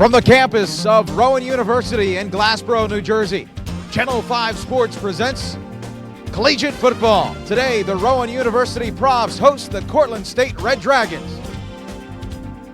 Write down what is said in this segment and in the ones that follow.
From the campus of Rowan University in Glassboro, New Jersey, Channel 5 Sports presents Collegiate Football. Today, the Rowan University Profs host the Cortland State Red Dragons.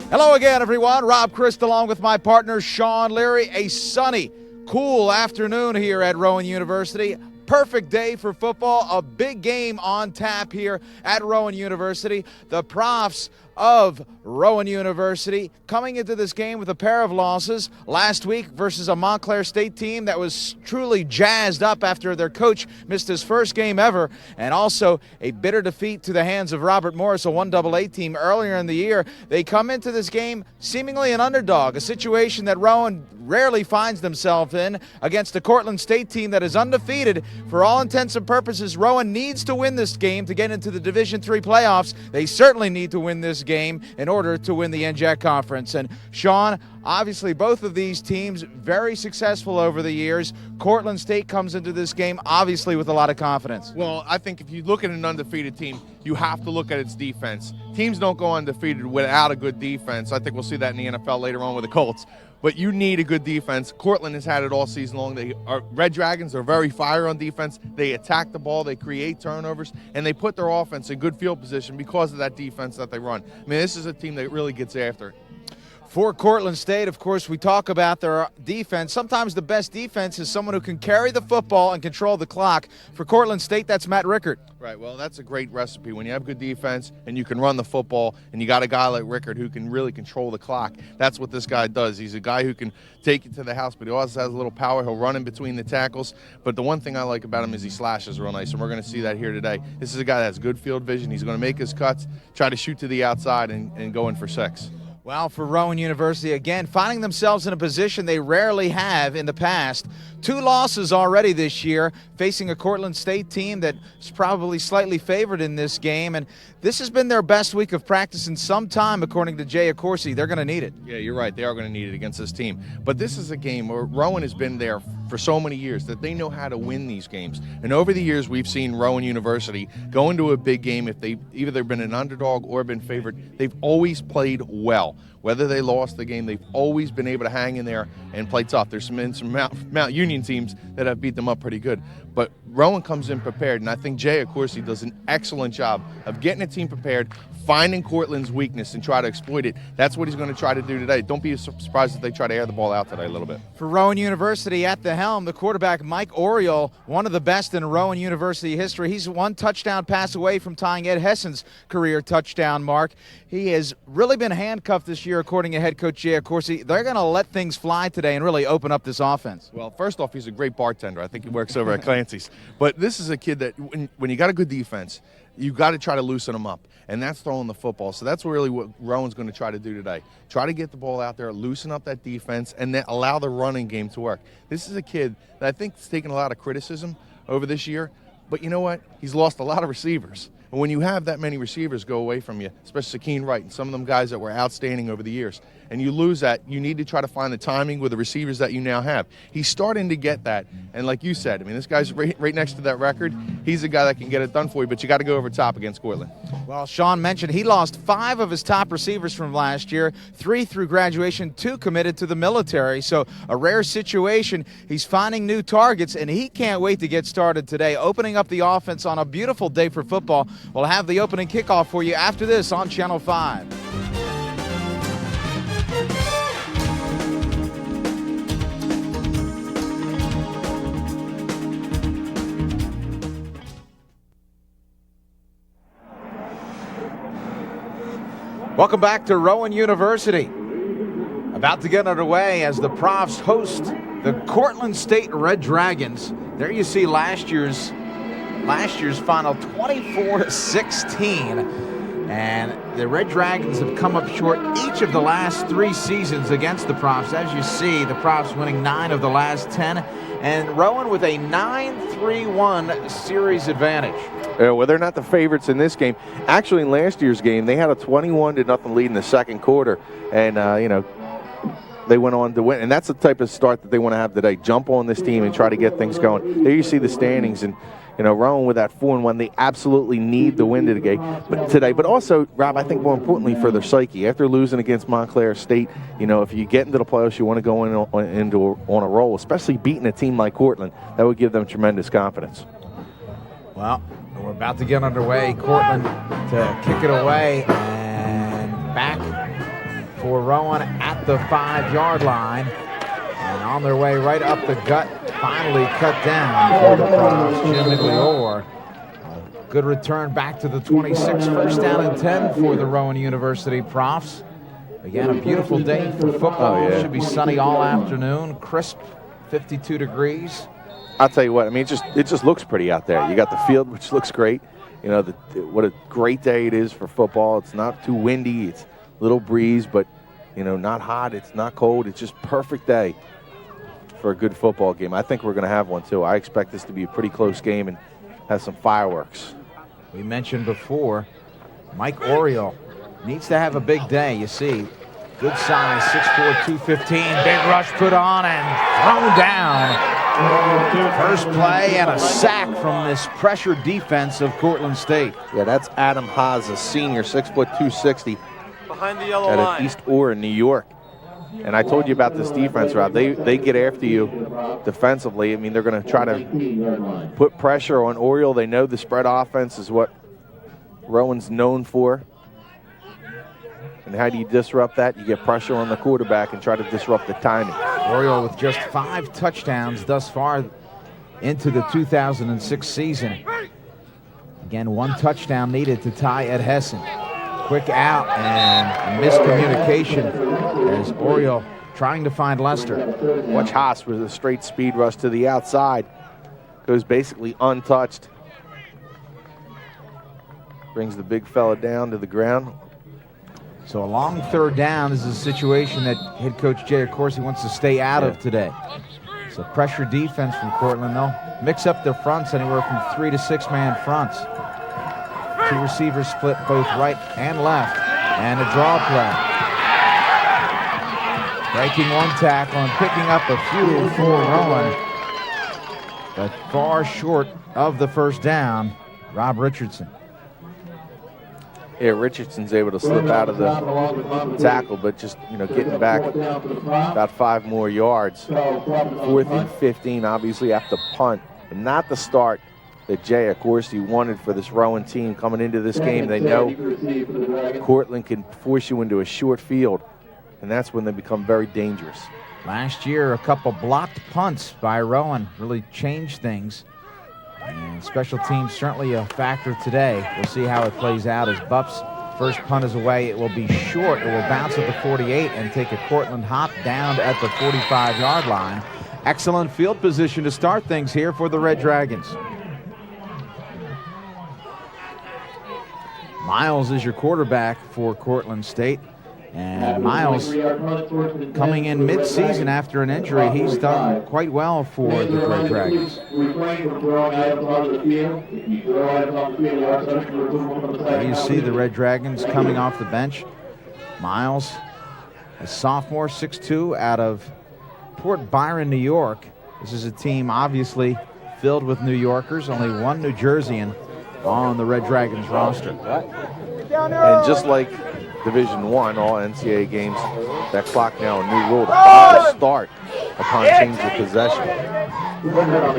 Hello again, everyone. Rob Christ along with my partner, Shawn Leary. A sunny, cool afternoon here at Rowan University. Perfect day for football. A big game on tap here at Rowan University. The Profs of Rowan University coming into this game with a pair of losses last week versus a Montclair State team that was truly jazzed up after their coach missed his first game ever, and also a bitter defeat to the hands of Robert Morris, a 1AA team earlier in the year. They come into this game seemingly an underdog, a situation that Rowan rarely finds themselves in against a Cortland State team that is undefeated. For all intents and purposes, Rowan needs to win this game to get into the Division III playoffs. They certainly need to win this game in order to win the NJ Conference. And Shawn, obviously both of these teams very successful over the years. Cortland State comes into this game obviously with a lot of confidence. Well, I think if you look at an undefeated team, you have to look at its defense. Teams don't go undefeated without a good defense. I think we'll see that in the NFL later on with the Colts. But you need a good defense. Cortland has had it all season long. Red Dragons are very fire on defense. They attack the ball, they create turnovers, and they put their offense in good field position because of that defense that they run. I mean, this is a team that really gets after it. For Cortland State, of course, we talk about their defense. Sometimes the best defense is someone who can carry the football and control the clock. For Cortland State, that's Matt Rickard. Right, well, that's a great recipe. When you have good defense and you can run the football and you got a guy like Rickard who can really control the clock, that's what this guy does. He's a guy who can take you to the house, but he also has a little power. He'll run in between the tackles. But the one thing I like about him is he slashes real nice, and we're going to see that here today. This is a guy that has good field vision. He's going to make his cuts, try to shoot to the outside, and go in for 6. Well, for Rowan University, again, finding themselves in a position they rarely have in the past. 2 losses already this year, facing a Cortland State team that's probably slightly favored in this game. And this has been their best week of practice in some time, according to Jay Accorsi. They're going to need it. Yeah, you're right. They are going to need it against this team. But this is a game where Rowan has been there for so many years that they know how to win these games. And over the years, we've seen Rowan University go into a big game. If they've either been an underdog or been favored, they've always played well. Whether they lost the game, they've always been able to hang in there and play tough. There's been some Mount Union teams that have beat them up pretty good. But Rowan comes in prepared, and I think Jay Accorsi does an excellent job of getting a team prepared, finding Cortland's weakness and try to exploit it. That's what he's going to try to do today. Don't be surprised if they try to air the ball out today a little bit. For Rowan University at the helm, the quarterback Mike Oriole, one of the best in Rowan University history. He's 1 touchdown pass away from tying Ed Hessen's career touchdown mark. He has really been handcuffed this year, according to head coach Jay Accorsi. They're going to let things fly today and really open up this offense. Well, first off, he's a great bartender. I think he works over at Clancy's. But this is a kid that when you got a good defense, you got to try to loosen him up, and that's throwing the football. So that's really what Rowan's going to try to do today. Try to get the ball out there, loosen up that defense, and then allow the running game to work. This is a kid that I think has taken a lot of criticism over this year, but you know what? He's lost a lot of receivers. And when you have that many receivers go away from you, especially Sakeen Wright and some of them guys that were outstanding over the years, and you lose that, you need to try to find the timing with the receivers that you now have. He's starting to get that, and like you said, I mean, this guy's right next to that record. He's a guy that can get it done for you, but you got to go over top against Cortland. Well, Shawn mentioned he lost 5 of his top receivers from last year, 3 through graduation, 2 committed to the military. So a rare situation. He's finding new targets, and he can't wait to get started today, opening up the offense on a beautiful day for football. We'll have the opening kickoff for you after this on Channel 5. Welcome back to Rowan University. About to get underway as the Profs host the Cortland State Red Dragons. There you see last year's final 24-16. And the Red Dragons have come up short each of the last 3 seasons against the Profs. As you see, the Profs winning 9 of the last 10. And Rowan with a 9-3-1 series advantage. Well, they're not the favorites in this game. Actually, in last year's game, they had a 21-0 lead in the second quarter, and they went on to win. And that's the type of start that they want to have today. Jump on this team and try to get things going. There you see the standings, and Rowan with that 4-1, they absolutely need the win today. But also, Rob, I think more importantly for their psyche, after losing against Montclair State, if you get into the playoffs, you want to go on a roll, especially beating a team like Cortland. That would give them tremendous confidence. Well, we're about to get underway. Cortland to kick it away and back for Rowan at the 5-yard line. And on their way right up the gut, finally cut down for the Profs. Jim Migliore. Good return back to the 26. First down and 10 for the Rowan University Profs. Again, a beautiful day for football. Oh, yeah. Should be sunny all afternoon. Crisp, 52 degrees. I'll tell you what, it just looks pretty out there. You got the field, which looks great. What a great day it is for football. It's not too windy. It's a little breeze, but, not hot. It's not cold. It's just perfect day for a good football game. I think we're going to have one, too. I expect this to be a pretty close game and have some fireworks. We mentioned before, Mike Oriole needs to have a big day. You see, good size, 6'4", 215. Big rush put on and thrown down. First play and a sack from this pressure defense of Cortland State. Yeah, that's Adam Haas, a senior, 6', 260. Behind the yellow out line. of East Ora, New York. And I told you about this defense, Rob. They get after you defensively. They're going to try to put pressure on Oriole. They know the spread offense is what Rowan's known for. And how do you disrupt that? You get pressure on the quarterback and try to disrupt the timing. Oriole with just 5 touchdowns thus far into the 2006 season. Again, 1 touchdown needed to tie Ed Hessen. Quick out and miscommunication as Oriole trying to find Lester. Watch Haas with a straight speed rush to the outside. Goes basically untouched. Brings the big fella down to the ground. So a long 3rd down is a situation that head coach Jay Accorsi wants to stay out of today. So pressure defense from Cortland. They'll mix up their fronts anywhere from 3 to 6-man fronts. 2 receivers split both right and left, and a draw play. Breaking 1 tackle and picking up a few for Rowan, but far short of the first down, Rob Richardson. Yeah, Richardson's able to slip out of the tackle, but just, getting back about 5 more yards. 4th and 15, obviously have to punt, and not the start that Jay Accorsi wanted for this Rowan team coming into this game. They know Cortland can force you into a short field, and that's when they become very dangerous. Last year, a couple blocked punts by Rowan really changed things. And special teams certainly a factor today. We'll see how it plays out as Buff's first punt is away. It will be short. It will bounce at the 48 and take a Cortland hop down at the 45-yard line. Excellent field position to start things here for the Red Dragons. Miles is your quarterback for Cortland State. And Miles, coming in mid-season after an injury, he's done quite well for the Red Dragons. There you see the Red Dragons coming off the bench. Miles, a sophomore, 6'2", out of Port Byron, New York. This is a team obviously filled with New Yorkers, only 1 New Jerseyan on the Red Dragons roster. And just like Division I, all NCAA games, that clock now a new rule. The clock will start upon change of possession.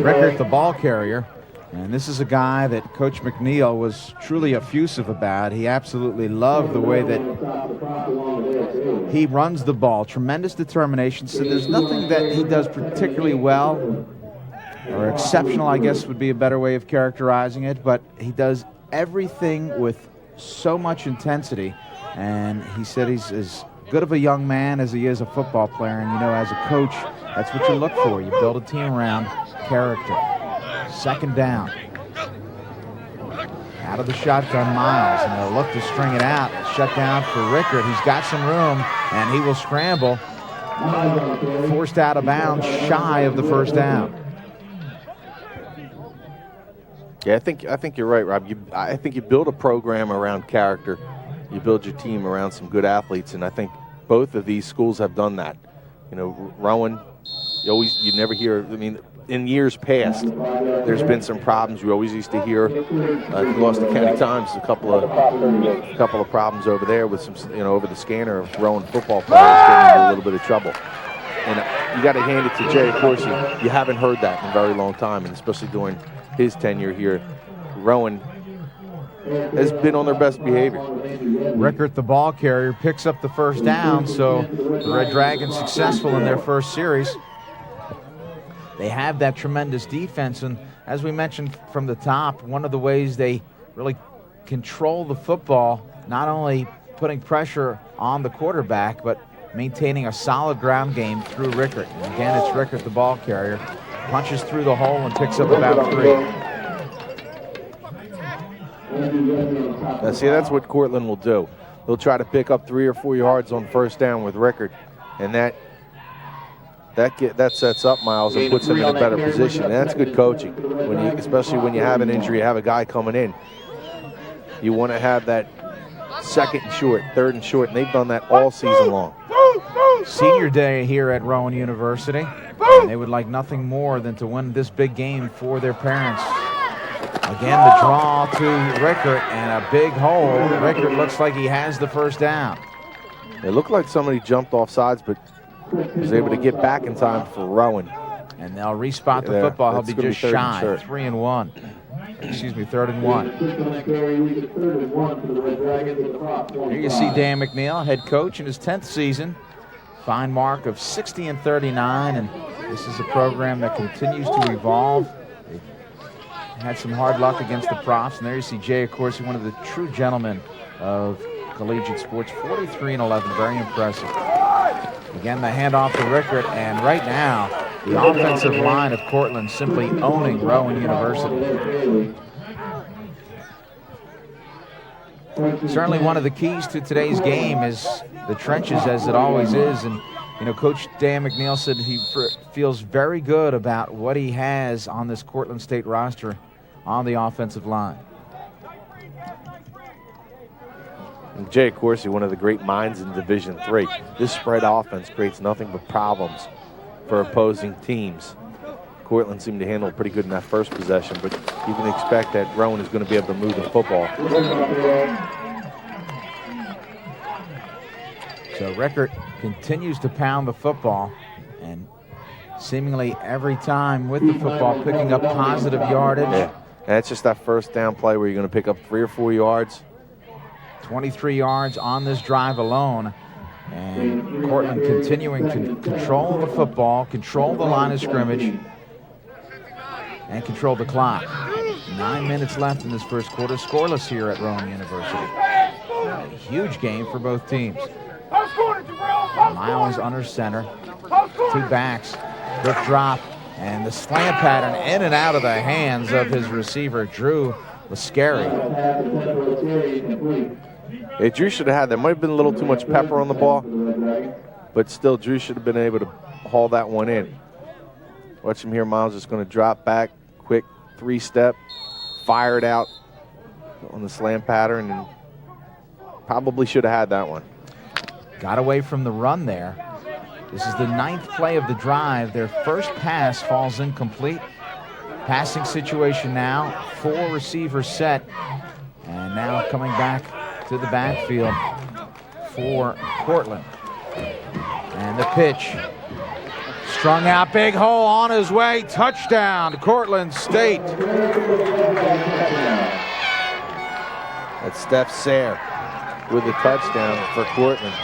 Rickert, the ball carrier, and this is a guy that Coach McNeil was truly effusive about. He absolutely loved the way that he runs the ball. Tremendous determination. So there's nothing that he does particularly well, or exceptional, I guess would be a better way of characterizing it, but he does everything with so much intensity. And he said he's as good of a young man as he is a football player. And, as a coach, that's what you look for. You build a team around character. 2nd down. Out of the shotgun, Miles. And they'll look to string it out. Shut down for Rickert. He's got some room, and he will scramble. Forced out of bounds, shy of the first down. Yeah, I think you're right, Rob. I think you build a program around character. You build your team around some good athletes, and I think both of these schools have done that. Rowan you never hear. I mean, in years past, there's been some problems. We always used to hear lost the County Times a couple of problems over there with some, over the scanner of Rowan football players getting into a little bit of trouble. And you got to hand it to Jay Corsi. You haven't heard that in a very long time, and especially during his tenure here, Rowan has been on their best behavior. Rickert, the ball carrier, picks up the first down, so the Red Dragons successful in their first series. They have that tremendous defense, and as we mentioned from the top, one of the ways they really control the football, not only putting pressure on the quarterback, but maintaining a solid ground game through Rickert. And again, it's Rickert, the ball carrier, punches through the hole and picks up about 3. Now, see, that's what Cortland will do. They'll try to pick up 3 or 4 yards on first down with Rickert, and that sets up Miles and puts him in a better position. And that's good coaching, especially when you have an injury, you have a guy coming in. You want to have that second and short, third and short, and they've done that all season long. Senior day here at Rowan University, and they would like nothing more than to win this big game for their parents. Again, the draw to Rickert and a big hole. Rickert looks like he has the first down. It looked like somebody jumped off sides, but was able to get back in time for Rowan. And they'll respot the football. He'll be just shy. 3 and 1. Excuse me, 3rd and 1. Here you see Dan McNeil, head coach in his 10th season. Fine mark of 60 and 39, and this is a program that continues to evolve. They've had some hard luck against the profs, and there you see Jay Accorsi, one of the true gentlemen of collegiate sports, 43 and 11, very impressive. Again, the handoff to Rickert, and right now, the offensive line of Cortland simply owning Rowan University. Certainly one of the keys to today's game is the trenches, as it always is. And, Coach Dan McNeil said he feels very good about what he has on this Cortland State roster on the offensive line. Jay Corsi, one of the great minds in Division III. This spread offense creates nothing but problems for opposing teams. Cortland seemed to handle it pretty good in that first possession, but you can expect that Rowan is going to be able to move the football. So Rickert continues to pound the football, and seemingly every time with the football picking up positive yardage. Yeah, that's just that first down play where you're going to pick up 3 or 4 yards. 23 yards on this drive alone. And Cortland continuing to control the football, control the line of scrimmage, and control the clock. 9 minutes left in this first quarter. Scoreless here at Rowan University. A huge game for both teams. Miles under center. 2 backs. Quick drop. And the slant pattern in and out of the hands of his receiver, Drew, was scary. Yeah, Drew should have had that. Might have been a little too much pepper on the ball, but still, Drew should have been able to haul that one in. Watch him here. Miles is going to drop back, quick 3-step, fire it out on the slant pattern, and probably should have had that one. Got away from the run there. This is the 9th play of the drive. Their first pass falls incomplete. Passing situation now, 4 receivers set, and now coming back to the backfield for Cortland. And the pitch. Strung out, big hole on his way. Touchdown, Cortland State. That's Steph Sayre with the touchdown for Cortland.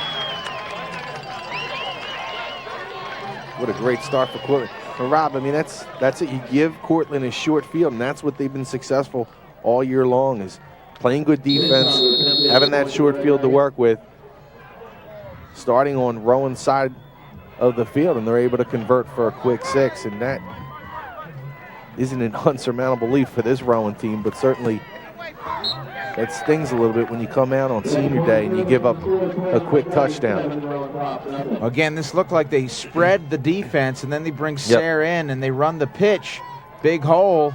What a great start for Cortland. And Rob, I mean, that's it. You give Cortland a short field, and that's what they've been successful all year long, is playing good defense, having that short field to work with, starting on Rowan's side of the field, and they're able to convert for a quick 6. And that isn't an unsurmountable lead for this Rowan team, but certainly it stings a little bit when you come out on senior day and you give up a quick touchdown. Again, this looked like they spread the defense, and then they bring Sayre in and they run the pitch. Big hole.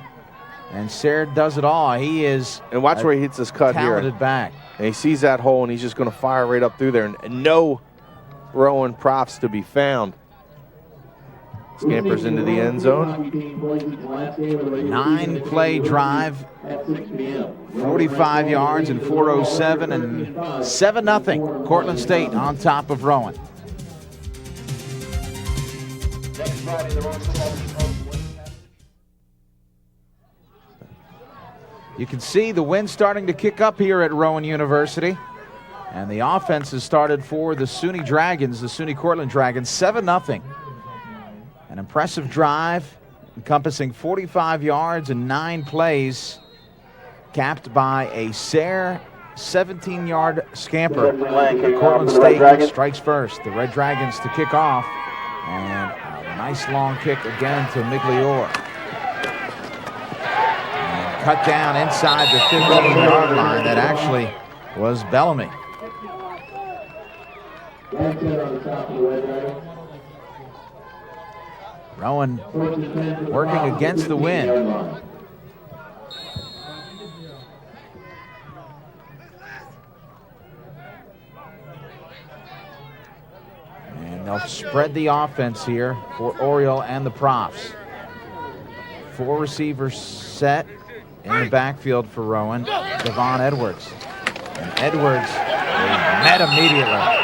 And Sayre does it all. He is and watch where he hits his cut here. Talented back. And he sees that hole, and he's just going to fire right up through there. And no Rowan props to be found. Scampers into the end zone. 9-play drive, 45 yards and 4:07, and 7-0. Cortland State on top of Rowan. You can see the wind starting to kick up here at Rowan University. And the offense has started for the SUNY Dragons, the SUNY Cortland Dragons, 7-0. An impressive drive encompassing 45 yards and 9 plays, capped by a Sayre 17-yard scamper. Cortland State strikes first. The Red Dragons to kick off. And a nice long kick again to Migliore. And cut down inside the 15-yard line. That actually was Bellamy. Rowan working against the wind. And they'll spread the offense here for Oriole and the Profs. 4 receivers set in the backfield for Rowan. Devon Edwards. And Edwards is met immediately.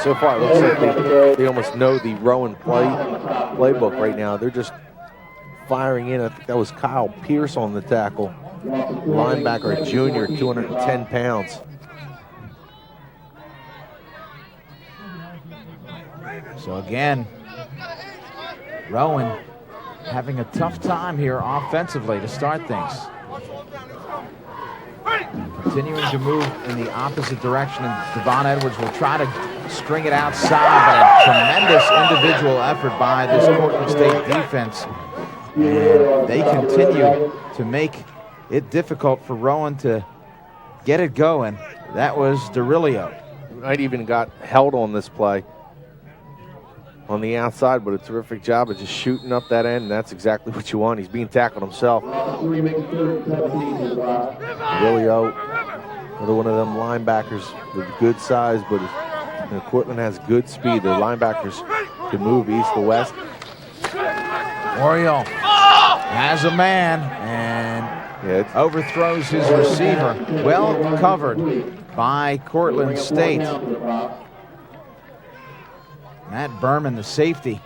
So far, it looks like they almost know the Rowan playbook right now. They're just firing in. I think that was Kyle Pierce on the tackle. Linebacker, a junior, 210 pounds. So again, Rowan having a tough time here offensively to start things. Continuing to move in the opposite direction, and Devon Edwards will try to string it outside, but a tremendous individual effort by this Cortland State defense. And they continue to make it difficult for Rowan to get it going. That was Derillo. Might even got held on this play on the outside, but a terrific job of just shooting up that end, and that's exactly what you want. He's being tackled himself. Derillo, another one of them linebackers with good size, but Cortland has good speed. The linebackers can move east to west. Oriole has a man and overthrows his receiver. Well covered by Cortland State. Matt Berman, the safety,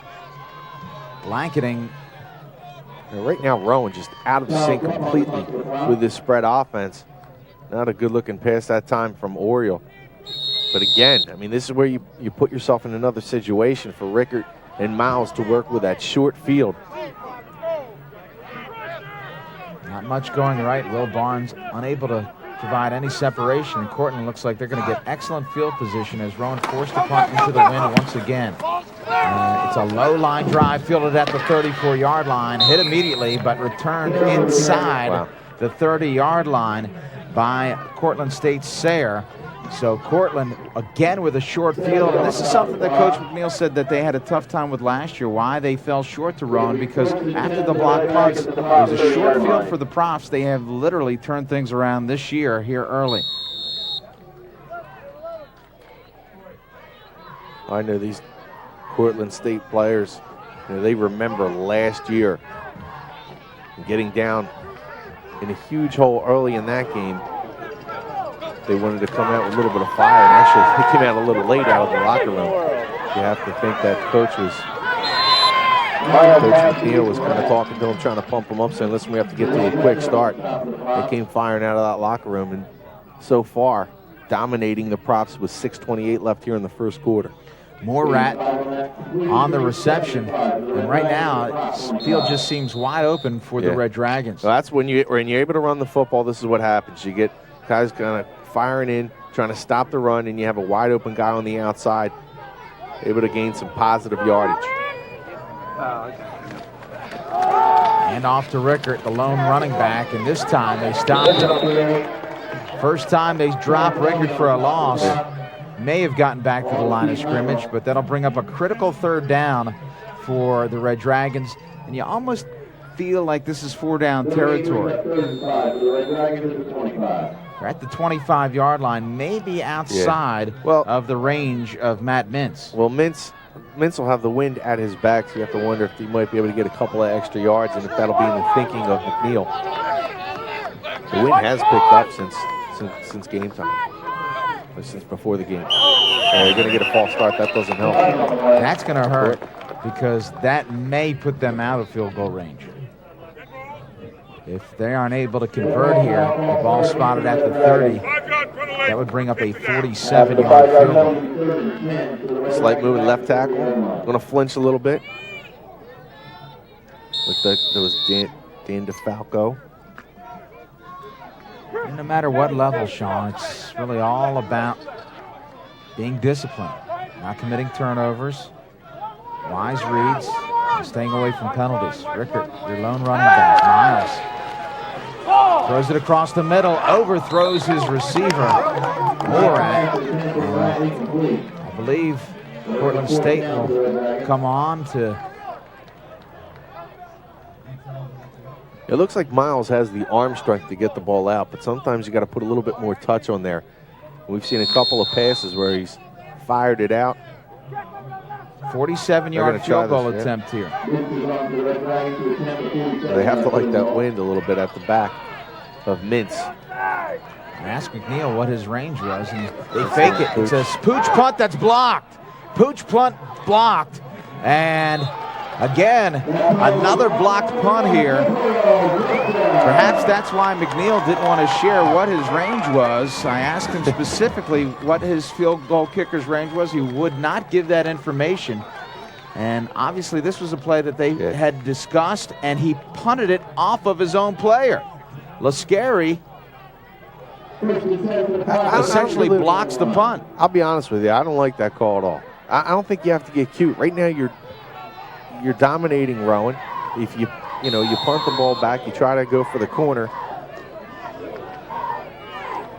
blanketing. Right now, Rowan just out of sync completely with this spread offense. Not a good looking pass that time from Oriole. But again, I mean, this is where you put yourself in another situation for Rickert and Miles to work with that short field. Not much going right. Will Barnes unable to provide any separation. Cortland looks like they're going to get excellent field position as Rowan forced to punt into the wind once again. It's a low line drive fielded at the 34-yard line, hit immediately, but returned inside the 30-yard line by Cortland State Sayre. So Cortland again with a short field, and this is something that Coach McNeil said that they had a tough time with last year. Why they fell short to Rowan, because after the block punts, it was a short field for the Profs. They have literally turned things around this year here early. I know these Cortland State players, they remember last year getting down in a huge hole early in that game. They wanted to come out with a little bit of fire, and actually they came out a little late out of the locker room. You have to think that Coach McNeil was kind of talking to him, trying to pump him up, saying, listen, we have to get to a quick start. They came firing out of that locker room, and so far, dominating the Profs with 6:28 left here in the first quarter. Morat on the reception, and right now, the field just seems wide open for the Red Dragons. So that's when you're able to run the football, this is what happens. You get guys kind of firing in, trying to stop the run, and you have a wide open guy on the outside, able to gain some positive yardage. And off to Rickert, the lone running back, and this time they stopped him. First time they dropped Rickert for a loss. May have gotten back to the line of scrimmage, but that'll bring up a critical third down for the Red Dragons, and you almost feel like this is 4-down territory. They're at the 25-yard line, maybe outside of the range of Matt Mintz. Well, Mintz will have the wind at his back, so you have to wonder if he might be able to get a couple of extra yards, and if that'll be in the thinking of McNeil. The wind has picked up since game time, or since before the game. They're going to get a false start. That doesn't help. That's going to hurt because that may put them out of field goal range. If they aren't able to convert here, the ball spotted at the 30, that would bring up a 47-yard field goal. Slight move at left tackle. Going to flinch a little bit. There was Dan DeFalco. And no matter what level, Shawn, it's really all about being disciplined, not committing turnovers, wise reads, and staying away from penalties. Rickert, your lone running back. Miles throws it across the middle, overthrows his receiver. Morat. I believe Cortland State will come on to. It looks like Miles has the arm strength to get the ball out, but sometimes you got to put a little bit more touch on there. We've seen a couple of passes where he's fired it out. 47-yard field goal attempt here. They have to like that wind a little bit at the back of Mintz. I asked McNeil what his range was, and they fake it. It's a pooch punt that's blocked. Pooch punt blocked. And again, another blocked punt here. Perhaps that's why McNeil didn't want to share what his range was. I asked him specifically what his field goal kicker's range was. He would not give that information. And obviously this was a play that they had discussed, and he punted it off of his own player. Lascari essentially blocks the punt. I'll be honest with you, I don't like that call at all. I don't think you have to get cute. Right now you're dominating Rowan. If you punt the ball back, you try to go for the corner.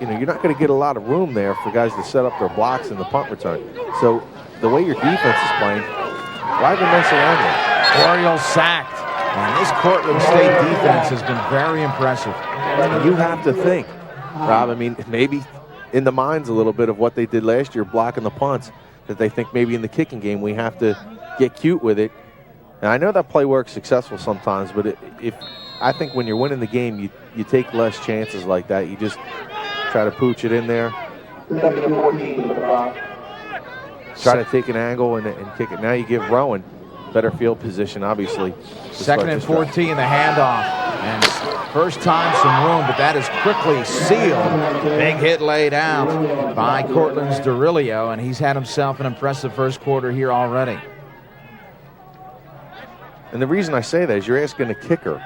You're not going to get a lot of room there for guys to set up their blocks in the punt return. So the way your defense is playing, why even mess around there? Orioles sacked. And this Cortland State defense has been very impressive. And you have to think, Rob, I mean, maybe in the minds a little bit of what they did last year, blocking the punts, that they think maybe in the kicking game we have to get cute with it. And I know that play works successful sometimes, but I think when you're winning the game, you take less chances like that. You just try to pooch it in there. Try to take an angle and kick it. Now you give Rowan better field position, obviously. Second and 14, the handoff. And first time some room, but that is quickly sealed. Big hit laid out by Cortland's Durilio, and he's had himself an impressive first quarter here already. And the reason I say that is you're asking a kicker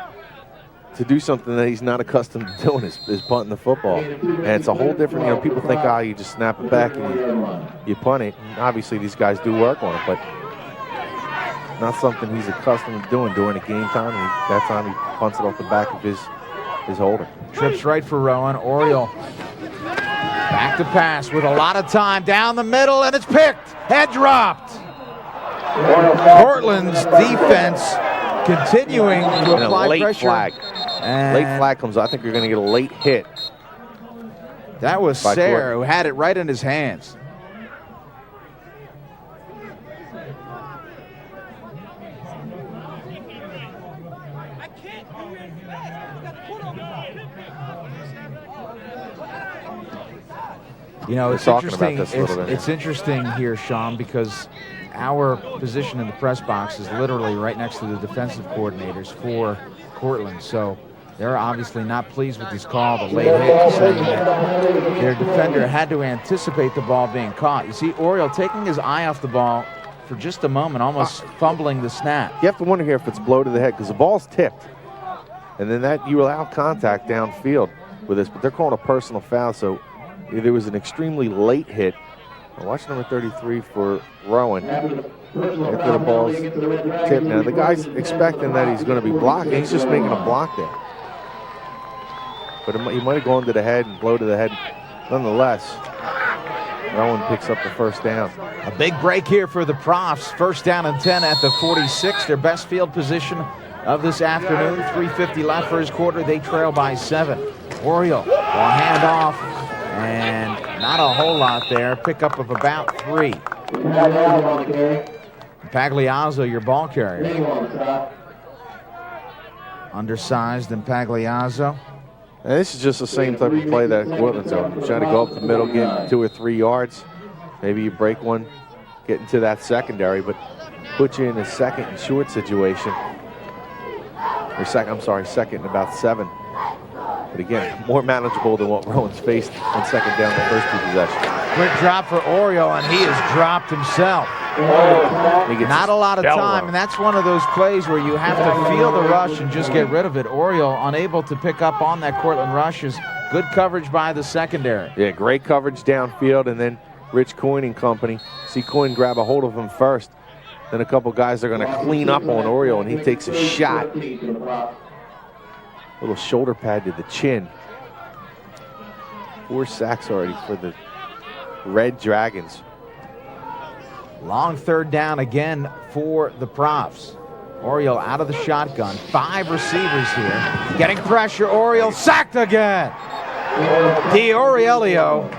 to do something that he's not accustomed to doing is punting the football. And it's a whole different, people think, you just snap it back and you punt it. And obviously these guys do work on it, but not something he's accustomed to doing during a game time. And that time he punts it off the back of his holder. Trips right for Rowan. Oriole back to pass with a lot of time down the middle, and it's picked. Head dropped. Portland's defense continuing to apply late pressure. Flag. Late flag comes out. I think you're going to get a late hit. That was Sayre, who had it right in his hands. It's interesting. It's interesting here, Shawn, because our position in the press box is literally right next to the defensive coordinators for Cortland. So they're obviously not pleased with this call, the late hit, saying that their defender had to anticipate the ball being caught. You see Oriole taking his eye off the ball for just a moment, almost fumbling the snap. You have to wonder here if it's blow to the head, because the ball's tipped. And then you allow contact downfield with this, but they're calling a personal foul, so there was an extremely late hit. Now watch number 33 for Rowan. After the ball's tipped. Now the guy's expecting that he's going to be blocking. He's just making a block there. But he might have gone to the head and blow to the head. Nonetheless, Rowan picks up the first down. A big break here for the Profs. First down and 10 at the 46. Their best field position of this afternoon. 3:50 left first quarter. They trail by 7. Oriole Well, hand off, and not a whole lot there. Pickup of about 3. Pagliazzo, your ball carrier. Undersized and Pagliazzo. And this is just the same type of play that Cortland's on. Trying to go up the middle, get 2 or 3 yards. Maybe you break one, get into that secondary, but put you in a second and short situation. Or second and about 7. But again, more manageable than what Rowan's faced on second down the first 2 possessions. Quick drop for Oriole, and he has dropped himself. Not a lot of time, and that's one of those plays where you have to feel the rush and just get rid of it. Oriole unable to pick up on that Cortland rush. Is good coverage by the secondary. Yeah, great coverage downfield, and then Rich Coyne and company. See Coyne grab a hold of him first. Then a couple guys are going to clean up on Oriole, and he takes a shot. Little shoulder pad to the chin. 4 sacks already for the Red Dragons. Long third down again for the Profs. Oriole out of the shotgun. 5 receivers here. Getting pressure. Oriole sacked again. DiAurelio.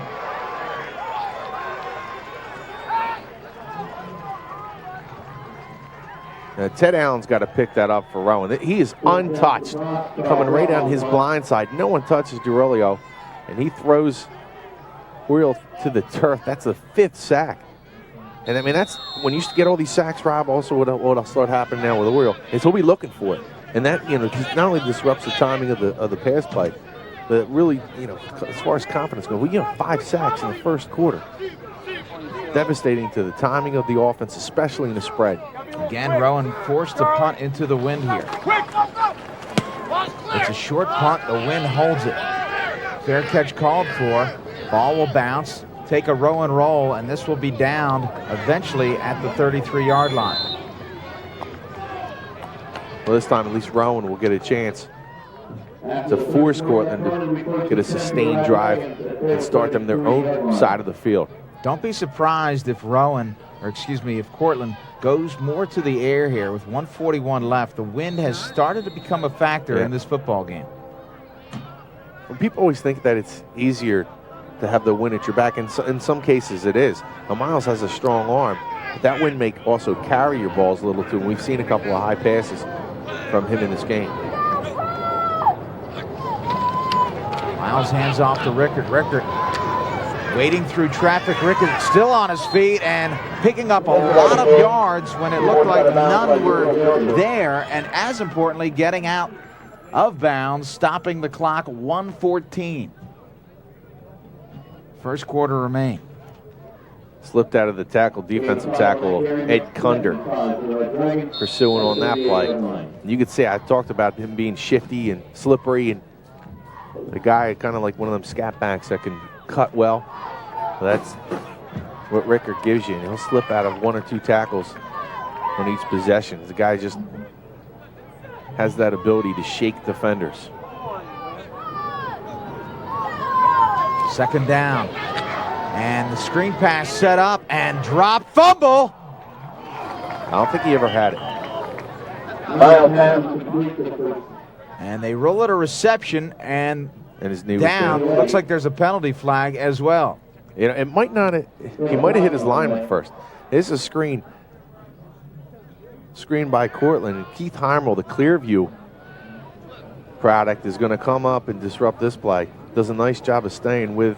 Now, Ted Allen's got to pick that up for Rowan. He is untouched, coming right on his blind side. No one touches DiAurelio, and he throws Oriole to the turf. That's the 5th sack. And I mean, that's when you get all these sacks, Rob. Also, what'll start happening now with Oriole is he'll be looking for it, and that not only disrupts the timing of the pass play, but really, as far as confidence goes, we get 5 sacks in the first quarter. Devastating to the timing of the offense, especially in the spread. Again, Rowan forced to punt into the wind here. It's a short punt. The wind holds it. Fair catch called for. Ball will bounce, take a Rowan roll, and this will be down eventually at the 33-yard line. Well, this time at least Rowan will get a chance to force Cortland to get a sustained drive and start them their own side of the field. Don't be surprised if if Cortland goes more to the air here with 1:41 left. The wind has started to become a factor in this football game. Well, people always think that it's easier to have the wind at your back, and in some cases it is. Now, Miles has a strong arm, but that wind may also carry your balls a little too, and we've seen a couple of high passes from him in this game. Miles hands off to Rickert. Rickert wading through traffic. Rickert still on his feet and picking up a lot of yards when it looked like none were there, and as importantly, getting out of bounds, stopping the clock. 1:14. First quarter remain. Slipped out of the tackle, defensive tackle, Ed Kunder, pursuing on that play. You could say I talked about him being shifty and slippery, and the guy kind of like one of them scat backs that can cut well. That's what Rickert gives you, and he'll slip out of 1 or 2 tackles on each possession. The guy just has that ability to shake defenders. Second down. And the screen pass set up and drop, fumble. I don't think he ever had it. And they roll it a reception and his knee down. Was looks like there's a penalty flag as well. It might not. He might have hit his lineman first. This is a screen by Cortland, and Keith Heimel, the Clearview product, is going to come up and disrupt this play. Does a nice job of staying with.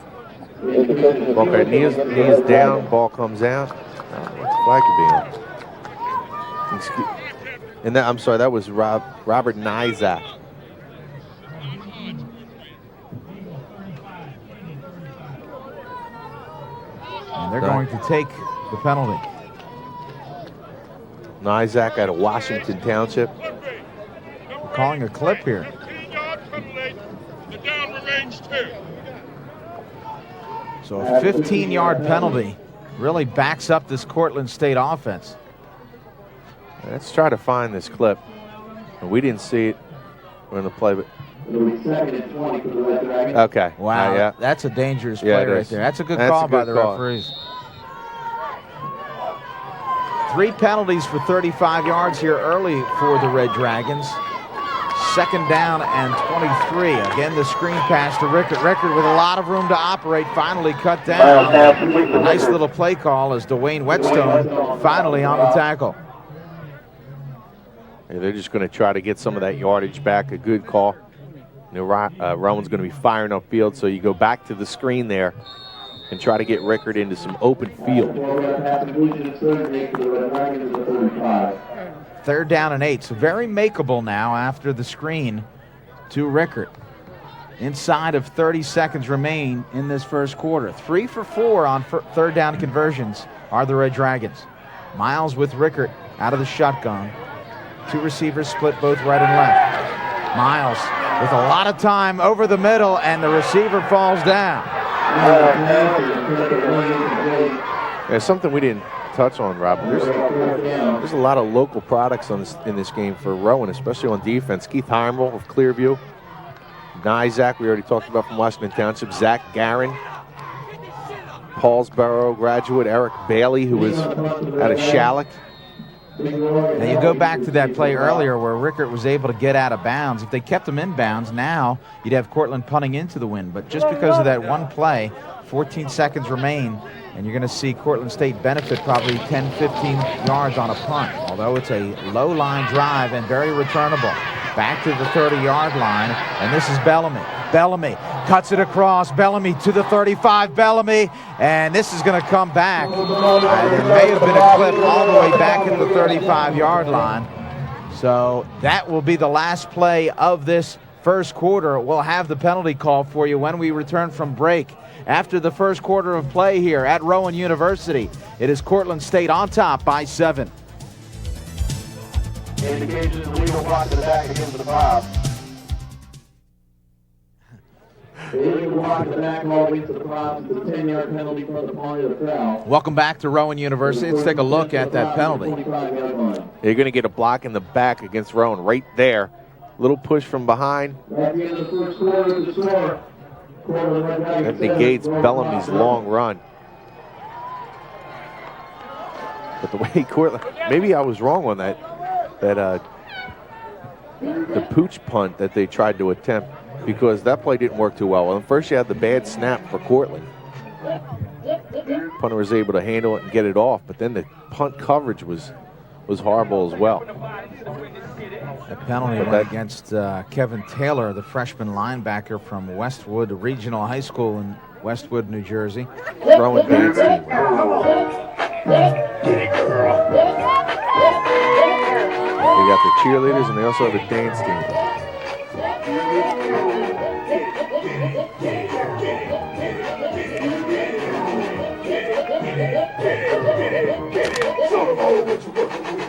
Okay, knee is down, ball comes out. Flag could be on. And that, I'm sorry, that was Robert Nizak. And they're going to take the penalty. Nizak out of Washington Township. We're calling a clip here. The down remains 2. So a 15-yard penalty really backs up this Cortland State offense. Let's try to find this clip. We didn't see it during the play, but okay. Wow, yeah. That's a dangerous play right there. That's a good call by the referees. 3 penalties for 35 yards here early for the Red Dragons. 2nd down and 23. Again, the screen pass to Rickard. Rickard with a lot of room to operate, finally cut down. A nice little play call as Dwayne Whetstone finally on the tackle. Yeah, they're just going to try to get some of that yardage back. A good call. You know, Rowan's going to be firing upfield, so you go back to the screen there and try to get Rickard into some open field. 3rd down and 8, so very makeable now after the screen to Rickard. Inside of 30 seconds remain in this first quarter. 3 for 4 on 3rd down conversions are the Red Dragons. Miles with Rickard out of the shotgun. 2 receivers split both right and left. Miles with a lot of time over the middle, and the receiver falls down. There's something we didn't touch on, Rob. There's a lot of local products in this game for Rowan, especially on defense. Keith Heimel of Clearview. Nizak, we already talked about from Washington Township. Zach Garin. Paulsboro graduate Eric Bailey, who was out of Shalleck. Now you go back to that play earlier where Rickard was able to get out of bounds. If they kept him in bounds, now you'd have Cortland punting into the wind. But just because of that one play, 14 seconds remain, and you're going to see Cortland State benefit probably 10, 15 yards on a punt, although it's a low-line drive and very returnable. Back to the 30-yard line, and this is Bellamy. Bellamy cuts it across. Bellamy to the 35. Bellamy, and this is going to come back. There may have been a clip all the way back at the 35-yard line. So that will be the last play of this first quarter. We'll have the penalty call for you when we return from break. After the first quarter of play here at Rowan University, it is Cortland State on top by 7. Indication is legal block to the back against the Bob. Welcome back to Rowan University. Let's take a look at that penalty. You're going to get a block in the back against Rowan right there. Little push from behind. That negates Bellamy's long run. But the way Cortland, maybe I was wrong on that the pooch punt that they tried to attempt, because that play didn't work too well. Well, first you had the bad snap for Cortland. Punter was able to handle it and get it off, but then the punt coverage was horrible as well. The penalty went against Kevin Taylor, the freshman linebacker from Westwood Regional High School in Westwood, New Jersey. Rowan dance team. They got the cheerleaders and they also have a dance team.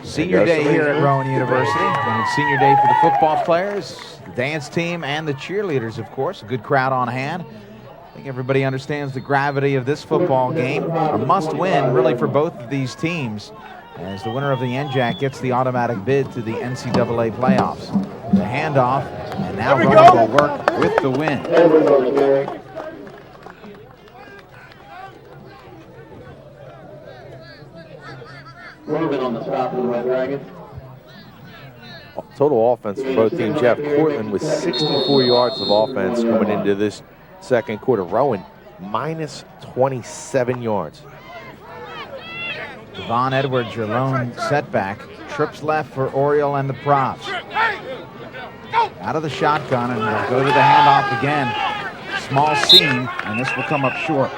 Senior day here at Rowan University. And it's senior day for the football players, the dance team, and the cheerleaders, of course. A good crowd on hand. I think everybody understands the gravity of this football game. A must-win, really, for both of these teams, as the winner of the NJAC gets the automatic bid to the NCAA playoffs. The handoff, and now Rowan will work with the win. On the stop of the Red Dragons. Total offense for both teams. Jeff Cortland with 64 yards of offense coming into this second quarter. Rowan minus 27 yards. Devon Edwards, your lone setback. Trips left for Oriole and the props. Out of the shotgun, and they'll go to the handoff again. Small seam, and this will come up short.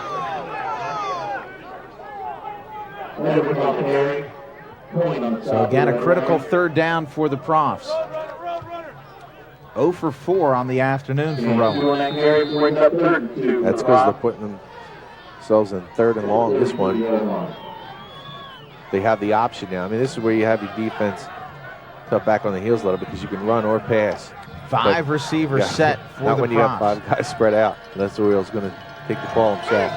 So again, a critical third down for the Profs. 0 for 4 on the afternoon for Rowan. That's because they're putting themselves in 3rd and long. This one, they have the option now. I mean, this is where you have your defense cut back on the heels a little, because you can run or pass. 5 receivers set for not the when you have 5 guys spread out. That's the Orioles going to take the ball himself.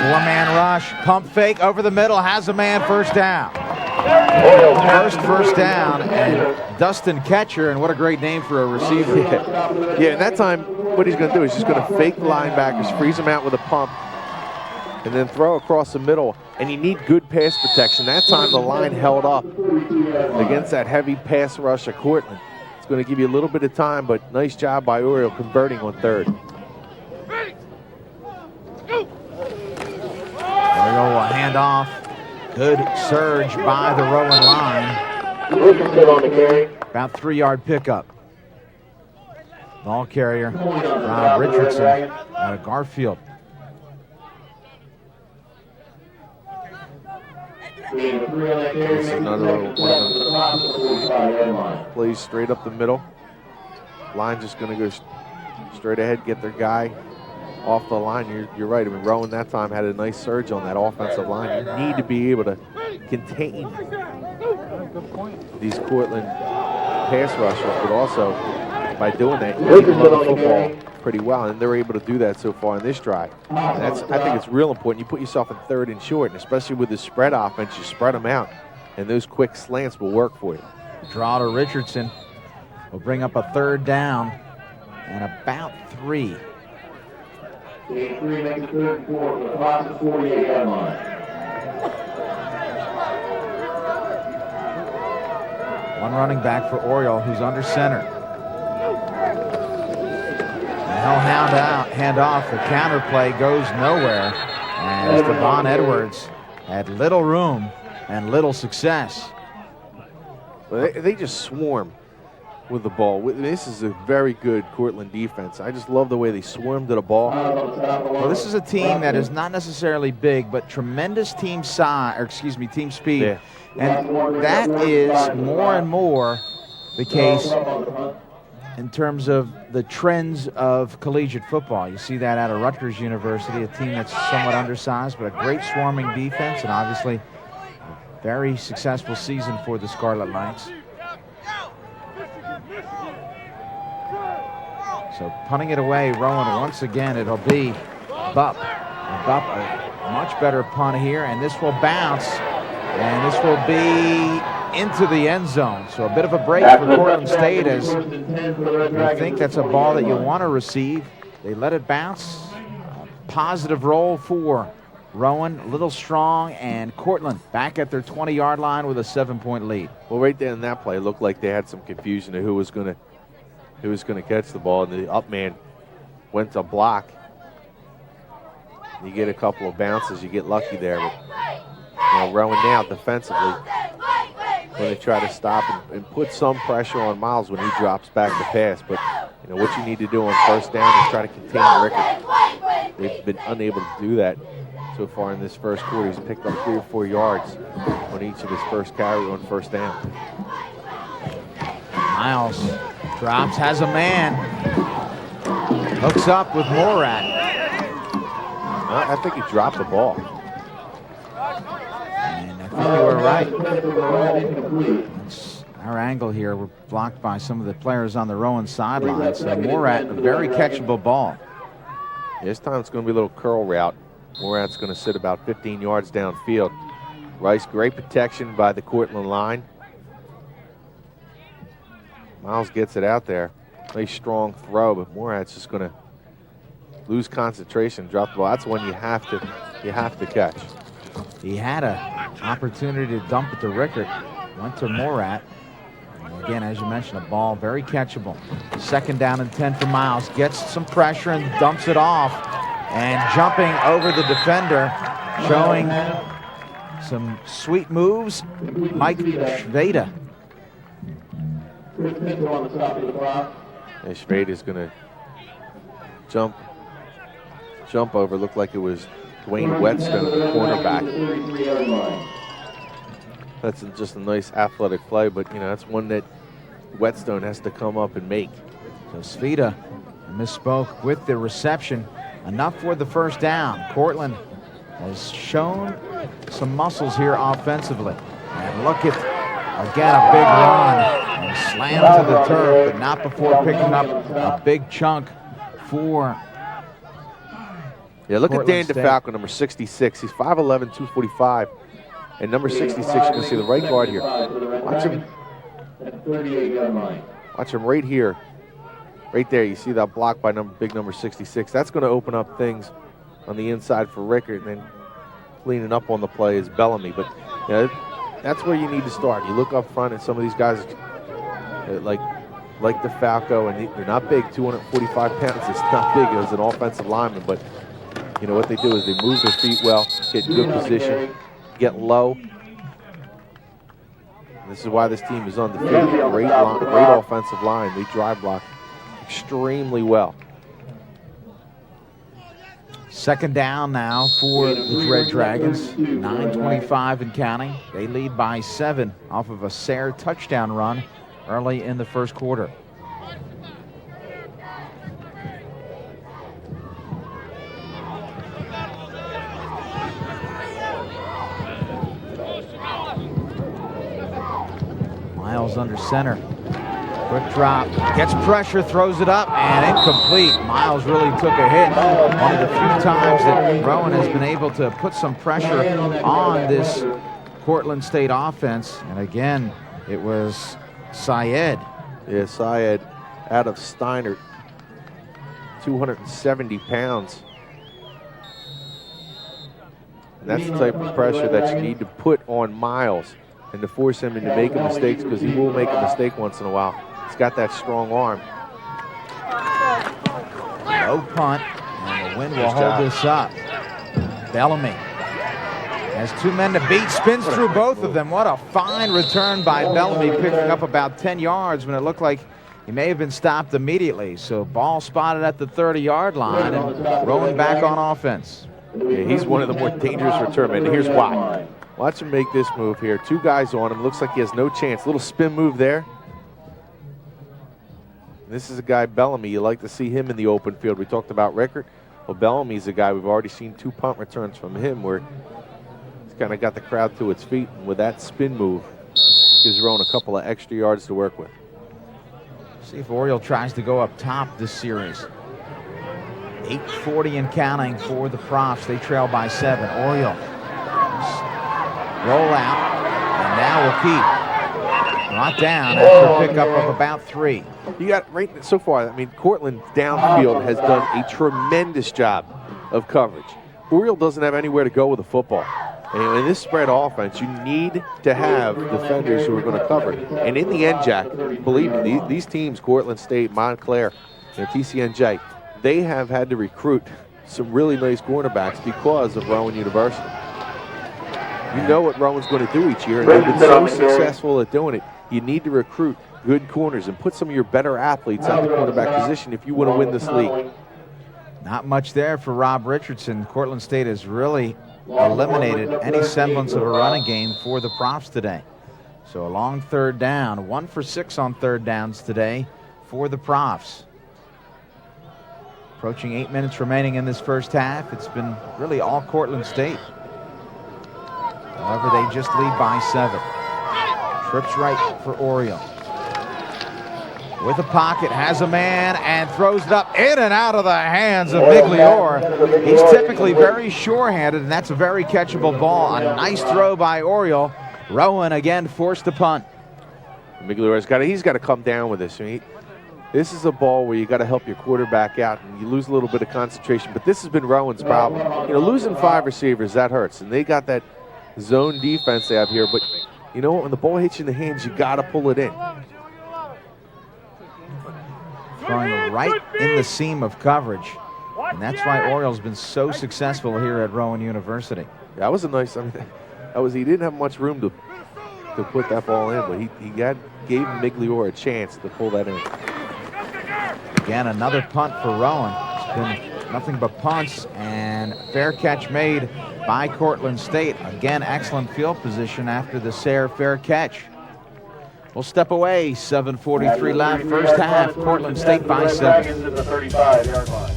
4-man rush, pump fake over the middle, has a man, first down. First down, and Dustin Ketcher, and what a great name for a receiver. Yeah, and that time, what he's going to do is he's going to fake the linebackers, freeze them out with a pump, and then throw across the middle, and you need good pass protection. That time the line held up against that heavy pass rush of Cortland. It's going to give you a little bit of time, but nice job by Oriole converting on third. Oriole will hand off. Good surge by the Rowan line. About 3-yard pickup. Ball carrier, Rob Richardson out of Garfield. This is another one of them plays straight up the middle. Line just going to go straight ahead, get their guy off the line. You're right. I mean, Rowan that time had a nice surge on that offensive line. You need to be able to contain these Cortland pass rushers, but also by doing that, you can run the football pretty well, and they're able to do that so far in this drive. And I think it's real important. You put yourself in third and short, and especially with the spread offense, you spread them out, and those quick slants will work for you. Draw to Richardson will bring up a 3rd down and about 3. One running back for Oriole who's under center. He'll hand off. The counter play goes nowhere. As Devon Edwards had little room and little success. Well, they just swarm with the ball. This is a very good Cortland defense. I just love the way they swarm to the ball. Well, this is a team that is not necessarily big, but tremendous team size, or excuse me, team speed. Yeah. And that is more and more the case in terms of the trends of collegiate football. You see that out of Rutgers University, a team that's somewhat undersized, but a great swarming defense, and obviously a very successful season for the Scarlet Knights. So punting it away, Rowan once again, it'll be Bupp. Bupp, a much better punt here, and this will bounce, and this will be into the end zone. So a bit of a break for Cortland State, as I think that's a ball that you want to receive. They let it bounce. A positive roll for Rowan, a little strong, and Cortland back at their 20-yard line with a 7-point lead. Well, right there in that play, it looked like they had some confusion of who was going to catch the ball, and the up man went to block. You get a couple of bounces, you get lucky there. But Rowan now defensively going to try to stop and put some pressure on Miles when he drops back to pass. But what you need to do on 1st down is try to contain Rickert. They've been unable to do that so far in this first quarter. He's picked up 3 or 4 yards on each of his first carry on 1st down. Miles drops, has a man, hooks up with Morat. I think he dropped the ball. And I think you were right. It's our angle here. We're blocked by some of the players on the Rowan sideline. So Morat, a very catchable ball. This time it's going to be a little curl route. Morat's going to sit about 15 yards downfield. Rice, great protection by the Cortland line. Miles gets it out there. Nice strong throw, but Morat's just going to lose concentration, drop the ball. That's one you have to catch. He had an opportunity to dump it to Rickert. Went to Morat. And again, as you mentioned, a ball very catchable. 2nd down and 10 for Miles. Gets some pressure and dumps it off. And jumping over the defender, showing some sweet moves, Mike Schveda. And Schveda's going to jump over. Looked like it was Dwayne Whetstone, the cornerback. That's just a nice athletic play, but that's one that Whetstone has to come up and make. So Schveda misspoke with the reception. Enough for the 1st down. Cortland has shown some muscles here offensively. And look at, again, a big run. And slammed to the turf, but not before picking up a big chunk for look Cortland at Dan DeFalco, number 66. He's 5'11", 245. And number 66, you can see the right guard here. Watch him right here. Right there, you see that block by big number 66. That's going to open up things on the inside for Rickert, and then cleaning up on the play is Bellamy. But you know, that's where you need to start. You look up front at some of these guys like DeFalco, and they're not big, 245 pounds. It's not big as an offensive lineman, but you know what they do is they move their feet well, get in good position, get low. This is why this team is undefeated. Great offensive line. They drive block extremely well. Second down now for the Red Dragons. 9:25 and counting. They lead by 7 off of a Sayre touchdown run early in the first quarter. Miles under center. Quick drop, gets pressure, throws it up, and incomplete. Miles really took a hit. One of the few times that Rowan has been able to put some pressure on this Cortland State offense. And again, it was Syed. Yeah, Syed out of Steiner, 270 pounds. And that's the type of pressure that you need to put on Miles and to force him into making mistakes, because he will make a mistake once in a while. He's got that strong arm. Low punt, and the wind will hold this up. Bellamy has 2 men to beat, spins through both of them. What a fine return by Bellamy, picking up about 10 yards when it looked like he may have been stopped immediately. So ball spotted at the 30-yard line, and Rowan back on offense. Yeah, he's one of the more dangerous return men. Here's why. Watch him make this move here. 2 guys on him. Looks like he has no chance. Little spin move there. This is a guy, Bellamy. You like to see him in the open field. We talked about Rickert. Well, Bellamy's a guy we've already seen 2 punt returns from him where he's kind of got the crowd to its feet. And with that spin move, gives Rowan a couple of extra yards to work with. See if Oriole tries to go up top this series. 8:40 and counting for the Profs. They trail by 7. Oriole roll out, and now will keep. Brought down after a pickup of about 3. You got right so far. I mean, Cortland downfield has done a tremendous job of coverage. Oriole doesn't have anywhere to go with the football. And in this spread offense, you need to have defenders who are going to cover. And in the end, Jack, believe me, these teams, Cortland State, Montclair, TCNJ, they have had to recruit some really nice cornerbacks because of Rowan University. You know what Rowan's going to do each year, and they've been so successful at doing it. You need to recruit good corners and put some of your better athletes at the quarterback position if you want to win this league. Not much there for Rob Richardson. Cortland State has really eliminated any semblance of a running game for the Profs today. So a long third down, 1 for 6 on third downs today for the Profs. Approaching 8 minutes remaining in this first half. It's been really all Cortland State. However, they just lead by 7. Trips right for Oriole. With a pocket, has a man, and throws it up in and out of the hands of Migliore. He's typically very sure-handed, and that's a very catchable ball. A nice throw by Oriole. Rowan again forced to punt. Migliore's he's got to come down with this. I mean, this is a ball where you got to help your quarterback out, and you lose a little bit of concentration. But this has been Rowan's problem. You know, losing 5 receivers, that hurts, and they got that zone defense they have here. But you know what? When the ball hits you in the hands, you got to pull it in. Throwing right in the seam of coverage. And that's why Oriole's been so successful here at Rowan University. That was a nice, I mean, he didn't have much room to put that ball in, but he gave Migliore a chance to pull that in. Again, another punt for Rowan. It's been nothing but punts, and fair catch made by Cortland State. Again, excellent field position after the Sayre fair catch. We'll step away. 7:43 left, first half. Cortland State by 7. The 35-yard line.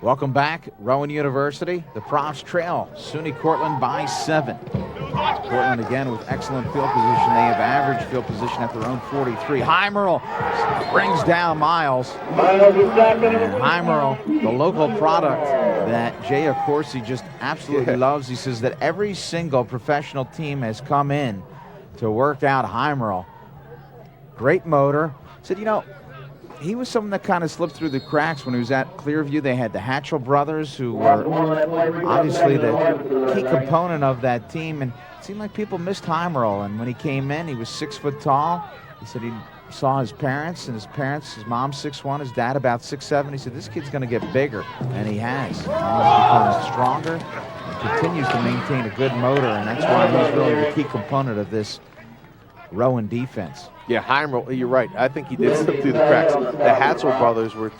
Welcome back, Rowan University. The Profs trail SUNY Cortland by 7. Cortland again with excellent field position. They have average field position at their own 43. Heimerl brings down Miles. And Heimerl, the local product that Jay Accorsi just absolutely loves. He says that every single professional team has come in to work out Heimerl. Great motor. Said, you know, he was someone that kind of slipped through the cracks when he was at Clearview. They had the Hatchell brothers, who were obviously the key component of that team, and it seemed like people missed Heimerl. And when he came in, he was 6 foot tall. He said he saw his parents, and his mom's 6'1", his dad about 6'7". He said, this kid's going to get bigger, and he has. He's become stronger and continues to maintain a good motor, and that's why he's really the key component of this Rowan defense. Yeah, Heimerl, you're right. I think he did slip through the cracks. The Hatchell brothers were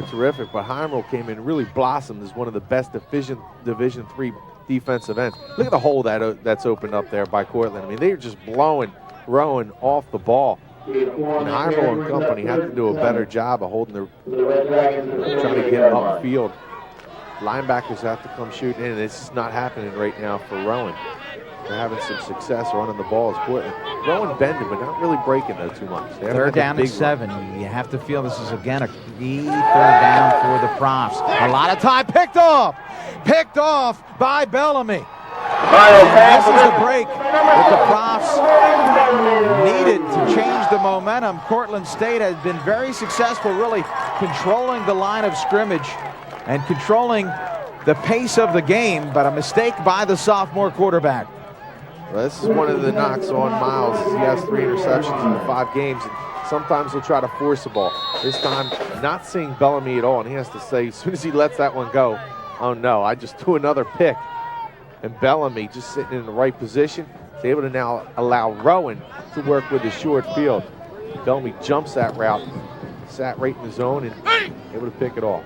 terrific, but Heimerl came in and really blossomed as one of the best Division III defensive ends. Look at the hole that's opened up there by Cortland. I mean, they were just blowing Rowan off the ball. And Heimerl and company have to do a better job of holding their, trying to get upfield. Linebackers have to come shooting in, and it's just not happening right now for Rowan. They're having some success running the ball as Cortland. Rowan bending, but not really breaking though too much. Third down and 7. You have to feel this is again a key third down for the Profs. A lot of time picked off by Bellamy. And this is the break that the Profs needed to change the momentum. Cortland State has been very successful really controlling the line of scrimmage and controlling the pace of the game, but a mistake by the sophomore quarterback. Well, this is one of the knocks on Miles. He has 3 interceptions in the 5 games, and sometimes he'll try to force the ball. This time, not seeing Bellamy at all, and he has to say, as soon as he lets that one go, oh no, I just threw another pick. And Bellamy just sitting in the right position. He's able to now allow Rowan to work with the short field. Bellamy jumps that route, sat right in the zone, and able to pick it off.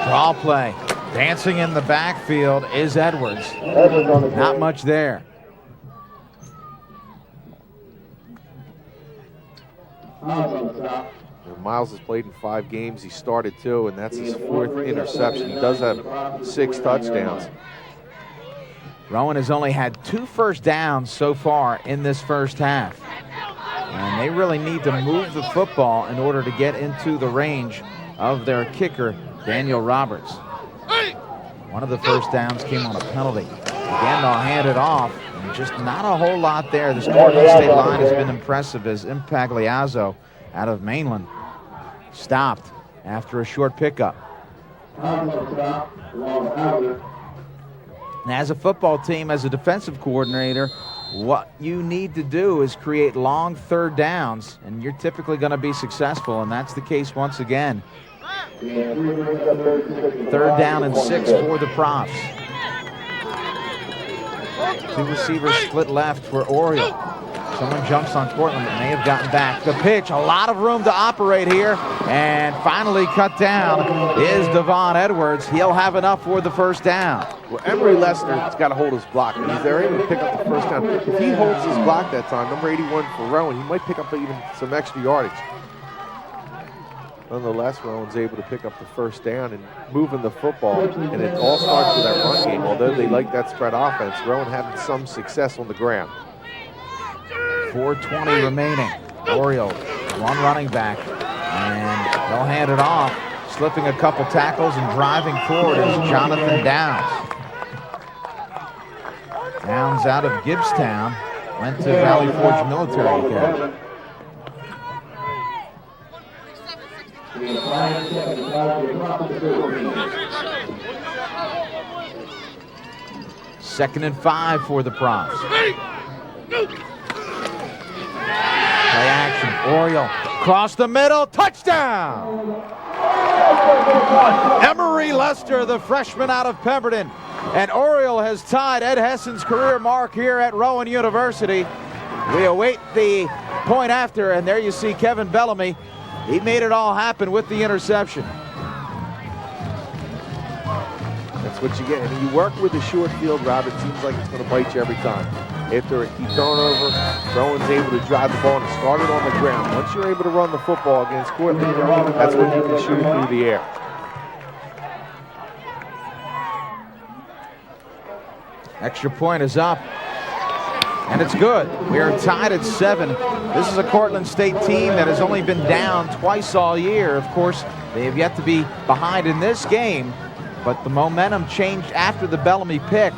Draw play. Dancing in the backfield is Edwards. Not much there. Miles has played in 5 games. He started 2, and that's his 4th interception. He does have 6 touchdowns. Rowan has only had 2 first downs so far in this first half. And they really need to move the football in order to get into the range of their kicker, Daniel Roberts. One of the first downs came on a penalty. Again, they'll hand it off. And just not a whole lot there. This Cortland State line has been impressive as Impagliazzo out of Mainland stopped after a short pickup. And as a football team, as a defensive coordinator, what you need to do is create long third downs, and you're typically going to be successful, and that's the case once again. 3rd down and 6 for the Profs. 2 receivers split left for Oriole. Someone jumps on Cortland that may have gotten back. The pitch, a lot of room to operate here, and finally cut down is Devon Edwards. He'll have enough for the first down. Well, Emory Lester's got to hold his block. He's there able to pick up the first down. If he holds his block that time, number 81 for Rowan, he might pick up even some extra yardage. Nonetheless, Rowan's able to pick up the first down and moving the football, and it all starts with that run game. Although they like that spread offense, Rowan having some success on the ground. 4:20 remaining. Orioles, 1 running back, and they'll hand it off. Slipping a couple tackles and driving forward is Jonathan Downs. Downs out of Gibbstown, went to Valley Forge Military Academy. Second and 5 for the Profs. Play action, Oriole, across the middle, touchdown! Emory Lester, the freshman out of Pemberton. And Oriole has tied Ed Hessen's career mark here at Rowan University. We await the point after, and there you see Kevin Bellamy. He made it all happen with the interception. That's what you get. And you work with the short field route, it seems like it's going to bite you every time. After a key turnover, Rowan's able to drive the ball and start it on the ground. Once you're able to run the football against Cortland, that's when you can shoot it through the air. Extra point is up, and it's good. We are tied at 7. This is a Cortland State team that has only been down twice all year. Of course, They have yet to be behind in this game, but the momentum changed after the Bellamy pick.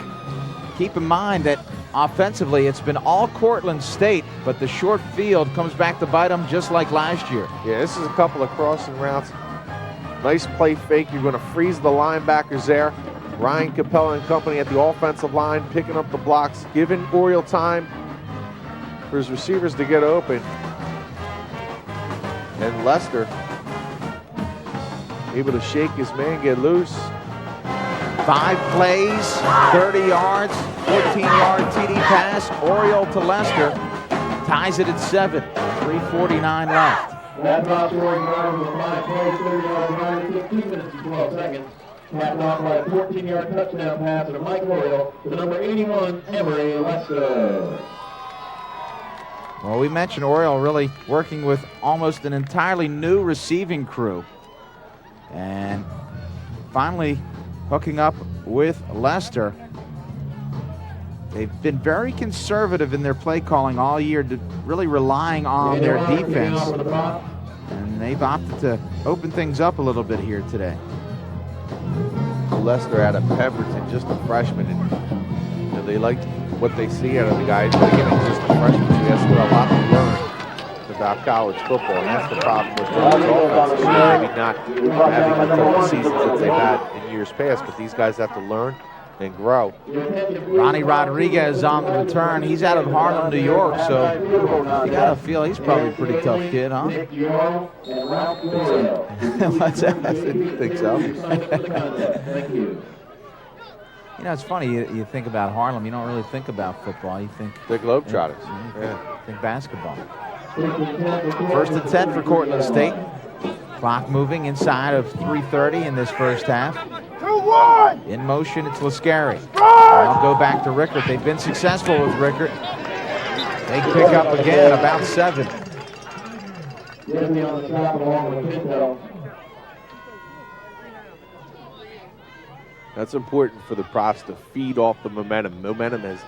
Keep in mind that offensively, it's been all Cortland State, but the short field comes back to bite them just like last year. Yeah, this is a couple of crossing routes. Nice play fake. You're going to freeze the linebackers there. Ryan Capella and company at the offensive line, picking up the blocks, giving Oriole time for his receivers to get open. And Lester able to shake his man, get loose. 5 plays, 30 yards, 14-yard TD pass. Oriole to Lester, ties it at 7. 3:49 left. That ball scoring yard with 5 plays, 30 yards, 15 minutes and 12 seconds. Capped off by a 14-yard touchdown pass to Mike Oriole to number 81, Emery Lester. Well, we mentioned Oriole really working with almost an entirely new receiving crew. And finally hooking up with Lester. They've been very conservative in their play calling all year, really relying on their defense. And they've opted to open things up a little bit here today. Lester out of Pemberton, just a freshman, and they like what they see out of the guy. But again, he's just a freshman, so he has still a lot to learn about college football, and that's the problem with those offenses. Maybe not having the type of seasons that they've had in years past, but these guys have to learn and grow. Ronnie Rodriguez on the return. He's out of Harlem, New York, so you gotta feel he's probably a pretty tough kid, huh? Let's ask. I think so. You know, it's funny, you think about Harlem, you don't really think about football. You think The Globetrotters. Yeah. Think basketball. 1st and 10 for Cortland State. Clock moving inside of 3:30 in this first half. In motion, it's Lascari. They'll go back to Rickert. They've been successful with Rickert. They pick up again, about 7. That's important for the Profs to feed off the momentum. Momentum has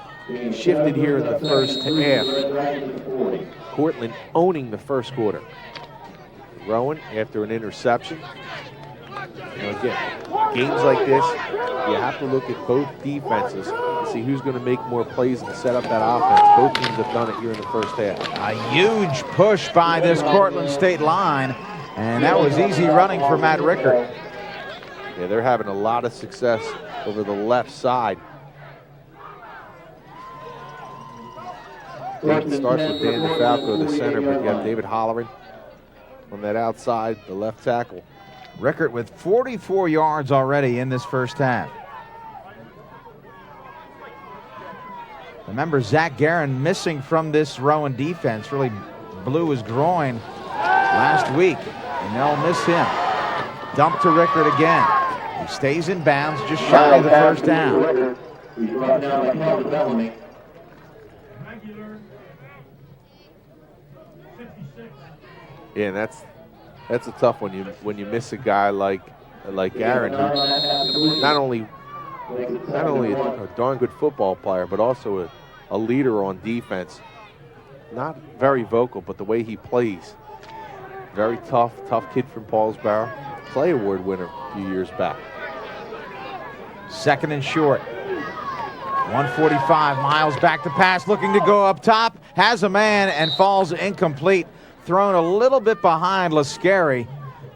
shifted here in the first half. Cortland owning the first quarter. Rowan after an interception. Again, games like this, you have to look at both defenses and see who's going to make more plays and set up that offense. Both teams have done it here in the first half. A huge push by this Cortland State line, and that was easy running for Matt Rickert. Yeah, they're having a lot of success over the left side. It starts with Dan DeFalco, the center, but you have David Holleran on that outside, the left tackle. Rickert with 44 yards already in this first half. Remember, Zach Guerin missing from this Rowan defense, really blew his groin last week, and they'll miss him. Dump to Rickert again. He stays in bounds, just shy of the first down. He's brought down by Calvin Bellamy. Yeah, and that's a tough one. When you miss a guy like Aaron, who not only a darn good football player, but also a leader on defense. Not very vocal, but the way he plays, very tough kid from Paulsboro, Clay Award winner a few years back. 2nd and short. 145. Miles back to pass, looking to go up top, has a man and falls incomplete. Thrown a little bit behind Lascari.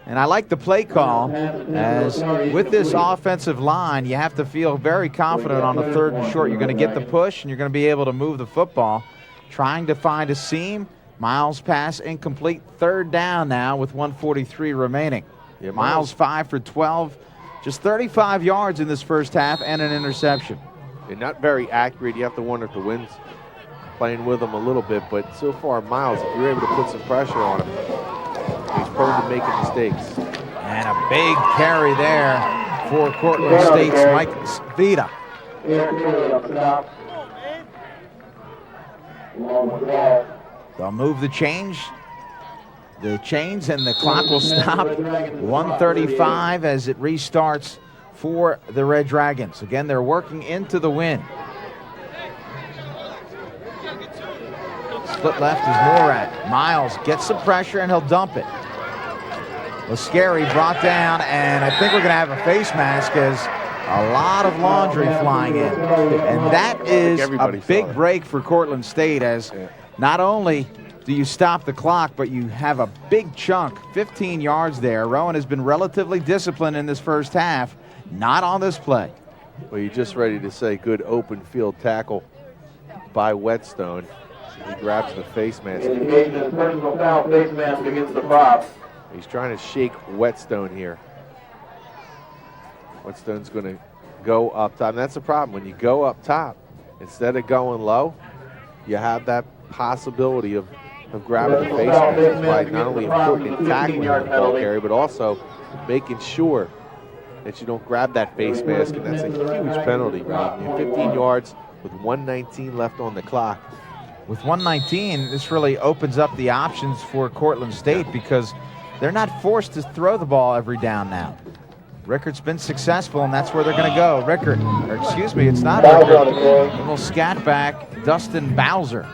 And I like the play call, as with this offensive line, you have to feel very confident on the 3rd and short. You're going to get the push, and you're going to be able to move the football. Trying to find a seam. Miles pass incomplete. 3rd down now with 1:43 remaining. Yeah, Miles 5 for 12. Just 35 yards in this first half and an interception. They're not very accurate. You have to wonder if the wind's playing with him a little bit, but so far, Miles, if you're able to put some pressure on him, he's prone to making mistakes. And a big carry there for Cortland State's Mike Svita. They'll move the chains, and the clock will stop. 1:35 as it restarts for the Red Dragons. Again, they're working into the win. Split left is Morat. Miles gets some pressure and he'll dump it. Lascari brought down, and I think we're going to have a face mask as a lot of laundry flying in. And that is a big break for Cortland State, as not only do you stop the clock, but you have a big chunk, 15 yards there. Rowan has been relatively disciplined in this first half, not on this play. Well, you're just ready to say good open field tackle by Whetstone. He grabs the face mask. Indication of personal foul, face mask against the prop. He's trying to shake Whetstone here. Whetstone's going to go up top. And that's the problem. When you go up top, instead of going low, you have that possibility of grabbing the face mask. It's why not only important in tackling the ball carrier, but also making sure that you don't grab that face mask, and that's a huge penalty, Rob. You have 15 yards with 1:19 left on the clock. With 1:19, this really opens up the options for Cortland State because they're not forced to throw the ball every down now. Rickart's been successful, and that's where they're going to go. Rickert, or excuse me, it's not Rickert. A little scat back, Dustin Bowser.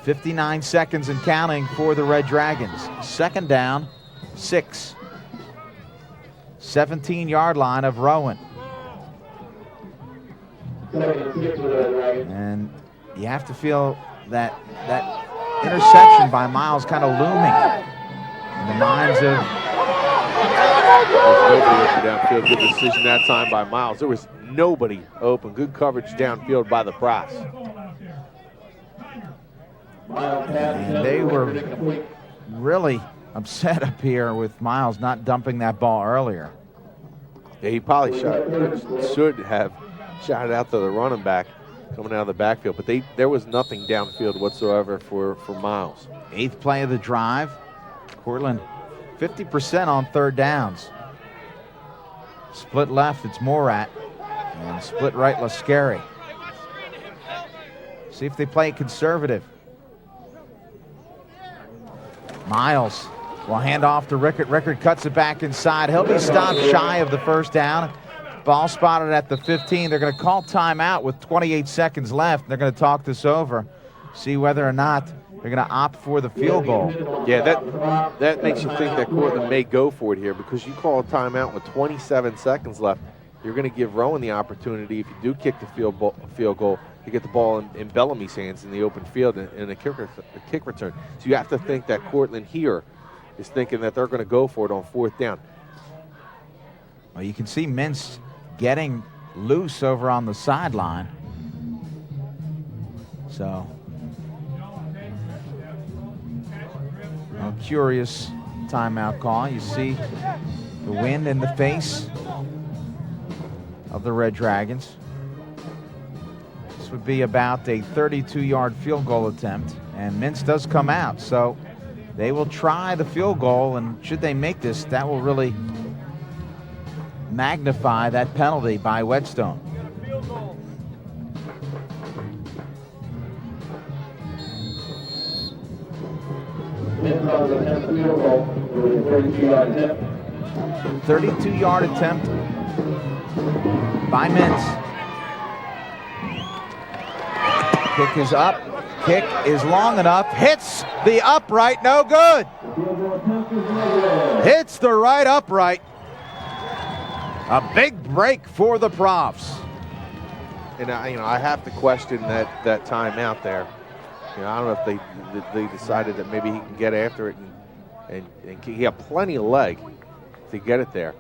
59 seconds and counting for the Red Dragons. Second down, 6. 17-yard line of Rowan. And you have to feel that interception by Miles kind of looming in the minds of... There's nobody open downfield. Good decision that time by Miles. There was nobody open. Good coverage downfield by the Profs. And they were really upset up here with Miles not dumping that ball earlier. Yeah, he probably should have shot it out to the running back coming out of the backfield, but there was nothing downfield whatsoever for Miles. 8th play of the drive. Cortland 50% on third downs. Split left, it's Morat, and split right, Lascari. See if they play it conservative. Miles will hand off to Rickert. Rickert cuts it back inside. He'll be stopped shy of the first down. Ball spotted at the 15. They're going to call timeout with 28 seconds left. They're going to talk this over, see whether or not they're going to opt for the field goal. Yeah, that makes you think that Cortland may go for it here, because you call a timeout with 27 seconds left. You're going to give Rowan the opportunity, if you do kick the field goal, to get the ball in Bellamy's hands in the open field in a kick return. So you have to think that Cortland here is thinking that they're going to go for it on 4th down. Well, you can see Mintz getting loose over on the sideline. So, a curious timeout call. You see the wind in the face of the Red Dragons. This would be about a 32-yard field goal attempt, and Mintz does come out. So they will try the field goal, and should they make this, that will really magnify that penalty by Whetstone. A 32-yard attempt by Mintz. Kick is up. Kick is long enough. Hits the upright. No good. Hits the right upright. A big break for the Profs. And I have to question that timeout there. I don't know if they decided that maybe he can get after it and he had plenty of leg to get it there.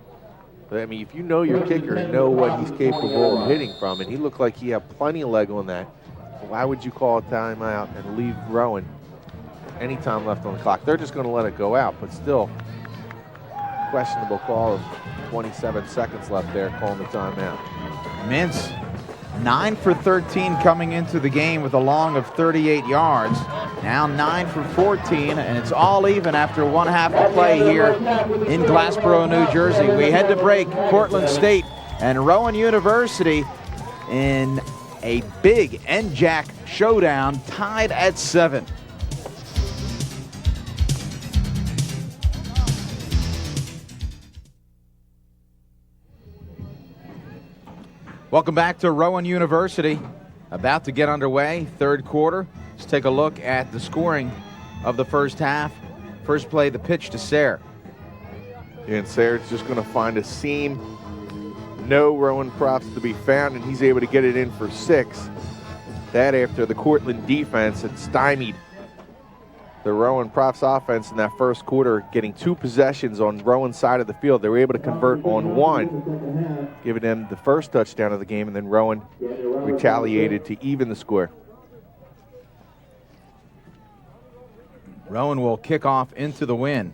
But I mean, if you know your kicker and know what he's capable of hitting from, and he looked like he had plenty of leg on that, why would you call a timeout and leave Rowan any time left on the clock? They're just going to let it go out, but still questionable call of 27 seconds left there, calling the timeout. Mintz 9 for 13 coming into the game with a long of 38 yards. Now 9 for 14, and it's all even after one half of play here in Glassboro, New Jersey. We head to break. Cortland State and Rowan University in a big NJAC showdown, tied at 7. Welcome back to Rowan University. About to get underway, third quarter. Let's take a look at the scoring of the first half. First play, the pitch to Sayre. And Sayre's just going to find a seam. No Rowan props to be found, and he's able to get it in for 6. That after the Cortland defense had stymied the Rowan Profs offense in that first quarter, getting 2 possessions on Rowan's side of the field. They were able to convert on 1, giving them the first touchdown of the game, and then Rowan retaliated to even the score. Rowan will kick off into the win.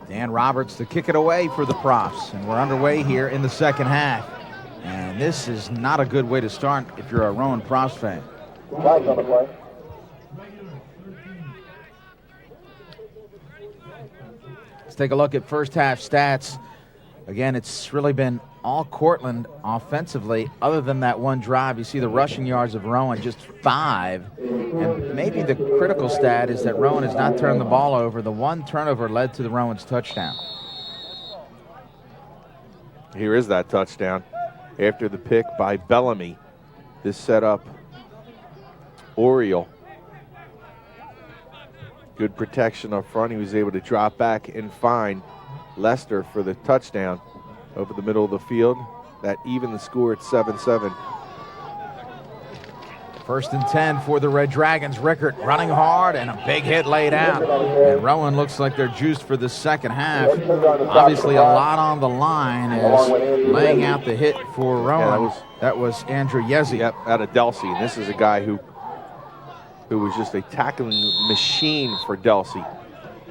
Dan Roberts to kick it away for the Profs, and we're underway here in the second half. And this is not a good way to start if you're a Rowan Profs fan. Let's take a look at first half stats. Again, it's really been all Cortland offensively. Other than that one drive, you see the rushing yards of Rowan, just 5. And maybe the critical stat is that Rowan has not turned the ball over. The one turnover led to the Rowan's touchdown. Here is that touchdown. After the pick by Bellamy, this set up Oriole. Good protection up front. He was able to drop back and find Lester for the touchdown over the middle of the field. That evened the score at 7-7. First and 10 for the Red Dragons. Rickert running hard and a big hit laid out. And Rowan looks like they're juiced for the second half. Obviously a lot on the line as laying out the hit for Rowan. Yeah, that was Andrew Yezi. Yep, out of Delsey. And this is a guy who was just a tackling machine for Delsey.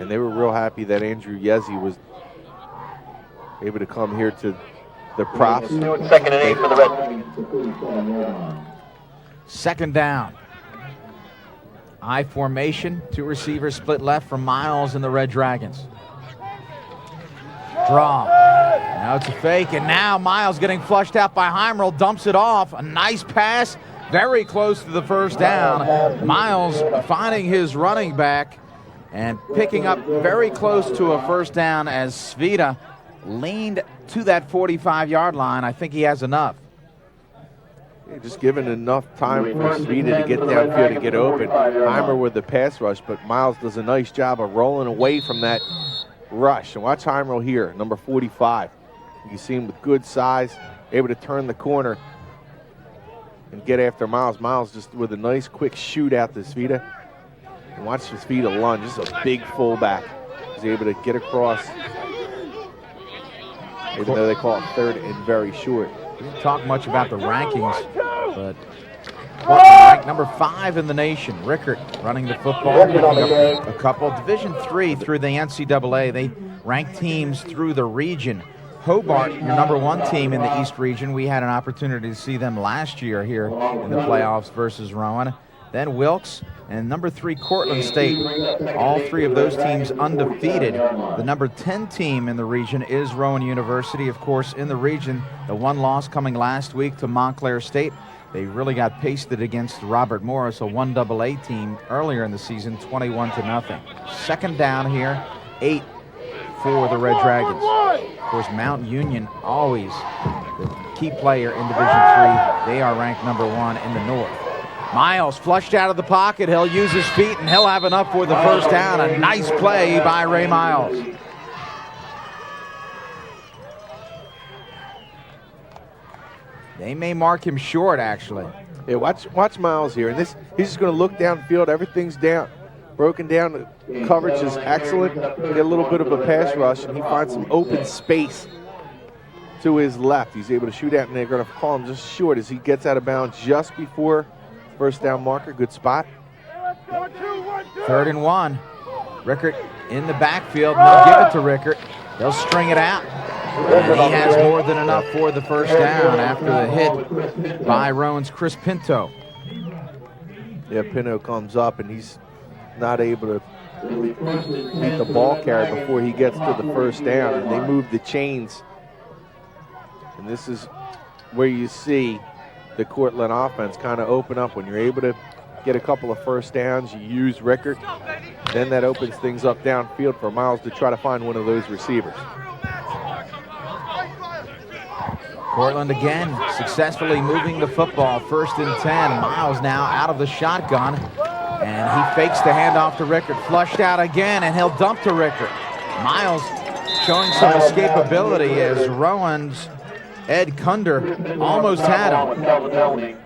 And they were real happy that Andrew Yezi was able to come here to the Profs. Second and 8 for the Red. Second down. I formation. 2 receivers split left from Miles and the Red Dragons. Draw. Now it's a fake, and now Miles getting flushed out by Heimerl, dumps it off. A nice pass, very close to the first down. Miles finding his running back and picking up very close to a first down as Svita leaned to that 45-yard line. I think he has enough. Just given enough time for Svita to get downfield and get open. Heimer with the pass rush, but Miles does a nice job of rolling away from that rush. And watch Heimer here, number 45. You see him with good size, able to turn the corner and get after Miles. Miles just with a nice quick shoot out to Svita. And watch Svita lunge. This is a big fullback. He's able to get across, even though they call it third and very short. We didn't talk much about the rankings, but Cortland ranked number 5 in the nation. Rickert running the football, picking up a couple. Division III through the NCAA. They rank teams through the region. Hobart, your number 1 team in the East region. We had an opportunity to see them last year here in the playoffs versus Rowan. Then Wilkes and number 3 Cortland State. All 3 of those teams undefeated. The number 10 team in the region is Rowan University. Of course, in the region, the one loss coming last week to Montclair State. They really got pasted against Robert Morris, a 1AA team earlier in the season, 21-0. Second down here, 8 for the Red Dragons. Of course, Mount Union always the key player in Division III. They are ranked number 1 in the North. Miles flushed out of the pocket. He'll use his feet, and he'll have enough for the first down. A nice play by Ray Miles. They may mark him short, actually. Yeah, watch Miles here. And he's just going to look downfield. Everything's down, broken down. The coverage is excellent. Get a little bit of a pass rush, and he finds some open space to his left. He's able to shoot out, and they're going to call him just short as he gets out of bounds just before first down marker. Good spot. 3rd and 1. Rickert in the backfield. They'll give it to Rickert. They'll string it out. And he has more than enough for the first down after the hit by Rowan's Chris Pinto. Yeah, Pinto comes up, and he's not able to beat the ball carrier before he gets to the first down. And they move the chains. And this is where you see the Cortland offense kind of open up. When you're able to get a couple of first downs, you use Rickert. Then that opens things up downfield for Miles to try to find one of those receivers. Cortland again successfully moving the football. 1st and 10. Miles now out of the shotgun. And he fakes the handoff to Rickert. Flushed out again, and he'll dump to Rickert. Miles showing some escapability as Rowan's Ed Kunder almost had him.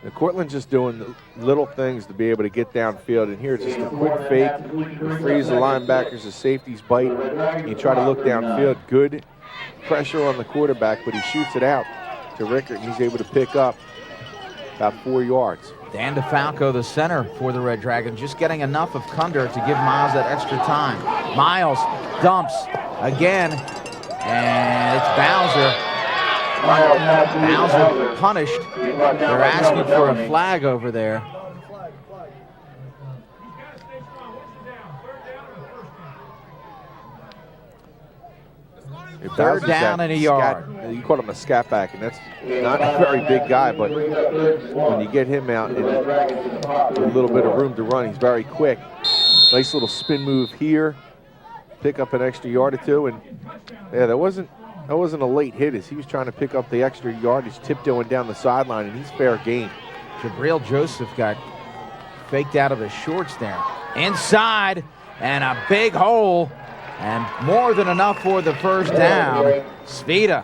And Cortland just doing little things to be able to get downfield. And here it's just a quick fake. You freeze the linebackers, the safeties bite. You try to look downfield. Good pressure on the quarterback, but he shoots it out to Rickert, and he's able to pick up about 4 yards. Dan DeFalco, the center for the Red Dragons, just getting enough of Kunder to give Miles that extra time. Miles dumps again, and it's Bowser. Bowser punished. They're asking for a flag over there. Third down and a yard. You call him a scat back, and that's not a very big guy, but when you get him out and a little bit of room to run, he's very quick. Nice little spin move here, pick up an extra yard or two, and yeah, that wasn't a late hit as he was trying to pick up the extra yardage, tiptoeing down the sideline, and he's fair game. Jabril Joseph got faked out of his shorts there. Inside, and a big hole. And more than enough for the first down. Svita.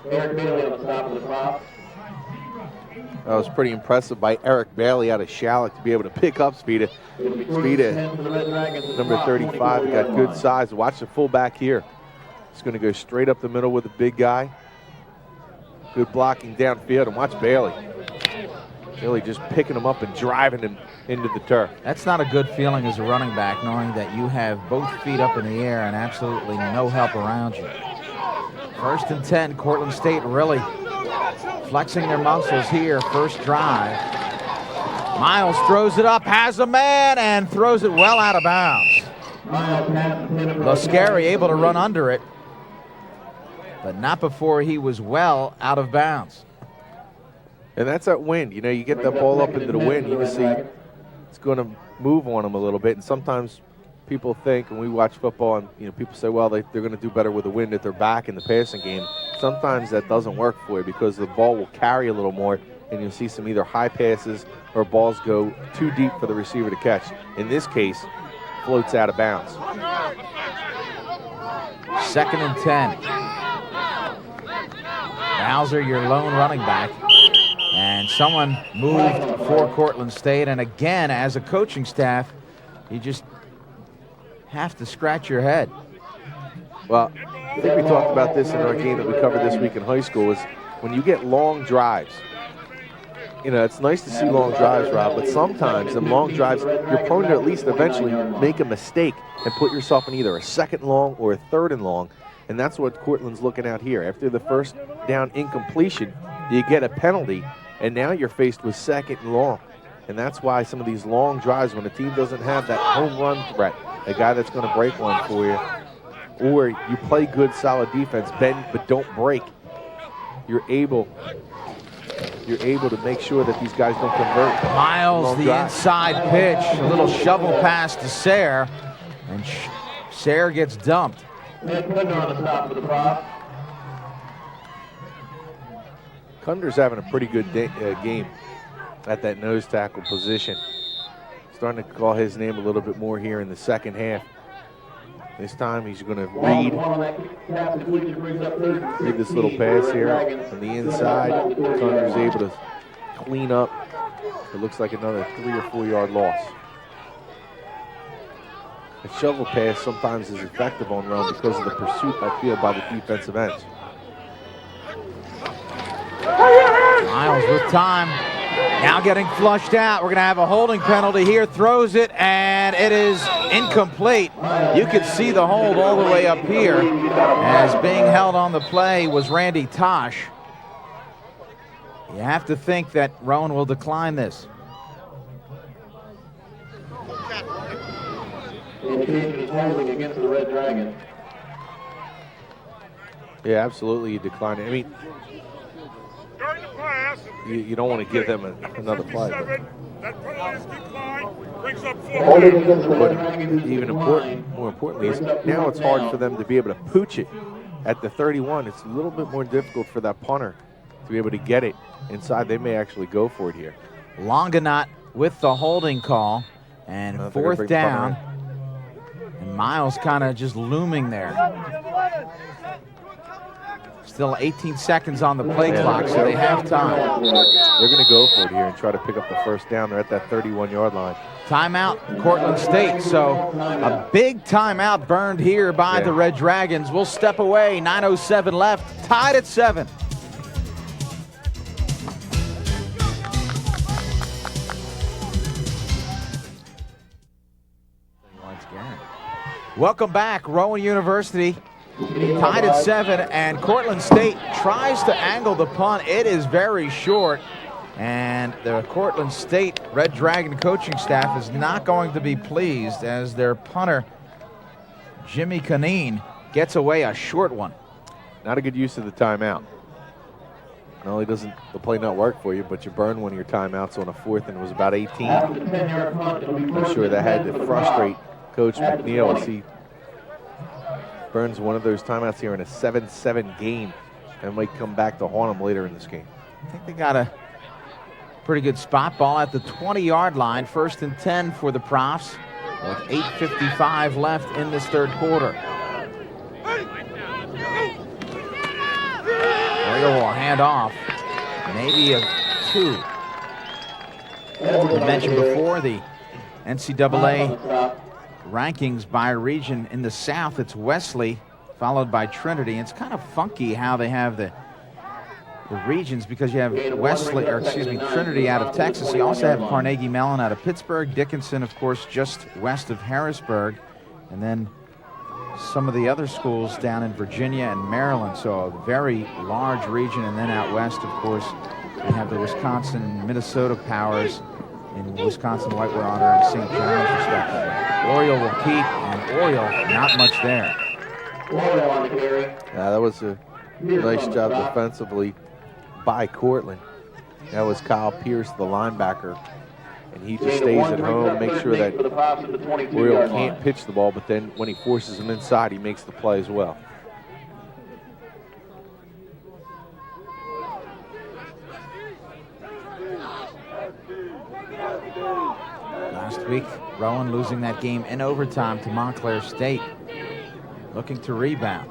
That was pretty impressive by Eric Bailey out of Shalleck to be able to pick up Svita. Svita, number 35, got good size. Watch the fullback here. He's going to go straight up the middle with a big guy. Good blocking downfield, and watch Bailey. Bailey just picking him up and driving him into the turf. That's not a good feeling as a running back, knowing that you have both feet up in the air and absolutely no help around you. 1st and 10, Cortland State really flexing their muscles here. First drive. Miles throws it up, has a man, and throws it well out of bounds. Lascari able to run under it, but not before he was well out of bounds. And that's that wind. You know, you get that ball up into the wind, you can see it's going to move on them a little bit. And sometimes people think, and we watch football, and you know, people say, well, they're going to do better with the wind at their back in the passing game. Sometimes that doesn't work for you because the ball will carry a little more, and you'll see some either high passes or balls go too deep for the receiver to catch. In this case, floats out of bounds. 2nd and 10. Bowser, your lone running back. And someone moved for Cortland State. And again, as a coaching staff, you just have to scratch your head. Well, I think we talked about this in our game that we covered this week in high school, is when you get long drives, you know, it's nice to see long drives, Rob, but sometimes in long drives, you're prone to at least eventually make a mistake and put yourself in either a 2nd long or a 3rd and long. And that's what Cortland's looking at here. After the first down incompletion, you get a penalty, and now you're faced with 2nd and long. And that's why some of these long drives, when a team doesn't have that home run threat, a guy that's going to break one for you, or you play good, solid defense, bend but don't break, you're able to make sure that these guys don't convert. Miles, the inside pitch, a little shovel pass to Sayre, and Sayre gets dumped. Kunder's having a pretty good game at that nose tackle position. Starting to call his name a little bit more here in the second half. This time he's going to read this little pass here from the inside. Kunder's able to clean up. It looks like another 3 or 4 yard loss. A shovel pass sometimes is effective on run because of the pursuit upfield by the defensive ends. Miles with time. Now getting flushed out. We're going to have a holding penalty here. Throws it, and it is incomplete. You can see the hold all the way up here. As being held on the play was Randy Tosh. You have to think that Rowan will decline this. Indication he's holding against the Red Dragon. Yeah, absolutely, you decline it. I mean, you don't want to give them another play. That penalty is declined. Brings up Holding 4. against the But Red Dragons. even more importantly, is now it's hard for them to be able to pooch it at the 31. It's a little bit more difficult for that punter to be able to get it inside. They may actually go for it here. Longanot with the holding call, and They're gonna 4th bring down. punter And Miles kind of just looming there. Still 18 seconds on the play clock, so they have time. They're going to go for it here and try to pick up the 1st down. They're at that 31-yard line. Timeout, Cortland State. So a big timeout burned here by the Red Dragons. We'll step away. 9:07 left, tied at 7. Welcome back, Rowan University. Tied at 7, and Cortland State tries to angle the punt. It is very short, and the Cortland State Red Dragon coaching staff is not going to be pleased as their punter, Jimmy Canine, gets away a short one. Not a good use of the timeout. Not only doesn't the play not work for you, but you burn one of your timeouts on a 4th, and it was about 18. I'm sure that had to frustrate Coach McNeil as he burns one of those timeouts here in a 7-7 game and might come back to haunt him later in this game. I think they got a pretty good spot ball at the 20-yard line. 1st and 10 for the Profs with 8:55 left in this 3rd quarter. Oriole will hand off. Maybe a 2. I mentioned before the NCAA rankings by region. In the South, it's Wesley, followed by Trinity. It's kind of funky how they have the regions, because you have Trinity out of Texas. You also have Carnegie Mellon out of Pittsburgh, Dickinson, of course, just west of Harrisburg, and then some of the other schools down in Virginia and Maryland. So a very large region. And then out west, of course, we have the Wisconsin and Minnesota powers in Wisconsin, Whitewater, and St. John's, respectively. Oriole will keep, and Oriole not much there. That was a nice job defensively by Cortland. That was Kyle Pierce, the linebacker, and he just stays at home, makes sure that Oriole can't pitch the ball, but then when he forces him inside, he makes the play as well. Last week, Rowan losing that game in overtime to Montclair State. Looking to rebound.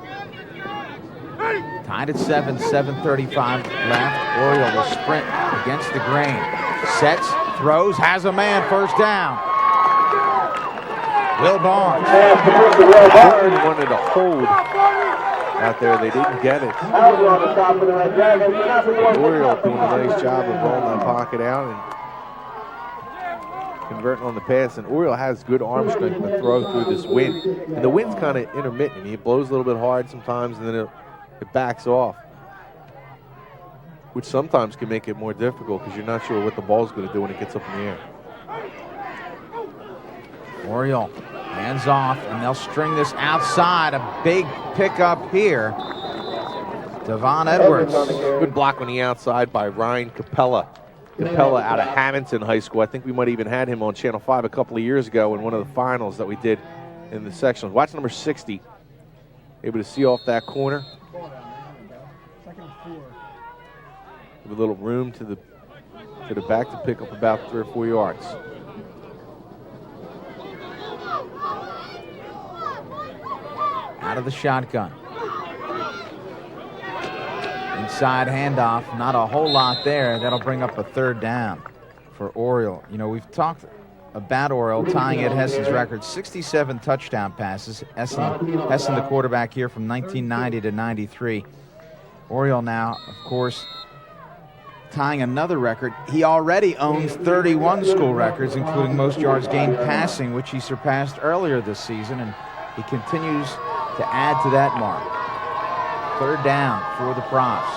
Tied at 7, 7:35 left. Oriole will sprint against the grain. Sets, throws, has a man, 1st down. Will Barnes. Cortland wanted a hold out there. They didn't get it. Oriole doing a nice job of rolling that pocket out and converting on the pass, and Oriole has good arm strength to throw through this wind. And the wind's kind of intermittent. It blows a little bit hard sometimes, and then it backs off, which sometimes can make it more difficult because you're not sure what the ball's going to do when it gets up in the air. Oriole hands off, and they'll string this outside. A big pickup here. Devon Edwards. Good block on the outside by Ryan Capella. Capella out of Hamilton High School. I think we might have even had him on Channel 5 a couple of years ago in one of the finals that we did in the sectionals. Watch number 60. Able to see off that corner. With a little room to the back to pick up about 3 or 4 yards. Out of the shotgun. Inside handoff, not a whole lot there. That'll bring up a 3rd down for Oriole. You know, we've talked about Oriole tying at Hessen's record, 67 touchdown passes. Hessen, the quarterback here from 1990 to 93. Oriole now, of course, tying another record. He already owns 31 school records, including most yards gained passing, which he surpassed earlier this season, and he continues to add to that mark. 3rd down for the Profs.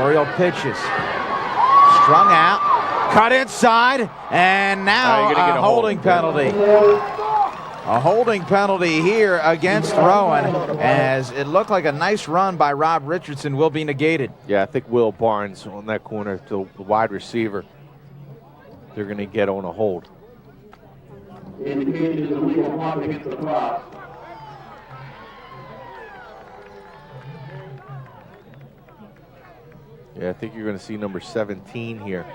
Oriole pitches. Strung out. Cut inside. And now a holding penalty. A holding penalty here against Rowan, as it looked like a nice run by Rob Richardson will be negated. Yeah, I think Will Barnes on that corner to the wide receiver they're going to get on a hold. Indicated as a legal block against the props. Yeah, I think you're going to see number 17 here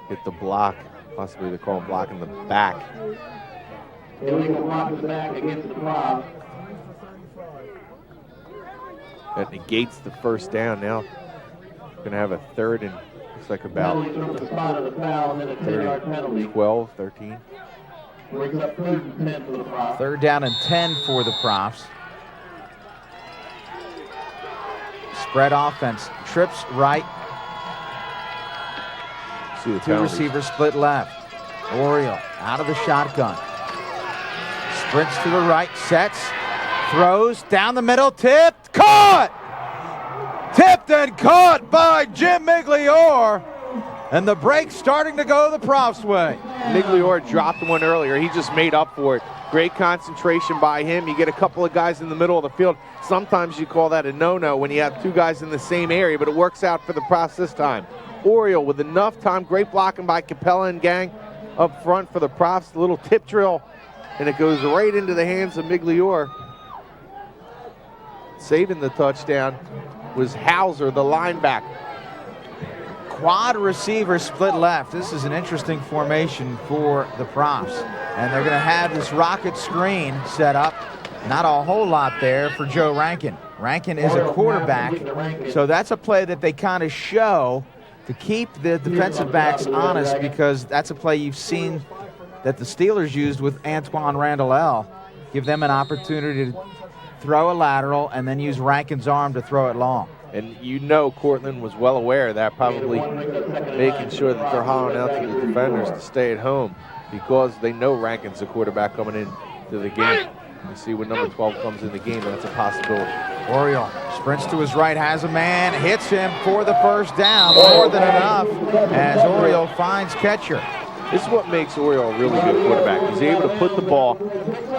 hit the block. Possibly they call him blocking the back. Illegal block is back against the prop. That negates the first down. Now going to have a third and looks like about Penalty from the spot of the foul, and then a 10-yard penalty. 12, 13. Brings up 3rd and 10 for the prop. 3rd down and 10 for the Profs. Spread offense. Trips right. See the 2 penalties. receivers split left. Oriole out of the shotgun. Sprints to the right. Sets. Throws down the middle. Tipped. Caught! Tipped and caught by Jim Migliore. And the break's starting to go the Profs' way. Migliore dropped one earlier. He just made up for it. Great concentration by him. You get a couple of guys in the middle of the field. Sometimes you call that a no-no when you have 2 guys in the same area, but it works out for the Profs this time. Oriole with enough time. Great blocking by Capella and gang up front for the Profs. A little tip drill, and it goes right into the hands of Migliore. Saving the touchdown was Hauser, the linebacker. Quad receiver split left. This is an interesting formation for the Profs. And they're going to have this rocket screen set up. Not a whole lot there for Joe Rankin. Rankin is a quarterback, so that's a play that they kind of show to keep the defensive backs honest, because that's a play you've seen that the Steelers used with Antoine Randall. Give them an opportunity to throw a lateral and then use Rankin's arm to throw it long. And you know Cortland was well aware of that, probably making sure that they're hollering out to the defenders to stay at home, because they know Rankin's the quarterback coming into the game. You see when number 12 comes in the game, that's a possibility. Oriole sprints to his right, has a man, hits him for the first down, more than enough, as Oriole finds catcher. This is what makes Oriole a really good quarterback. He's able to put the ball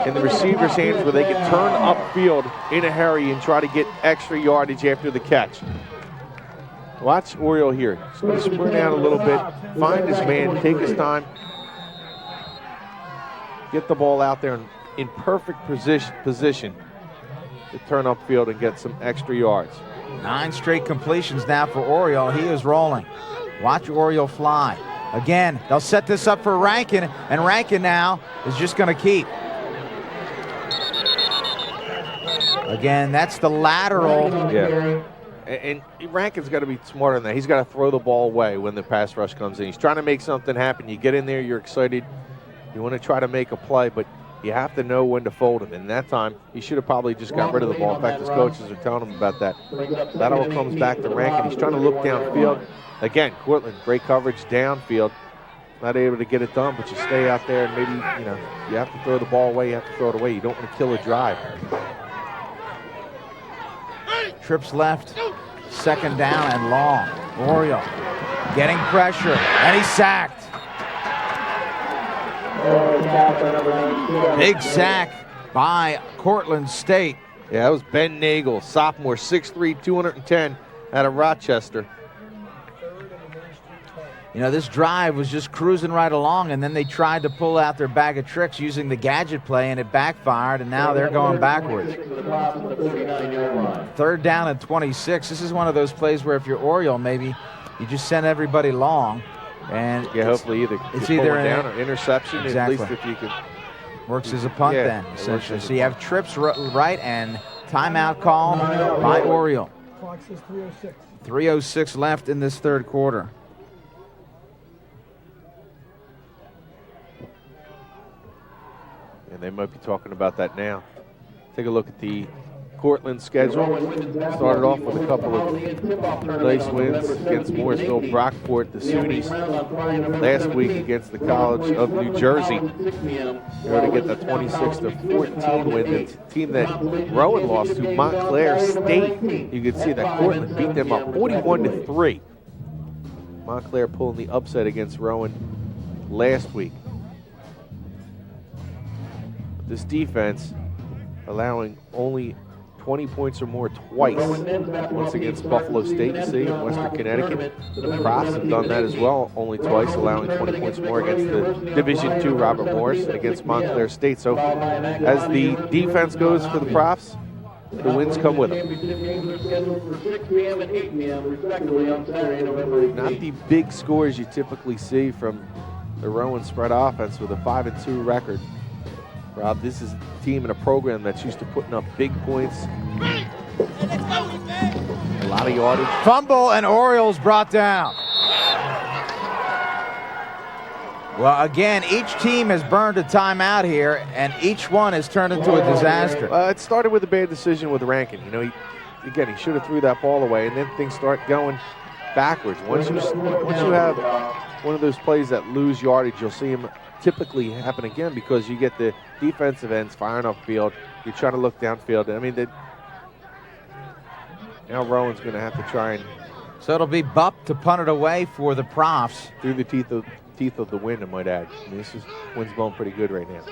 in the receiver's hands where they can turn upfield in a hurry and try to get extra yardage after the catch. Watch Oriole here. He's going to sprint out a little bit, find his man, take his time, get the ball out there in perfect position to turn upfield and get some extra yards. 9 straight completions now for Oriole. He is rolling. Watch Oriole fly. Again, they'll set this up for Rankin, and Rankin now is just going to keep. Again, that's the lateral. Yeah. And Rankin's got to be smarter than that. He's got to throw the ball away when the pass rush comes in. He's trying to make something happen. You get in there, you're excited. You want to try to make a play, but you have to know when to fold it. And that time, he should have probably just got rid of the ball. In fact, his coaches are telling him about that. That all comes back to Rankin. He's trying to look downfield. Again, Cortland, great coverage downfield. Not able to get it done, but you stay out there and maybe, you have to throw the ball away. You have to throw it away. You don't want to kill a drive. Trips left, 2nd down and long. Oriole getting pressure, and he's sacked. Big sack by Cortland State. Yeah, that was Ben Nagel, sophomore, 6'3", 210 out of Rochester. This drive was just cruising right along, and then they tried to pull out their bag of tricks using the gadget play, and it backfired, and now they're going backwards. 3rd down and 26. This is one of those plays where if you're Oriole, maybe you just send everybody long. And hopefully it's either down or interception. Exactly. At least if you could. Works as a punt then, essentially. So you have trips right and timeout call by Oriole. Clock says 3:06. 3:06 left in this 3rd quarter. And they might be talking about that now. Take a look at the Cortland schedule. Started off with a couple of nice wins against Morrisville, Brockport, the SUNYs. Last week against the College of New Jersey. They were to get the 26-14 win. The team that Rowan lost to, Montclair State. You can see that Cortland beat them up 41-3. Montclair pulling the upset against Rowan last week. This defense allowing only 20 points or more twice. Once against Buffalo State, you see, in Western Connecticut. The Profs have done that as well, only twice, allowing 20 points or more against the Division II Robert Morris and against Montclair State. So as the defense goes for the Profs, the wins come with them. Not the big scores you typically see from the Rowan spread offense with a 5-2 record. Rob, this is a team and a program that's used to putting up big points. A lot of yardage. Fumble, and Orioles brought down. Well, again, each team has burned a timeout here, and each one has turned into a disaster. It started with a bad decision with Rankin. You know, he should have threw that ball away, and then things start going backwards. Once you have one of those plays that lose yardage, you'll see them typically happen again because you get the defensive ends firing upfield. You're trying to look downfield. I mean, now Rowan's going to have to try and. So it'll be Bupp to punt it away for the Profs. Through the teeth of the wind, I might add. I mean, wind's blowing pretty good right now.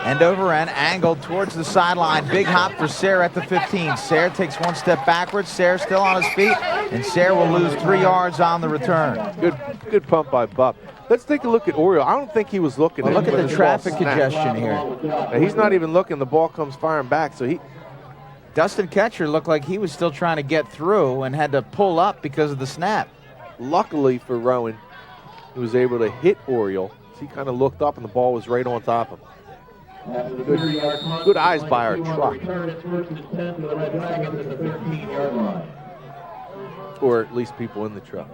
End over end, angled towards the sideline. Big hop for Sayre at the 15. Sayre takes one step backwards. Sayre still on his feet, and Sayre will lose 3 yards on the return. Good pump by Bupp. Let's take a look at Oriole. I don't think he was looking. Well, look at the traffic congestion here. Now, he's not even looking. The ball comes firing back, so Dustin Ketcher looked like he was still trying to get through and had to pull up because of the snap. Luckily for Rowan, he was able to hit Oriole. He kind of looked up and the ball was right on top of him. Good eyes by our truck. Or at least people in the truck.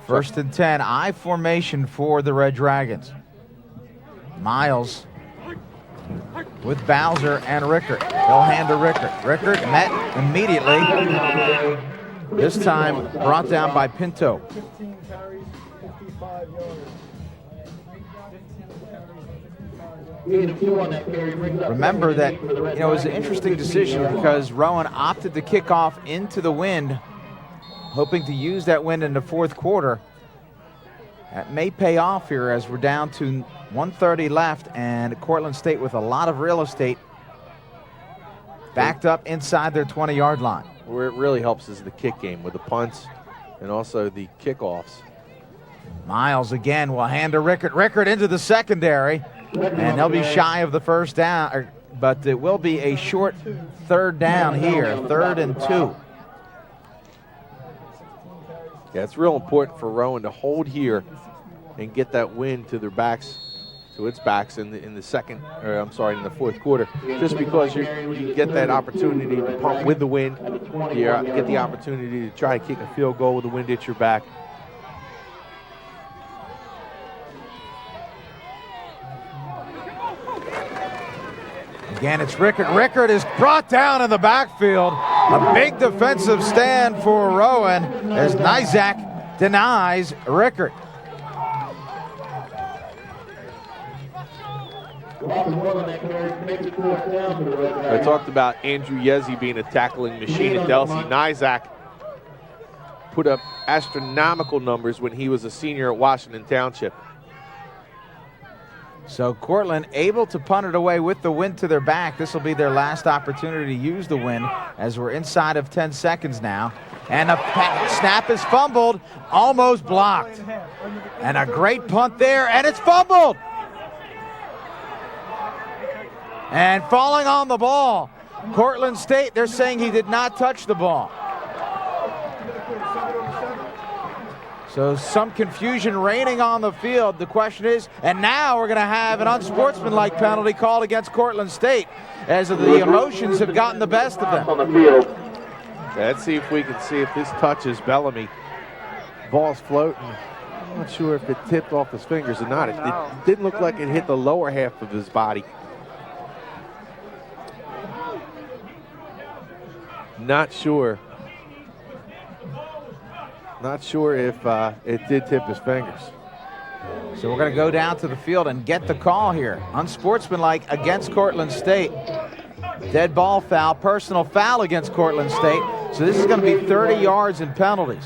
1st and 10, I formation for the Red Dragons. Miles with Bowser and Rickert. They'll hand to Rickert. Rickert met immediately. This time brought down by Pinto. 15 carries, 55 yards. Remember that, it was an interesting decision because Rowan opted to kick off into the wind, hoping to use that wind in the 4th quarter. That may pay off here as we're down to 1:30 left, and Cortland State with a lot of real estate backed up inside their 20-yard line. Where it really helps is the kick game with the punts and also the kickoffs. Miles again will hand to Rickert. Rickert into the secondary, and they'll be shy of the first down, but it will be a short 3rd down here, 3rd and 2. Yeah, it's real important for Rowan to hold here and get that win to their backs, to its backs in the 4th quarter. Just because you get that opportunity to pump with the wind, you get the opportunity to try and kick a field goal with the wind at your back. Again, it's Rickert. Rickert is brought down in the backfield. A big defensive stand for Rowan as Nizak denies Rickert. I talked about Andrew Yezi being a tackling machine at Delsey. Nizak put up astronomical numbers when he was a senior at Washington Township. So Cortland able to punt it away with the wind to their back. This will be their last opportunity to use the wind as we're inside of 10 seconds now. And a snap is fumbled, almost blocked. And a great punt there, and it's fumbled. And falling on the ball, Cortland State, they're saying he did not touch the ball. So some confusion reigning on the field. The question is, and now we're going to have an unsportsmanlike penalty called against Cortland State as the emotions have gotten the best of them. Let's see if we can see if this touches Bellamy. Ball's floating. I'm not sure if it tipped off his fingers or not. It didn't look like it hit the lower half of his body. Not sure. Not sure if it did tip his fingers. So we're going to go down to the field and get the call here. Unsportsmanlike against Cortland State. Dead ball foul, personal foul against Cortland State. So this is going to be 30 yards in penalties.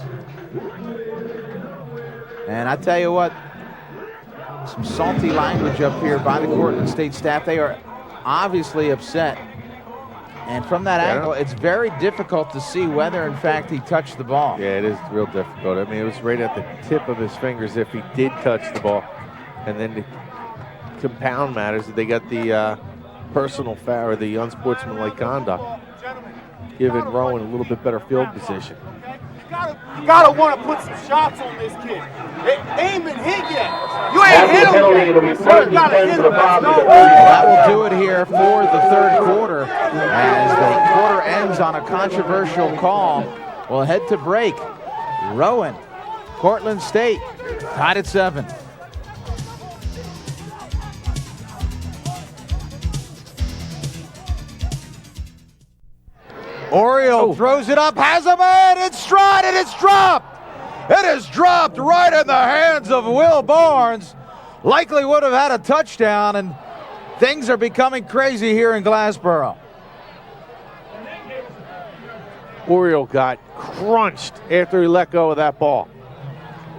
And I tell you what, Some salty language up here by the Cortland State staff. They are obviously upset. And from that angle, it's very difficult to see whether, in fact, he touched the ball. Yeah, it is real difficult. I mean, it was right at the tip of his fingers if he did touch the ball. And then to compound matters, they got the personal foul or the unsportsmanlike conduct, giving Rowan a little bit better field position. You gotta want to put some shots on this kid. They ain't been hit yet. You ain't hit him yet. So you gotta hit him. That will do it here for the third quarter. As the quarter ends on a controversial call, we'll head to break. Rowan, Cortland State, tied at 7. Oriole throws it up, has a man in stride, and it's dropped. It is dropped right in the hands of Will Barnes. Likely would have had a touchdown, and things are becoming crazy here in Glassboro. Oriole got crunched after he let go of that ball.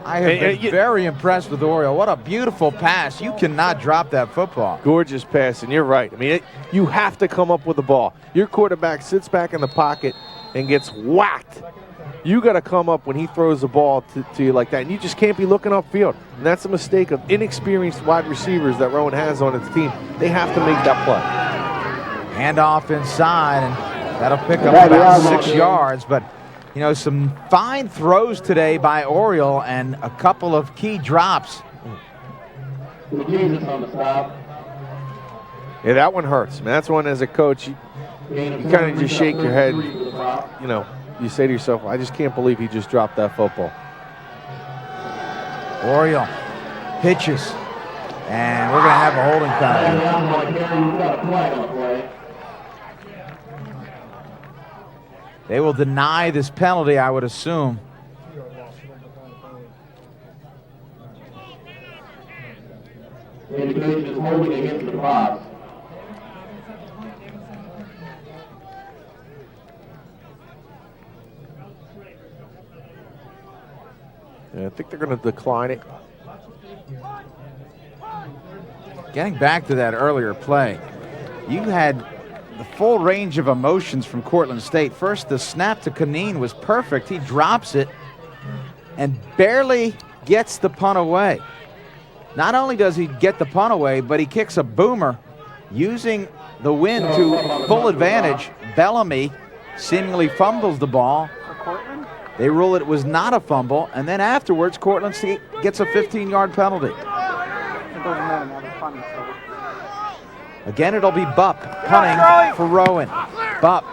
I have been very impressed with Oriole. What a beautiful pass. You cannot drop that football. Gorgeous pass, and you're right. I mean, you have to come up with the ball. Your quarterback sits back in the pocket and gets whacked. You got to come up when he throws the ball to you like that, and you just can't be looking upfield. And that's a mistake of inexperienced wide receivers that Rowan has on its team. They have to make that play. Handoff inside, and that'll pick up about 6 yards, but you know, some fine throws today by Oriole and a couple of key drops. Yeah, that one hurts. I mean, that's one as a coach, you kind of just shake your head. You know, you say to yourself, I just can't believe he just dropped that football. Oriole pitches, and we're going to have a holding penalty. They will deny this penalty, I would assume. Indication is holding against the box. Yeah, I think they're going to decline it. Getting back to that earlier play, you had the full range of emotions from Cortland State. First, the snap to Kaneen was perfect. He drops it and barely gets the punt away. Not only does he get the punt away, but he kicks a boomer using the wind to full advantage. Bellamy seemingly fumbles the ball. They rule it was not a fumble, and then afterwards, Cortland State gets a 15-yard penalty. Again, it'll be Bupp punting for Rowan. Bupp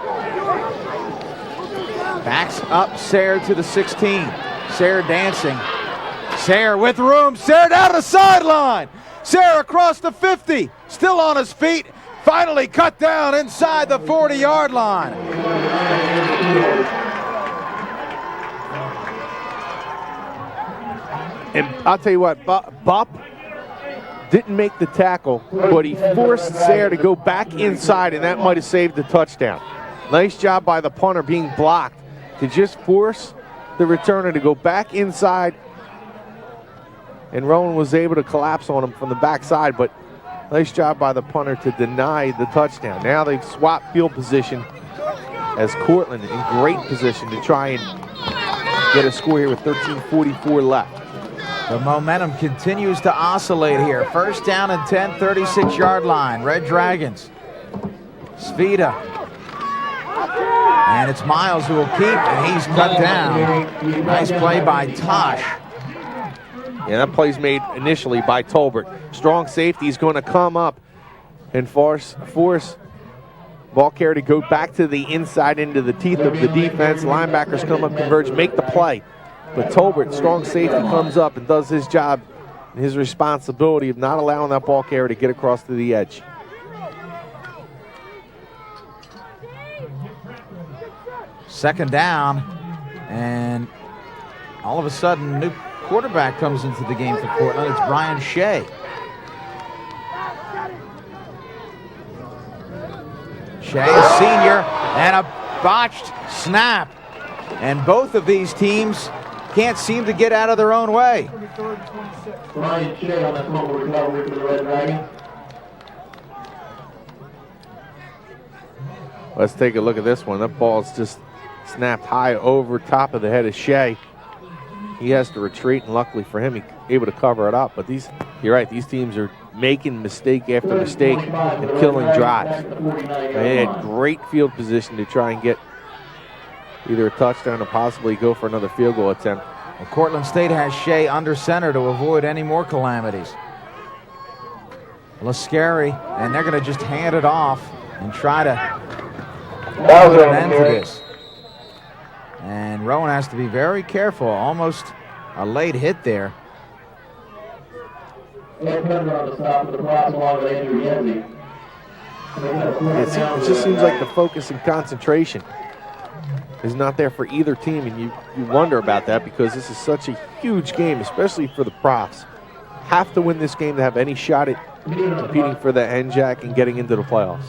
backs up Sayre to the 16. Sayre dancing. Sayre with room. Sayre down the sideline. Sayre across the 50. Still on his feet. Finally cut down inside the 40-yard line. And I'll tell you what, Bupp didn't make the tackle, but he forced Sayre to go back inside, and that might have saved the touchdown. Nice job by the punter being blocked to just force the returner to go back inside, and Rowan was able to collapse on him from the backside, but nice job by the punter to deny the touchdown. Now they've swapped field position as Cortland in great position to try and get a score here with 13:44 left. The momentum continues to oscillate here. First down and 10, 36-yard line. Red Dragons. Svita. And it's Miles who will keep, and he's cut down. Nice play by Tosh. Yeah, that play's made initially by Tolbert. Strong safety is going to come up and force ball carrier to go back to the inside into the teeth of the defense. Linebackers come up, converge, make the play. But Tolbert, strong safety, comes up and does his job and his responsibility of not allowing that ball carrier to get across to the edge. Second down, and all of a sudden, a new quarterback comes into the game for Cortland. It's Brian Shea. Shea, a senior, and a botched snap. And both of these teams can't seem to get out of their own way. Ryan Shea on that fumble recovery for the Red Dragon. Let's take a look at this one. That ball's just snapped high over top of the head of Shea. He has to retreat, and luckily for him, he's able to cover it up. But you're right, these teams are making mistake after mistake and killing drives. They had great field position to try and get either a touchdown or possibly go for another field goal attempt. Well, Cortland State has Shea under center to avoid any more calamities. Lascari, and they're going to just hand it off and try to put an end to this. And Rowan has to be very careful. Almost a late hit there. It just seems like the focus and concentration is not there for either team, and you wonder about that because this is such a huge game, especially for the Profs. Have to win this game to have any shot at competing for the NJAC and getting into the playoffs.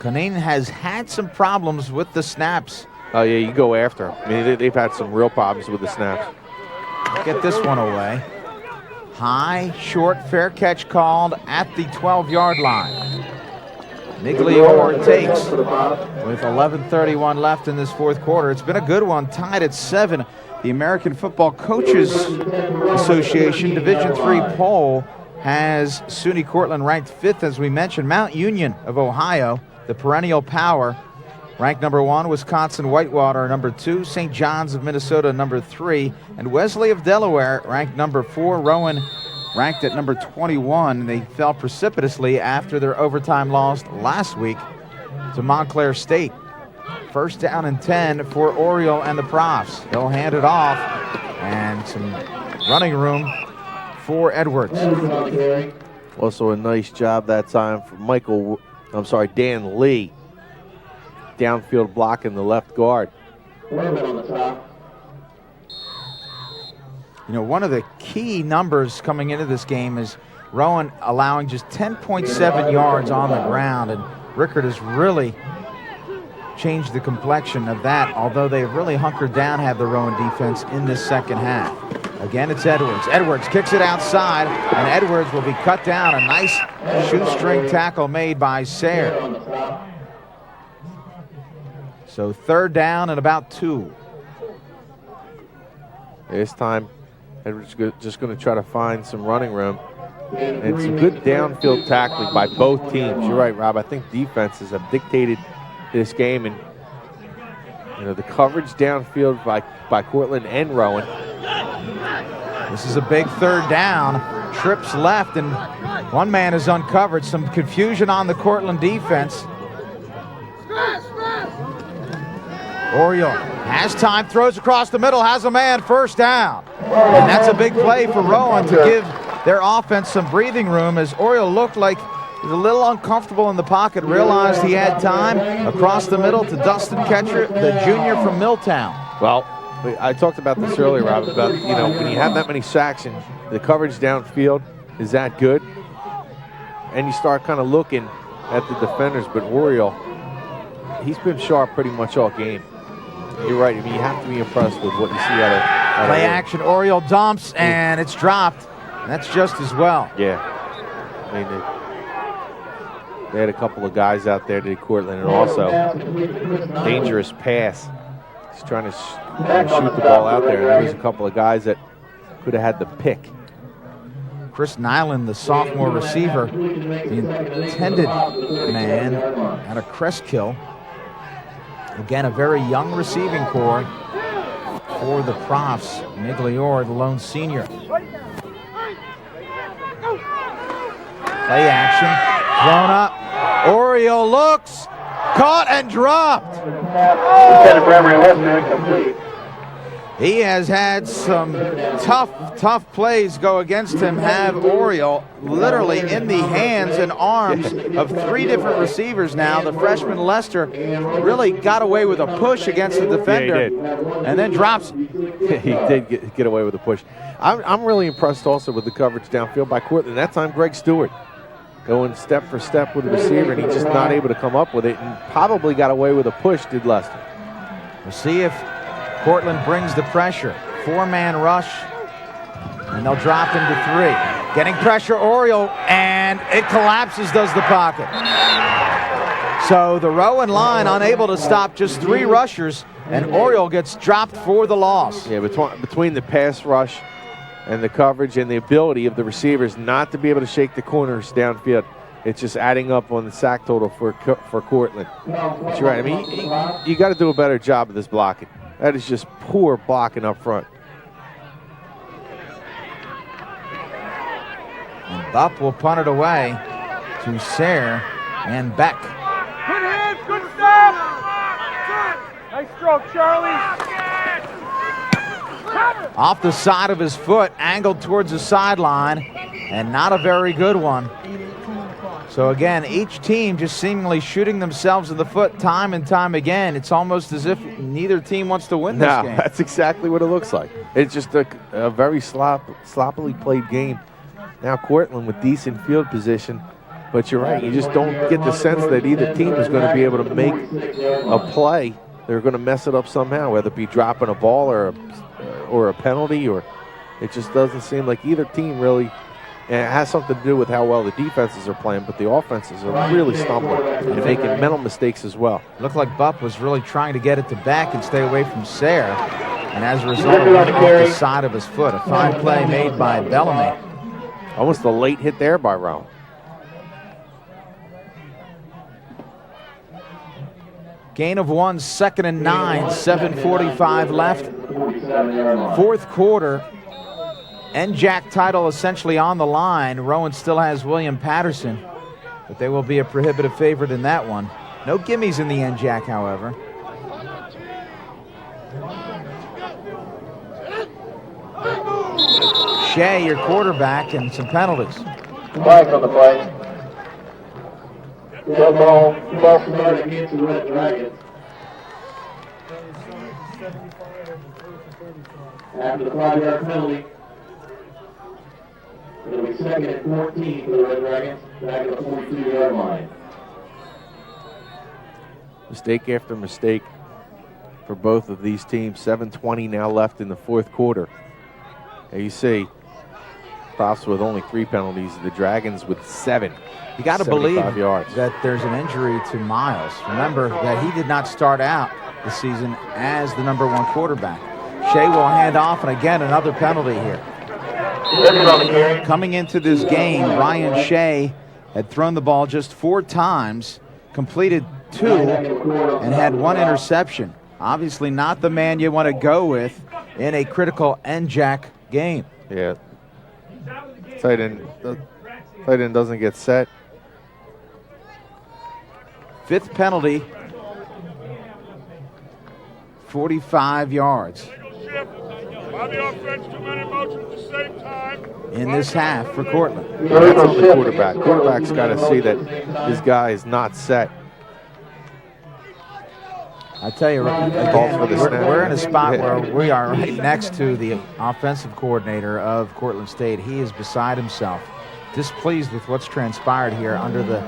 Canaan has had some problems with the snaps. Oh, yeah, you go after them. I mean, they've had some real problems with the snaps. Get this one away. High, short, fair catch called at the 12-yard line. Migliore takes with 11:31 left in this fourth quarter. It's been a good one, tied at 7. The American Football Coaches Association Division III poll has SUNY Cortland ranked 5th, as we mentioned. Mount Union of Ohio, the perennial power, ranked number 1. Wisconsin Whitewater number 2. St. John's of Minnesota number 3. And Wesley of Delaware ranked number 4. Rowan ranked at number 21. They fell precipitously after their overtime loss last week to Montclair State. First down and 10 for Oriole and the Profs. They'll hand it off, and some running room for Edwards. Also a nice job that time for Dan Lee. Downfield blocking the left guard. You know, one of the key numbers coming into this game is Rowan allowing just 10.7 yards on the ground, and Rickard has really changed the complexion of that, although they've really hunkered down, have the Rowan defense in this second half. Again, it's Edwards. Edwards kicks it outside, and Edwards will be cut down. A nice shoestring tackle made by Sayre. So third down and about 2. This time, Edwards just going to try to find some running room. And some good downfield tackling by both teams. You're right, Rob. I think defenses have dictated this game, and the coverage downfield by Cortland and Rowan. This is a big third down. Trips left, and one man is uncovered. Some confusion on the Cortland defense. Oriole has time, throws across the middle, has a man, first down. And that's a big play for Rowan to give their offense some breathing room, as Oriole looked like he was a little uncomfortable in the pocket, realized he had time, across the middle to Dustin Ketcher, the junior from Milltown. Well, I talked about this earlier, Rob, about, when you have that many sacks and the coverage downfield is that good, and you start kind of looking at the defenders, but Oriole, he's been sharp pretty much all game. You're right. I mean, you have to be impressed with what you see out of play action. Oriole dumps, and it's dropped. That's just as well. Yeah. I mean, they had a couple of guys out there, did Cortland, and also dangerous pass. He's trying to shoot the ball out there, and there was a couple of guys that could have had the pick. Chris Nyland, the sophomore receiver, the intended man out of Cresskill. Again, a very young receiving core for the Profs. Migliore, the lone senior. Play action, thrown up. Oriole looks, caught and dropped. He has had some tough plays go against him, have Oriole literally in the hands and arms of 3 different receivers now. The freshman Lester really got away with a push against the defender, yeah, he did. And then drops. He did get away with a push. I'm really impressed also with the coverage downfield by Cortland. That time, Greg Stewart. going step for step with the receiver, and he's just not able to come up with it, and probably got away with a push, did Lester. We'll see if Cortland brings the pressure. 4-man rush, and they'll drop into 3. Getting pressure, Oriole, and it collapses, does the pocket. So the Rowan line unable to stop just 3 rushers, and Oriole gets dropped for the loss. Yeah, between the pass rush and the coverage and the ability of the receivers not to be able to shake the corners downfield, it's just adding up on the sack total for Cortland. But you're right. I mean, you got to do a better job of this blocking. That is just poor blocking up front. And Bupp will punt it away to Sayre and Beck. Good hands, good stop. Nice stroke, Charlie. Off the side of his foot, angled towards the sideline, and not a very good one. So again, each team just seemingly shooting themselves in the foot time and time again. It's almost as if neither team wants to win this game. That's exactly what it looks like. It's just a very sloppily played game. Now Cortland with decent field position, but you're right, you just don't get the sense that either team is going to be able to make a play. They're going to mess it up somehow, whether it be dropping a ball or a penalty, or it just doesn't seem like either team really. And it has something to do with how well the defenses are playing, but the offenses are really stumbling and making mental mistakes as well. Looked like Bupp was really trying to get it to Beck and stay away from Sayre, and as a result, it went off the side of his foot. A fine play made by Bellamy. Almost a late hit there by Rowan. Gain of 1, 2nd and 9, 7:45 left. Fourth quarter. NJAC title essentially on the line. Rowan still has William Patterson, but they will be a prohibitive favorite in that one. No gimmies in the NJAC, however. Shea, your quarterback, and some penalties. Flag on the play. Good ball started against the Red Dragons. After the 5-yard penalty, it'll be 2nd and 14 for the Red Dragons, back at the 42-yard line. Mistake after mistake for both of these teams. 7:20 now left in the fourth quarter. And you see, Profs with only 3 penalties, the Dragons with 7. You got to believe yards. that there's an injury to Miles. Remember that he did not start out the season as the #1 quarterback. Shea will hand off, and again, another penalty here. Coming into this game, Ryan Shea had thrown the ball just 4 times, completed 2, and had 1 interception. Obviously not the man you want to go with in a critical NJAC game. Yeah. Tight end doesn't get set. 5th penalty, 45 yards. By the offense, too many motions at the same time. In this half for Cortland. That's on the quarterback. Quarterback's got to see that this guy is not set. I tell you, again, we're in a spot where we are right next to the offensive coordinator of Cortland State. He is beside himself, displeased with what's transpired here under the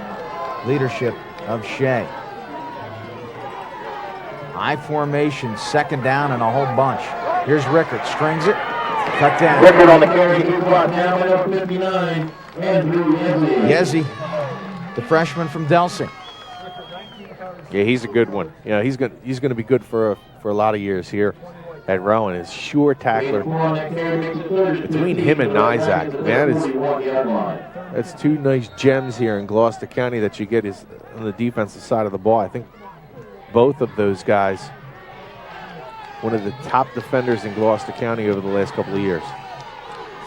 leadership of Shea. High formation, 2nd down and a whole bunch. Here's Rickert, strings it, cut down. Rickert on the carry, he's brought down at 59, Andrew Yezi. Yezi, the freshman from Delsing. Yeah, he's a good one. You know, he's going to be good for a lot of years here at Rowan. Is sure tackler. Between him and Nizak, man, that's 2 nice gems here in Gloucester County that you get is on the defensive side of the ball. I think both of those guys, one of the top defenders in Gloucester County over the last couple of years.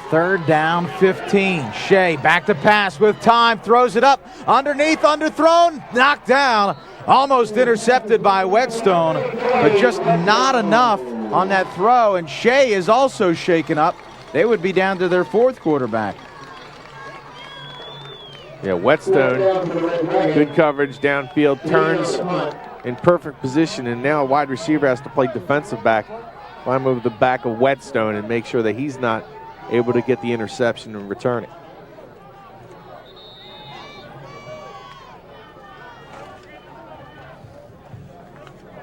3rd down, 15. Shea back to pass with time, throws it up, underneath, underthrown, knocked down, almost intercepted by Whetstone, but just not enough on that throw, and Shea is also shaken up. They would be down to their 4th quarterback. Yeah, Whetstone, good coverage downfield, turns in perfect position, and now a wide receiver has to play defensive back, climb over the back of Whetstone and make sure that he's not able to get the interception and return it.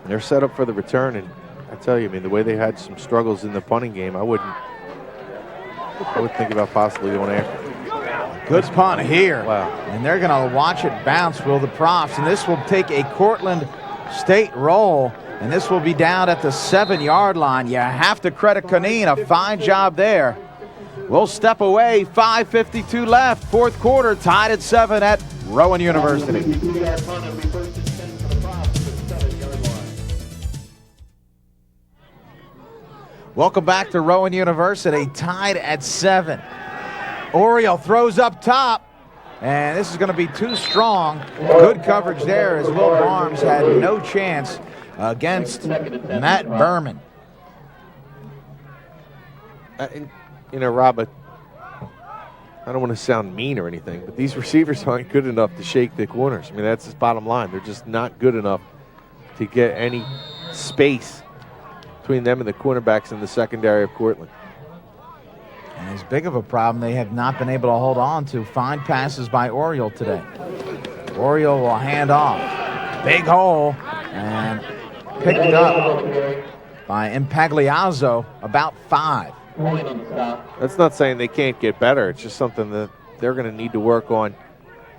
They're set up for the return, and I tell you, I mean, the way they had some struggles in the punting game, I would think about possibly going after. Good punt here. Wow. And they're going to watch it bounce, will the Profs. And this will take a Cortland State roll, and this will be down at the 7-yard line. You have to credit Canine, a fine job there. We'll step away, 5:52 left, fourth quarter, tied at 7 at Rowan University. Welcome back to Rowan University, tied at 7. Oriole throws up top, and this is going to be too strong. Good coverage there as Will Barnes had no chance against Matt Berman. You know, Rob, I don't want to sound mean or anything, but these receivers aren't good enough to shake the corners. I mean, that's the bottom line. They're just not good enough to get any space between them and the cornerbacks in the secondary of Cortland. And as big of a problem, they have not been able to hold on to. Fine passes by Oriole today. Oriole will hand off. Big hole, and picked up by Impagliazzo, about 5. That's not saying they can't get better. It's just something that they're going to need to work on,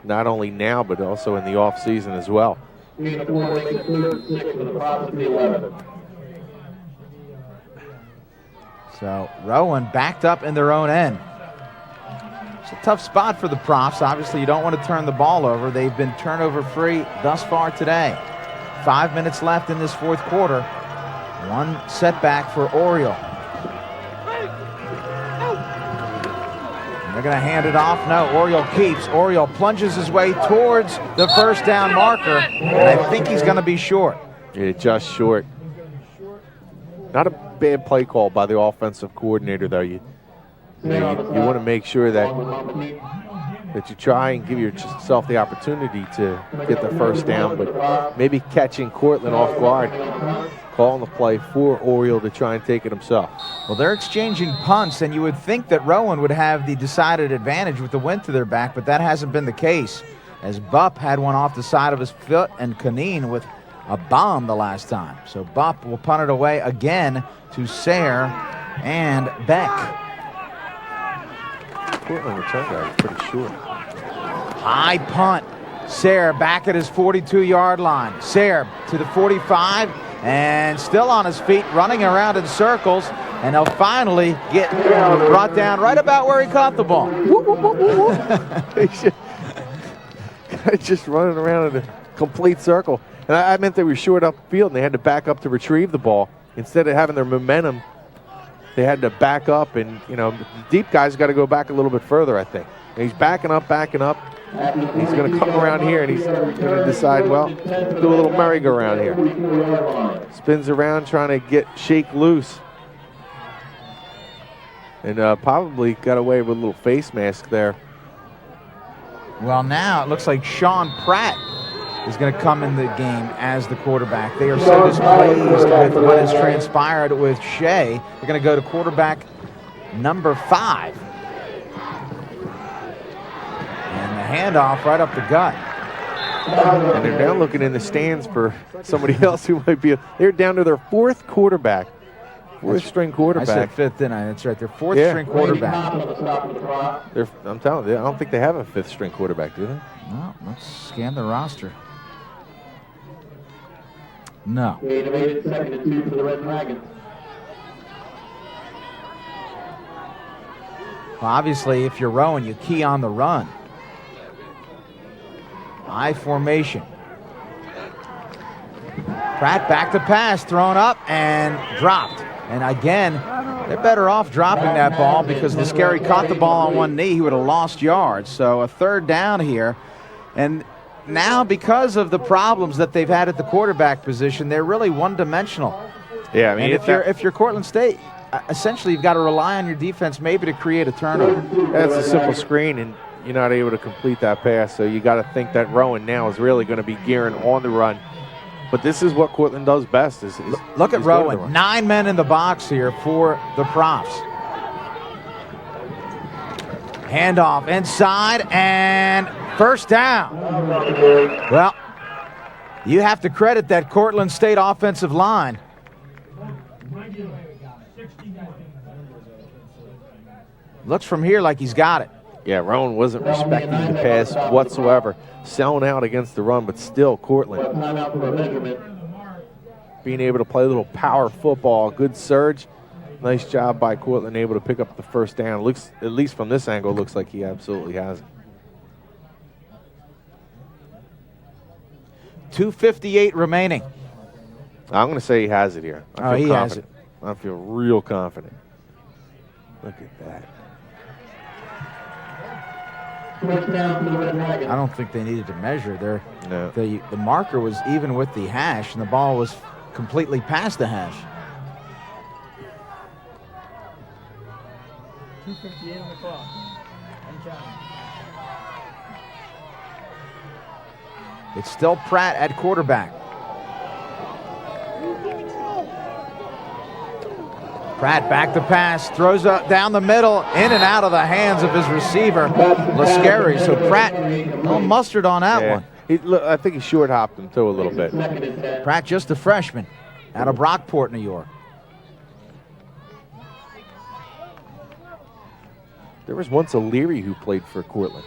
not only now, but also in the offseason as well. So Rowan backed up in their own end. It's a tough spot for the Profs. Obviously, you don't want to turn the ball over. They've been turnover free thus far today. 5 minutes left in this fourth quarter. One setback for Oriole. They're going to hand it off. No, Oriole keeps. Oriole plunges his way towards the first down marker, and I think he's going to be short. Yeah, just short. Not a bad play call by the offensive coordinator, though. You want to make sure that you try and give yourself the opportunity to get the first down, but maybe catching Cortland off guard, calling the play for Oriole to try and take it himself. Well, they're exchanging punts, and you would think that Rowan would have the decided advantage with the wind to their back, but that hasn't been the case, as Bupp had one off the side of his foot and Canine with a bomb the last time. So Bupp will punt it away again to Sayre and Beck. Cortland return guard is pretty short. High punt. Sayre back at his 42-yard line. Sayre to the 45 and still on his feet, running around in circles, and he'll finally get brought down right about where he caught the ball. He's just running around in a complete circle. And I meant they were short upfield and they had to back up to retrieve the ball. Instead of having their momentum, they had to back up, and the deep guy's got to go back a little bit further, I think. And he's backing up. He's going to come around here, and he's going to decide, well, do a little merry-go-round here. Spins around trying to shake loose. And probably got away with a little face mask there. Well, now it looks like Sean Pratt is going to come in the game as the quarterback. They are so displeased with what has transpired with Shea. They're going to go to quarterback number 5. And the handoff right up the gut. And they're now looking in the stands for somebody else who might be. They're down to their 4th quarterback. 4th string quarterback. I said 5th, didn't I? That's right. Their 4th string quarterback. I'm telling you, I don't think they have a 5th string quarterback, do they? No, let's scan the roster. No. Second and 2 for the Red Dragons. Well, obviously, if you're Rowan, you key on the run. High formation. Pratt back to pass, thrown up and dropped. And again, they're better off dropping that ball because Lascari caught the ball on one knee. He would have lost yards. So a third down here. And now, because of the problems that they've had at the quarterback position, they're really one-dimensional. Yeah, I mean, and if you're Cortland State, essentially you've got to rely on your defense maybe to create a turnover. That's a simple screen, and you're not able to complete that pass. So you got to think that Rowan now is really going to be gearing on the run. But this is what Cortland does best. Look at Rowan. 9 men in the box here for the Profs. Handoff inside and first down. Well, You have to credit that Cortland State offensive line. Looks from here like he's got it. Yeah, Rowan wasn't respecting the pass whatsoever. Selling out against the run, but still Cortland being able to play a little power football. Good surge. Nice job by Cortland, able to pick up the first down. Looks, at least from this angle, looks like he absolutely has it. 2:58 remaining. I'm going to say he has it here. I feel has it. I feel real confident. Look at that. I don't think they needed to measure. No. The marker was even with the hash, and the ball was completely past the hash. 2:58 on the clock. And counting. It's still Pratt at quarterback. Pratt back to pass, throws up down the middle, in and out of the hands of his receiver, Lascari. So Pratt, no mustard on that one. I think he short hopped him too a little bit. Pratt, just a freshman, out of Brockport, New York. There was once a Leary who played for Cortland.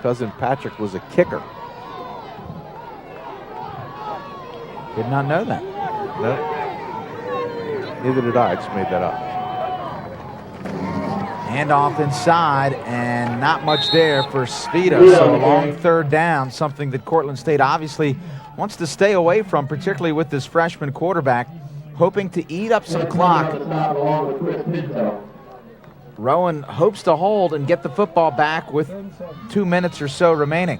Cousin Patrick was a kicker. Did not know that. No. Neither did I just made that up. Handoff inside, and not much there for Speedo. So a long third down, something that Cortland State obviously wants to stay away from, particularly with this freshman quarterback, hoping to eat up some clock. Rowan hopes to hold and get the football back with 2 minutes or so remaining.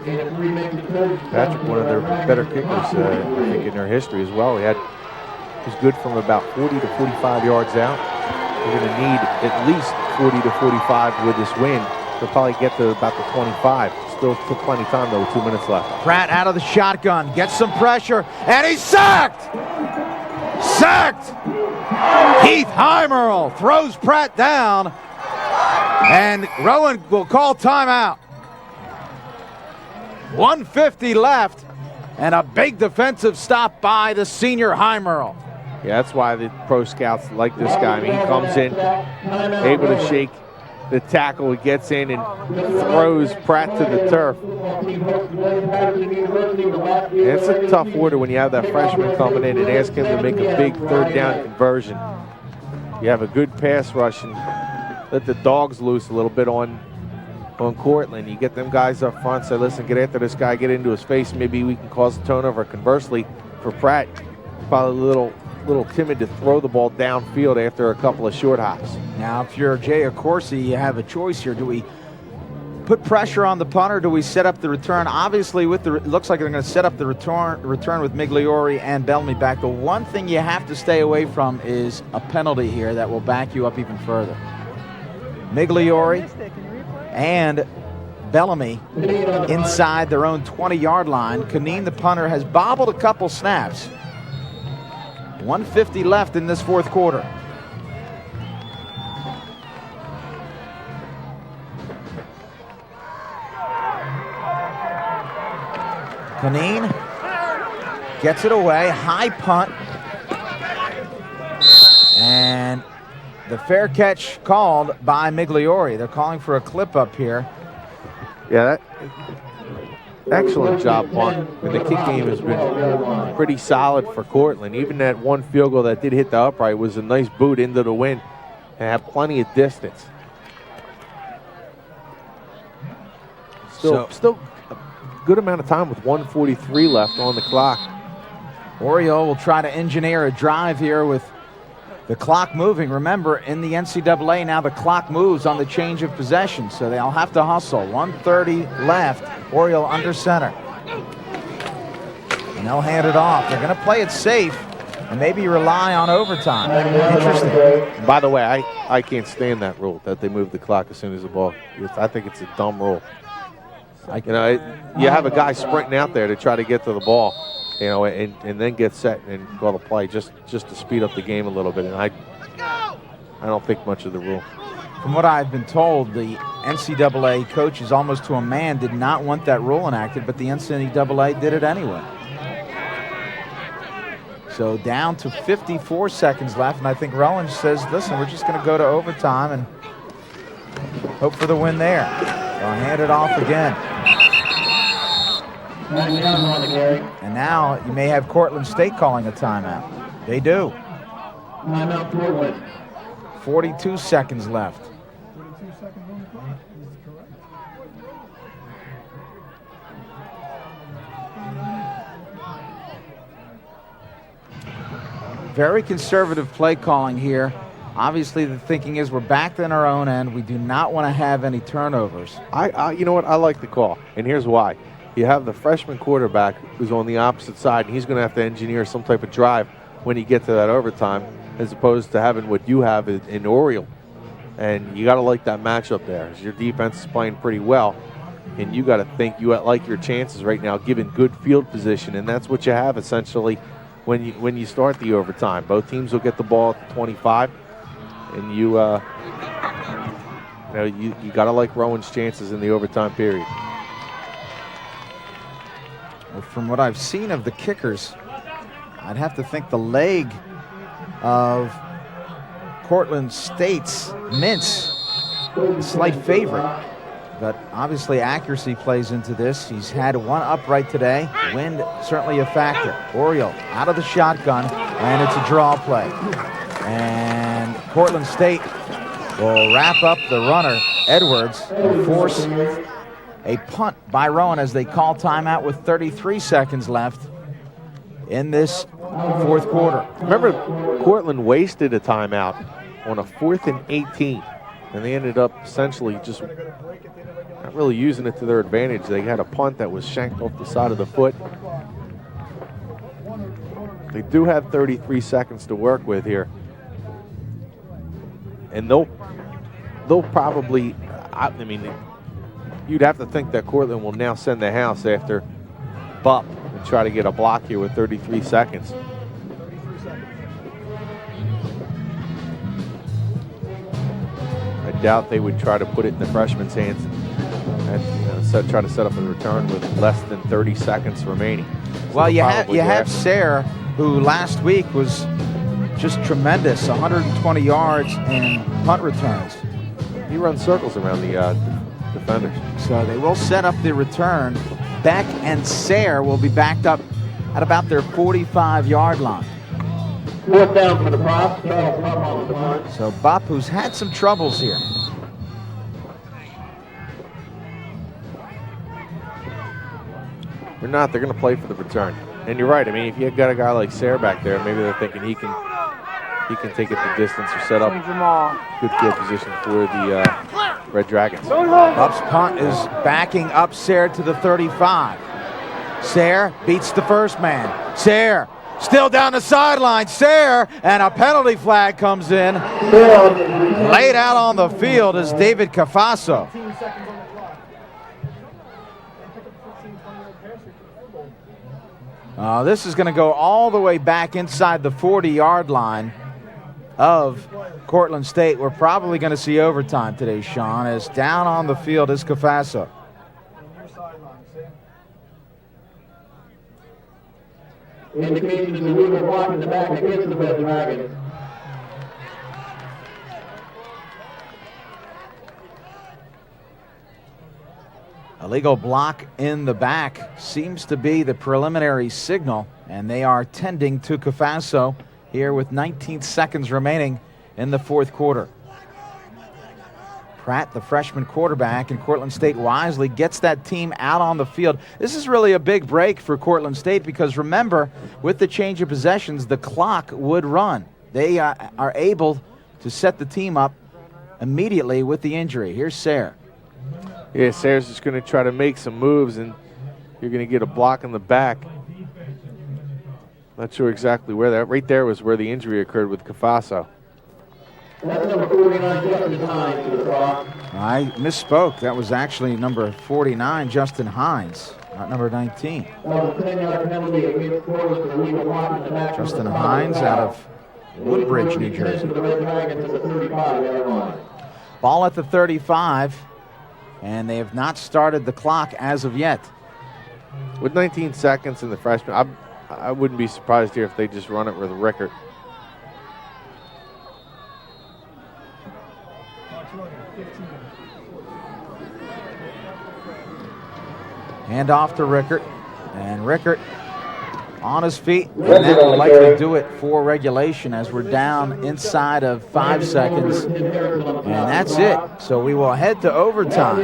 Patrick, one of their better kickers, I think, in their history as well. He was good from about 40 to 45 yards out. They're going to need at least 40 to 45 with this win. They'll probably get to about the 25. Still took plenty of time, though, with 2 minutes left. Pratt out of the shotgun, gets some pressure, and he's sacked! Sacked! Keith Heimerl throws Pratt down, and Rowan will call timeout. 1:50 left, and a big defensive stop by the senior Heimerl. Yeah, that's why the pro scouts like this guy. I mean, he comes in, able to shake the tackle, he gets in and throws Pratt to the turf. And it's a tough order when you have that freshman coming in and ask him to make a big third down conversion. You have a good pass rush and let the dogs loose a little bit on Cortland. You get them guys up front, say, listen, get after this guy, get into his face, maybe we can cause a turnover. Conversely, for Pratt, probably a little timid to throw the ball downfield after a couple of short hops. Now, if you're Jay Accorsi, you have a choice here. Do we put pressure on the punter? Do we set up the return? Obviously, it looks like they're going to set up the return with Migliori and Bellamy back. The one thing you have to stay away from is a penalty here that will back you up even further. Migliori and Bellamy inside their own 20-yard line. Kaneen, the punter, has bobbled a couple snaps. 1:50 left in this fourth quarter. Kaneen gets it away, high punt, and the fair catch called by Migliori. They're calling for a clip up here. Yeah, excellent job punt. And the kick game has been pretty solid for Cortland. Even that one field goal that did hit the upright was a nice boot into the wind and had plenty of distance. Still a good amount of time with 1:43 left on the clock. Oriole will try to engineer a drive here with the clock moving. Remember, in the NCAA now the clock moves on the change of possession, so they'll have to hustle. 1:30 left, Oriole under center. And they'll hand it off. They're going to play it safe and maybe rely on overtime. Interesting. By the way, I can't stand that rule that they move the clock as soon as the ball. I think it's a dumb rule. You have a guy sprinting out there to try to get to the ball, and then get set and call the play just to speed up the game a little bit. And I don't think much of the rule. From what I've been told, the NCAA coaches, almost to a man, did not want that rule enacted, but the NCAA did it anyway. So down to 54 seconds left, and I think Rowan says, listen, we're just going to go to overtime and hope for the win there. They'll hand it off again. And now you may have Cortland State calling a timeout. They do. Timeout, Cortland. 42 seconds left. Very conservative play calling here. Obviously, the thinking is we're back in our own end. We do not want to have any turnovers. You know what? I like the call, and here's why. You have the freshman quarterback who's on the opposite side, and he's going to have to engineer some type of drive when you get to that overtime, as opposed to having what you have in Oriole. And you got to like that matchup there. Your defense is playing pretty well, and you got to think you like your chances right now, given good field position, and that's what you have essentially when you start the overtime. Both teams will get the ball at the 25, and you got to like Rowan's chances in the overtime period. Well, from what I've seen of the kickers, I'd have to think the leg of Cortland State's Mintz, a slight favorite. But obviously accuracy plays into this. He's had one upright today. Wind certainly a factor. Oriole out of the shotgun, and it's a draw play. And Cortland State will wrap up the runner, Edwards, and force a punt by Rowan as they call timeout with 33 seconds left in this fourth quarter. Remember, Cortland wasted a timeout on a 4th and 18, and they ended up essentially just not really using it to their advantage. They had a punt that was shanked off the side of the foot. They do have 33 seconds to work with here, and they'll probably, I mean, you'd have to think that Cortland will now send the house after Bupp and try to get a block here with 33 seconds. I doubt they would try to put it in the freshman's hands and try to set up a return with less than 30 seconds remaining. So well, you have Sayre, who last week was just tremendous, 120 yards in punt returns. He runs circles around the defenders. So they will set up the return. Beck and Sayre will be backed up at about their 45-yard line. Fourth down for the props. So Bupp, who's had some troubles here. They're not. They're going to play for the return. And you're right. I mean, if you've got a guy like Sayre back there, maybe they're thinking he can take it the distance or set up good field position for the Red Dragons. Bupp's punt is backing up Sayre to the 35. Sayre beats the first man. Sayre still down the sideline. Sayre, and a penalty flag comes in. Laid out on the field is David Cafaso. This is going to go all the way back inside the 40-yard line of Cortland State. We're probably going to see overtime today, Shawn, as down on the field is Cafaso. Indications that we were blocking the back against the Red Dragons. A legal block in the back seems to be the preliminary signal, and they are tending to Cafaso here with 19 seconds remaining in the fourth quarter. Pratt, the freshman quarterback, and Cortland State wisely gets that team out on the field. This is really a big break for Cortland State because, remember, with the change of possessions, the clock would run. They are able to set the team up immediately with the injury. Here's Sayre. Yeah, Sayre's just going to try to make some moves, and you're going to get a block in the back. Not sure exactly where that. Right there was where the injury occurred with Cafaso. That's number 49, Justin Hines to the cross. I misspoke. That was actually number 49, Justin Hines, not number 19. Justin Hines out of Woodbridge, New Jersey. Ball at the 35, and they have not started the clock as of yet. With 19 seconds in the freshman, I wouldn't be surprised here if they just run it with Rickert. Hand off to Rickert, and Rickert on his feet, and that will likely do it for regulation as we're down inside of 5 seconds, and that's it. So we will head to overtime.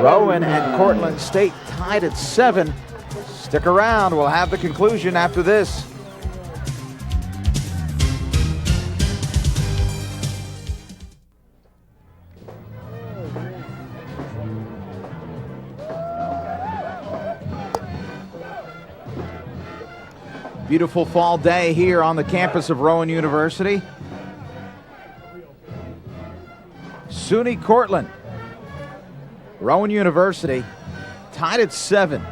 Rowan and Cortland State tied at 7. Stick around, we'll have the conclusion after this. Beautiful fall day here on the campus of Rowan University. SUNY Cortland. Rowan University tied at 7.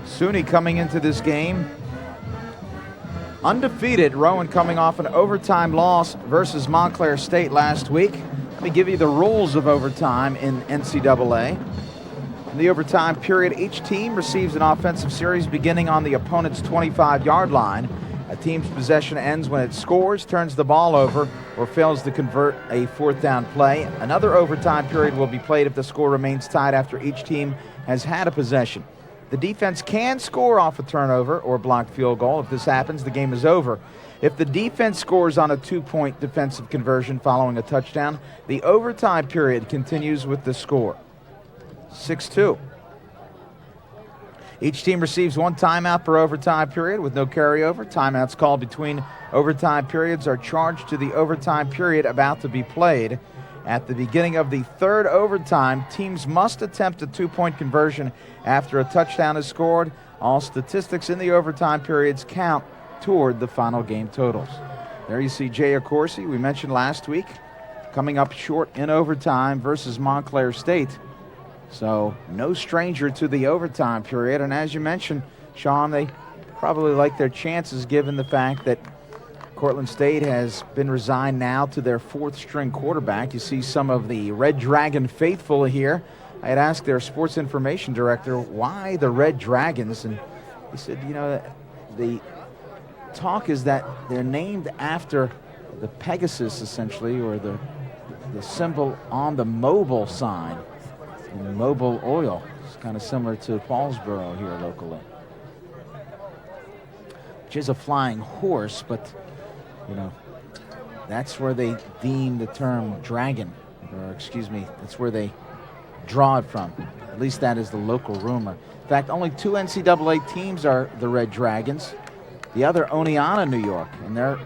SUNY coming into this game undefeated. Rowan coming off an overtime loss versus Montclair State last week. Let me give you the rules of overtime in NCAA. In the overtime period, each team receives an offensive series beginning on the opponent's 25-yard line. A team's possession ends when it scores, turns the ball over, or fails to convert a 4th down play. Another overtime period will be played if the score remains tied after each team has had a possession. The defense can score off a turnover or blocked field goal. If this happens, the game is over. If the defense scores on a 2-point defensive conversion following a touchdown, the overtime period continues with the score. 6-2. Each team receives 1 timeout per overtime period with no carryover. Timeouts called between overtime periods are charged to the overtime period about to be played. At the beginning of the 3rd overtime, teams must attempt a 2-point conversion after a touchdown is scored. All statistics in the overtime periods count toward the final game totals. There you see Jay Accorsi, we mentioned last week, coming up short in overtime versus Montclair State. So no stranger to the overtime period. And as you mentioned, Shawn, they probably like their chances given the fact that Cortland State has been resigned now to their 4th-string quarterback. You see some of the Red Dragon faithful here. I had asked their sports information director, why the Red Dragons? And he said, you know, the talk is that they're named after the Pegasus, essentially, or the symbol on the Mobil sign. And Mobil Oil. It's kind of similar to Paulsboro here locally, which is a flying horse, but you know, that's where they deem the term dragon, or excuse me, that's where they draw it from. At least that is the local rumor. In fact, only 2 NCAA teams are the Red Dragons. The other, Oneonta, New York, and they're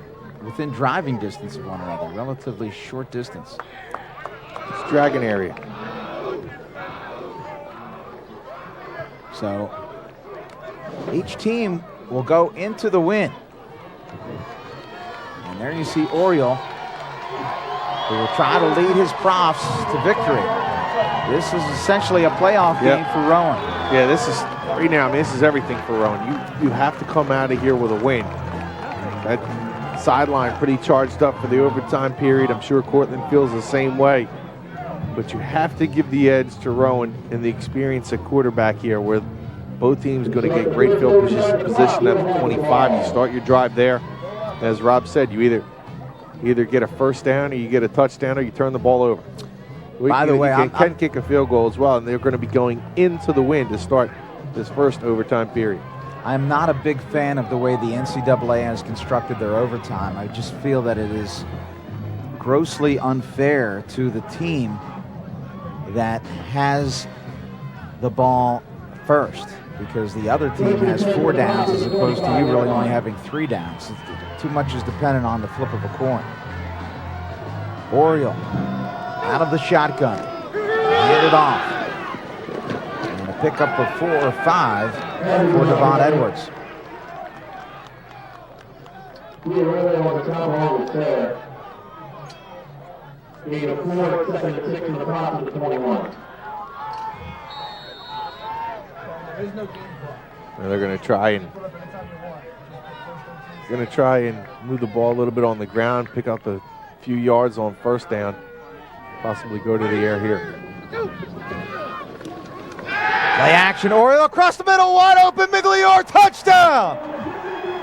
within driving distance of one another, relatively short distance. It's Dragon area. So each team will go into the win. And there you see Oriole, who will try to lead his profs to victory. This is essentially a playoff game for Rowan. Yeah, this is, right now, I mean, this is everything for Rowan. You have to come out of here with a win. That sideline pretty charged up for the overtime period. I'm sure Cortland feels the same way. But you have to give the edge to Rowan and the experience at quarterback here, where both teams going to get great field position at the 25. You start your drive there. As Rob said, you either get a 1st down or you get a touchdown or you turn the ball over. By the way, you can kick a field goal as well, and they're going to be going into the win to start this 1st overtime period. I'm not a big fan of the way the NCAA has constructed their overtime. I just feel that it is grossly unfair to the team that has the ball first, because the other team has 4 downs as opposed to you really only having 3 downs. Too much is dependent on the flip of a coin. Oriole out of the shotgun, hand it off, and a pickup of 4 or 5 for Devon Edwards. Gain of 4, 2nd and 6 in the process of 21. And they're going to try and move the ball a little bit on the ground, pick up a few yards on first down, possibly go to the air here. Play action, Oriole across the middle, wide open, Migliore, touchdown!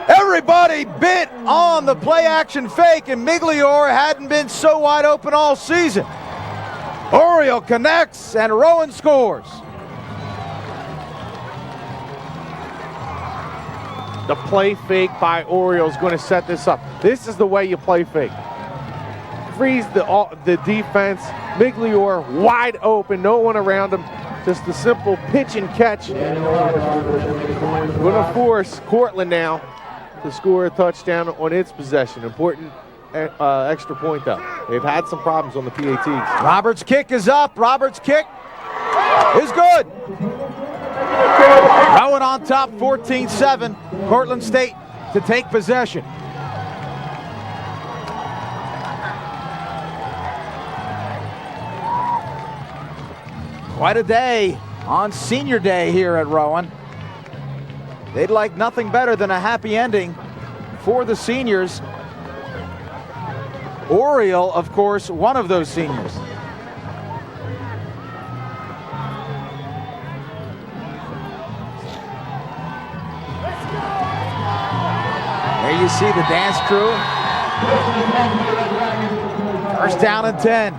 Everybody bit on the play action fake, and Migliore hadn't been so wide open all season. Oriole connects, and Rowan scores. The play fake by Oriole is going to set this up. This is the way you play fake. Freeze the defense. Migliore wide open, no one around him. Just a simple pitch and catch. Going to force Cortland now to score a touchdown on its possession. Important extra point though. They've had some problems on the PATs. Roberts' kick is up. Roberts' kick is good. Rowan on top, 14-7. Cortland State to take possession. Quite a day on senior day here at Rowan. They'd like nothing better than a happy ending for the seniors. Oriole, of course, one of those seniors. There you see the dance crew. First down and 10.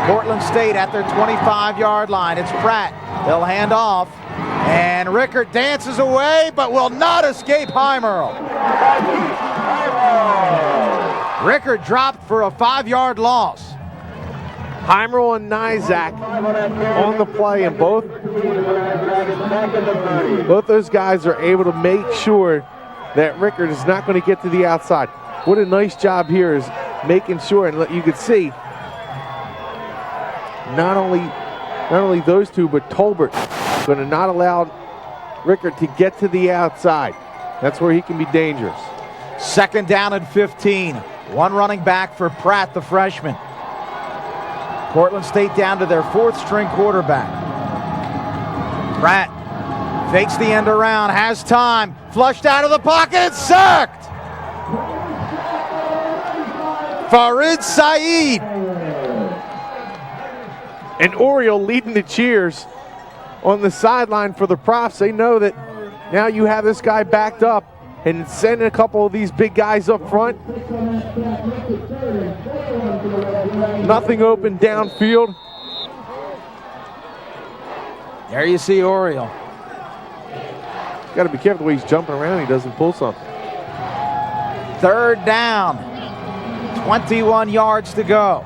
Cortland State at their 25-yard line. It's Pratt. They'll hand off. And Rickert dances away, but will not escape Heimerl. Rickert dropped for a 5-yard loss. Heimerl and Nizak on the play, and both those guys are able to make sure that Rickert is not going to get to the outside. What a nice job here is making sure, and you can see not only those two, but Tolbert going to not allow Rickert to get to the outside. That's where he can be dangerous. Second down and 15. One running back for Pratt, the freshman. Cortland State down to their fourth-string quarterback. Pratt fakes the end around, has time, flushed out of the pocket, and sacked! Farid Saeed. And Oriole leading the cheers on the sideline for the Profs. They know that now you have this guy backed up and sending a couple of these big guys up front. Nothing open downfield. There you see Oriole. Got to be careful the way he's jumping around. He doesn't pull something. Third down. 21 yards to go.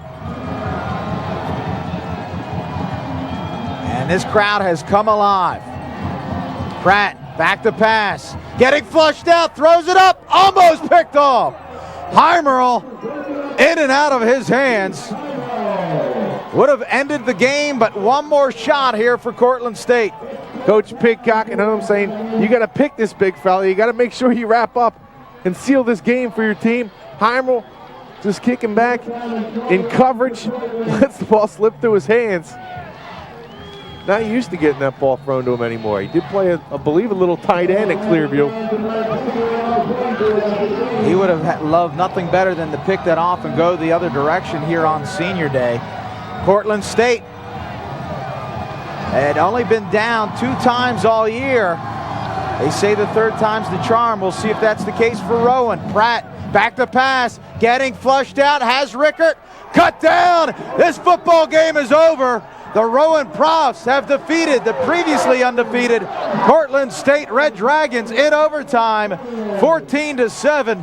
And this crowd has come alive. Pratt back to pass. Getting flushed out, throws it up, almost picked off. Heimerl in and out of his hands. Would have ended the game, but one more shot here for Cortland State. Coach Pigcock at home saying, you got to pick this big fella. You got to make sure you wrap up and seal this game for your team. Heimerl just kicking back in coverage. Lets the ball slip through his hands. Not used to getting that ball thrown to him anymore. He did play, I believe, a little tight end at Clearview. He would have loved nothing better than to pick that off and go the other direction here on senior day. Cortland State had only been down 2 times all year. They say the third time's the charm. We'll see if that's the case for Rowan. Pratt back to pass, getting flushed out, has Rickert cut down. This football game is over. The Rowan Profs have defeated the previously undefeated Cortland State Red Dragons in overtime, 14-7.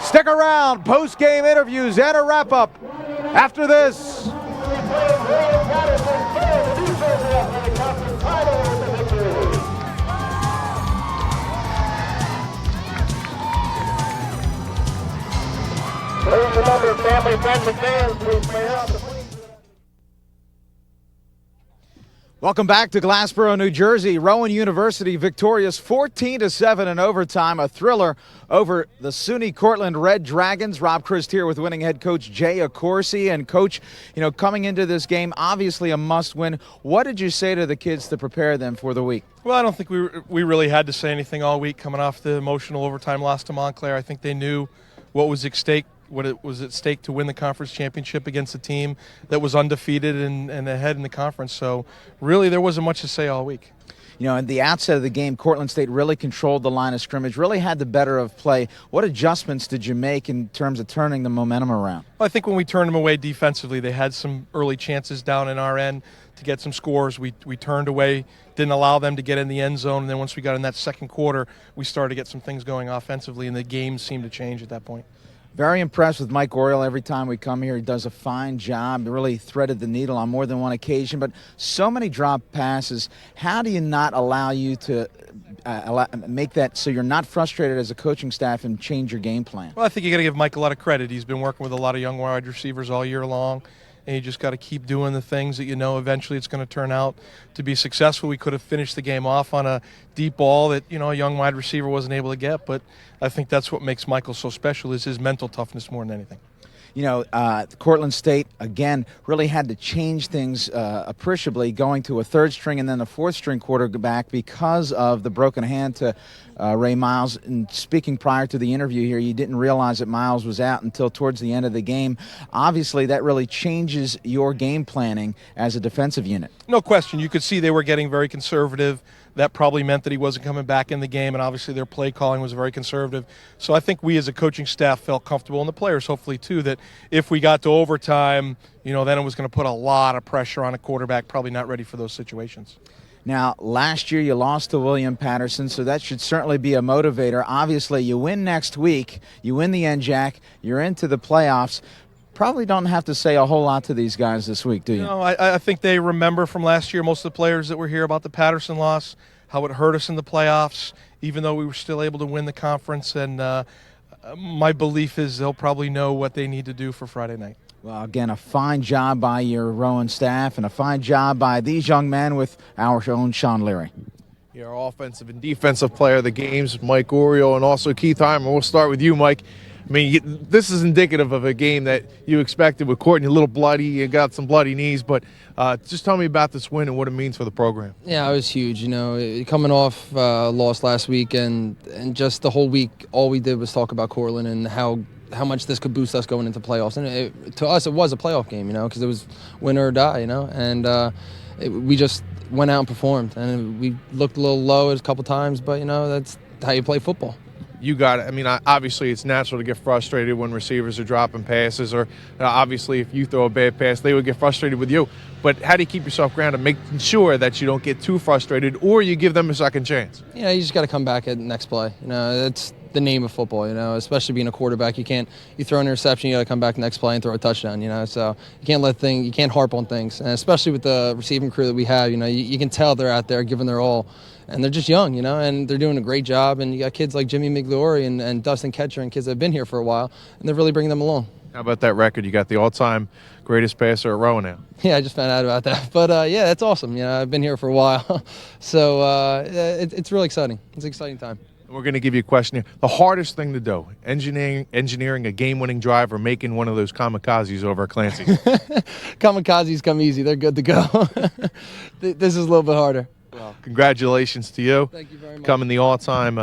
Stick around, post-game interviews and a wrap-up after this. Please remember, family, friends, and fans, please stay out. Welcome back to Glassboro, New Jersey. Rowan University victorious 14-7 in overtime. A thriller over the SUNY Cortland Red Dragons. Rob Christ here with winning head coach Jay Accorsi. And coach, coming into this game, obviously a must-win. What did you say to the kids to prepare them for the week? Well, I don't think we really had to say anything all week coming off the emotional overtime loss to Montclair. I think they knew what was at stake what it was at stake to win the conference championship against a team that was undefeated and ahead in the conference. So really there wasn't much to say all week. You know, at the outset of the game, Cortland State really controlled the line of scrimmage, really had the better of play. What adjustments did you make in terms of turning the momentum around? Well, I think when we turned them away defensively, they had some early chances down in our end to get some scores. We turned away, didn't allow them to get in the end zone, and then once we got in that second quarter, we started to get some things going offensively, and the game seemed to change at that point. Very impressed with Mike Oriole every time we come here. He does a fine job. He really threaded the needle on more than one occasion, but so many drop passes. How do you not allow you to make that so you're not frustrated as a coaching staff and change your game plan? Well, I think you got to give Mike a lot of credit. He's been working with a lot of young wide receivers all year long, and you just got to keep doing the things that you know eventually it's going to turn out to be successful. We could have finished the game off on a deep ball that, you know, a young wide receiver wasn't able to get, but I think that's what makes Michael so special is his mental toughness more than anything. You know, Cortland State, again, really had to change things appreciably, going to a third string and then a fourth string quarterback because of the broken hand to Ray Miles. And speaking prior to the interview here, you didn't realize that Miles was out until towards the end of the game. Obviously, that really changes your game planning as a defensive unit. No question. You could see they were getting very conservative. That probably meant that he wasn't coming back in the game, and obviously their play calling was very conservative. So I think we as a coaching staff felt comfortable, and the players hopefully too, that if we got to overtime, you know, then it was going to put a lot of pressure on a quarterback probably not ready for those situations. Now, last year you lost to William Patterson, so that should certainly be a motivator. Obviously, you win next week, you win the NJAC, you're into the playoffs. Probably don't have to say a whole lot to these guys this week, do you? No, I think they remember from last year, most of the players that were here, about the Patterson loss, how it hurt us in the playoffs, even though we were still able to win the conference. And my belief is they'll probably know what they need to do for Friday night. Well, again, a fine job by your Rowan staff and a fine job by these young men with our own Shawn Leary. Our offensive and defensive player of the games, Mike Oriole, and also Keith Heimer. We'll start with you, Mike. I mean, this is indicative of a game that you expected with Courtney a little bloody. You got some bloody knees, but just tell me about this win and what it means for the program. Yeah, it was huge. You know, coming off loss last week and just the whole week, all we did was talk about Cortland and how much this could boost us going into playoffs. And to us, it was a playoff game, you know, because it was win or die, you know. And we just went out and performed. And we looked a little low a couple times, but, you know, that's how you play football. You got it. I mean, obviously it's natural to get frustrated when receivers are dropping passes, or obviously if you throw a bad pass, they would get frustrated with you. But how do you keep yourself grounded, making sure that you don't get too frustrated or you give them a second chance? Yeah, you just got to come back at the next play. You know, that's the name of football, you know, especially being a quarterback. You throw an interception, you got to come back next play and throw a touchdown, you know. So you can't harp on things. And especially with the receiving crew that we have, you know, you can tell they're out there giving their all. And they're just young, you know, and they're doing a great job. And you got kids like Jimmy Migliori and Dustin Ketcher and kids that have been here for a while, and they're really bringing them along. How about that record? You got the all-time greatest passer at Rowan now. Yeah, I just found out about that. But, yeah, that's awesome. You know, I've been here for a while. So it's really exciting. It's an exciting time. We're going to give you a question here. The hardest thing to do, engineering a game-winning drive or making one of those kamikazes over at Clancy's? Kamikazes come easy. They're good to go. This is a little bit harder. Well, congratulations to you. Thank you very much. Becoming the all-time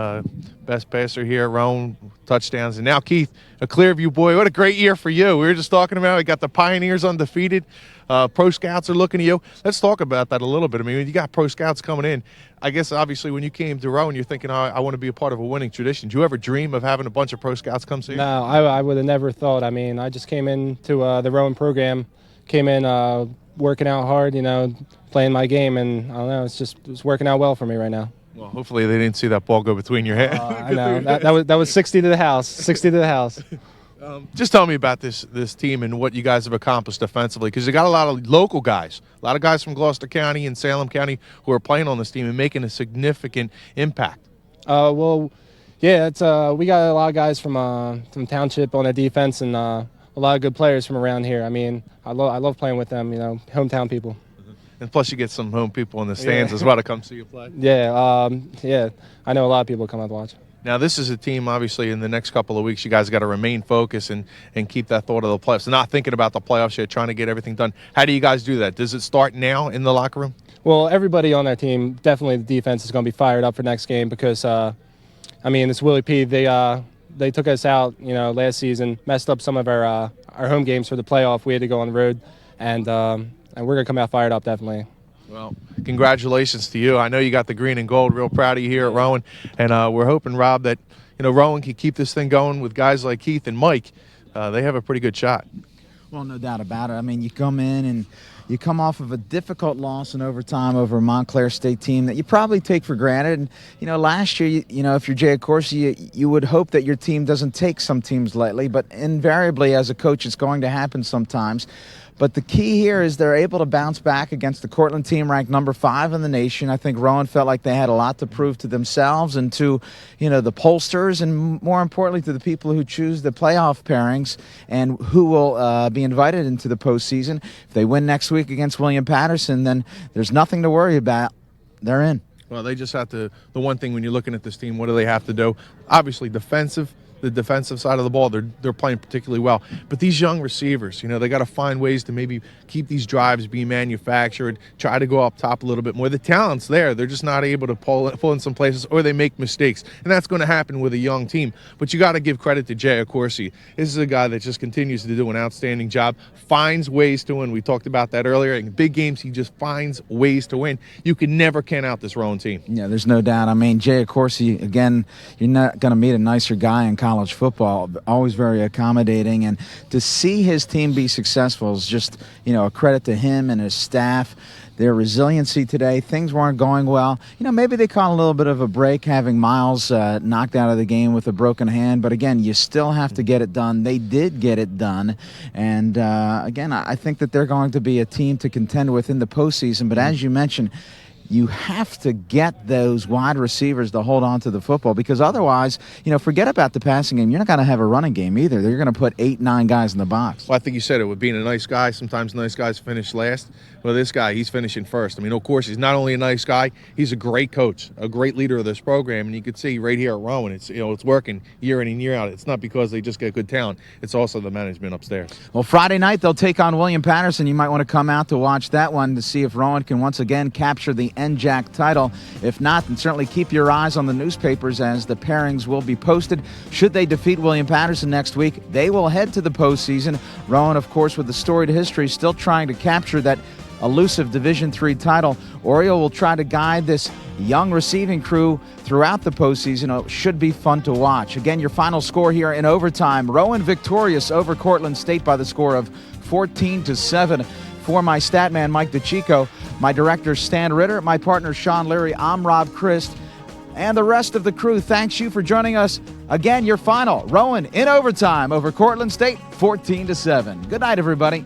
best passer here at Rowan, touchdowns. And now, Keith, a Clearview boy. What a great year for you. We were just talking about, we got the Pioneers undefeated. Pro Scouts are looking at you. Let's talk about that a little bit. I mean, you got Pro Scouts coming in. I guess, obviously, when you came to Rowan, you're thinking, I want to be a part of a winning tradition. Did you ever dream of having a bunch of Pro Scouts come see you? No, I would have never thought. I mean, I just came into the Rowan program, came in working out hard, you know, playing my game, and I don't know, it's working out well for me right now. Well, hopefully they didn't see that ball go between your hands. I know that was 60 to the house, 60 to the house. Just tell me about this team and what you guys have accomplished defensively, because you got a lot of local guys, a lot of guys from Gloucester County and Salem County who are playing on this team and making a significant impact. Well, yeah, it's we got a lot of guys from Township on the defense and a lot of good players from around here. I mean, I love playing with them, you know, hometown people. And plus you get some home people in the stands as well to come see you play. Yeah, yeah, I know a lot of people come out to watch. Now, this is a team, obviously, in the next couple of weeks, you guys got to remain focused and keep that thought of the playoffs. Not thinking about the playoffs yet, trying to get everything done. How do you guys do that? Does it start now in the locker room? Well, everybody on that team, definitely the defense is going to be fired up for next game because, I mean, it's Willie P. They they took us out, last season, messed up some of our home games for the playoff. We had to go on the road, and we're going to come out fired up, definitely. Well, congratulations to you. I know you got the green and gold. Real proud of you here at Rowan. And we're hoping, Rob, that Rowan can keep this thing going with guys like Keith and Mike. They have a pretty good shot. Well, no doubt about it. I mean, you come in and you come off of a difficult loss in overtime over a Montclair State team that you probably take for granted. And, last year, if you're Jay Accorsi, you would hope that your team doesn't take some teams lightly. But invariably, as a coach, it's going to happen sometimes. But the key here is they're able to bounce back against the Cortland team ranked number 5 in the nation. I think Rowan felt like they had a lot to prove to themselves and to, the pollsters and more importantly to the people who choose the playoff pairings and who will be invited into the postseason. If they win next week against William Patterson, then there's nothing to worry about. They're in. Well, they just have to, the one thing when you're looking at this team, what do they have to do? Obviously the defensive side of the ball, they're playing particularly well. But these young receivers, they got to find ways to maybe keep these drives being manufactured, try to go up top a little bit more. The talent's there. They're just not able to pull in some places, or they make mistakes. And that's going to happen with a young team. But you got to give credit to Jay Accorsi. This is a guy that just continues to do an outstanding job, finds ways to win. We talked about that earlier. In big games, he just finds ways to win. You can never count out this Rowan team. Yeah, there's no doubt. I mean, Jay Accorsi, again, you're not going to meet a nicer guy in college football, always very accommodating, and to see his team be successful is just a credit to him and his staff. Their resiliency today, things weren't going well. Maybe they caught a little bit of a break having Miles knocked out of the game with a broken hand, but again, you still have to get it done. They did get it done, and again, I think that they're going to be a team to contend with in the postseason, but as you mentioned, you have to get those wide receivers to hold on to the football because otherwise, forget about the passing game. You're not going to have a running game either. They're going to put 8, 9 guys in the box. Well, I think you said it. With being a nice guy, sometimes nice guys finish last. Well, this guy, he's finishing first. I mean, of course, he's not only a nice guy, he's a great coach, a great leader of this program. And you can see right here at Rowan, it's working year in and year out. It's not because they just get good talent. It's also the management upstairs. Well, Friday night, they'll take on William Patterson. You might want to come out to watch that one to see if Rowan can once again capture the NJAC title. If not, then certainly keep your eyes on the newspapers as the pairings will be posted. Should they defeat William Patterson next week, they will head to the postseason. Rowan, of course, with the storied history, still trying to capture that elusive Division III title. Oriole will try to guide this young receiving crew throughout the postseason. It should be fun to watch. Again, your final score here in overtime. Rowan victorious over Cortland State by the score of 14-7. For my stat man, Mike DeChico, my director, Stan Ritter, my partner, Shawn Leary, I'm Rob Christ, and the rest of the crew, thanks you for joining us. Again, your final, Rowan in overtime over Cortland State, 14-7. Good night, everybody.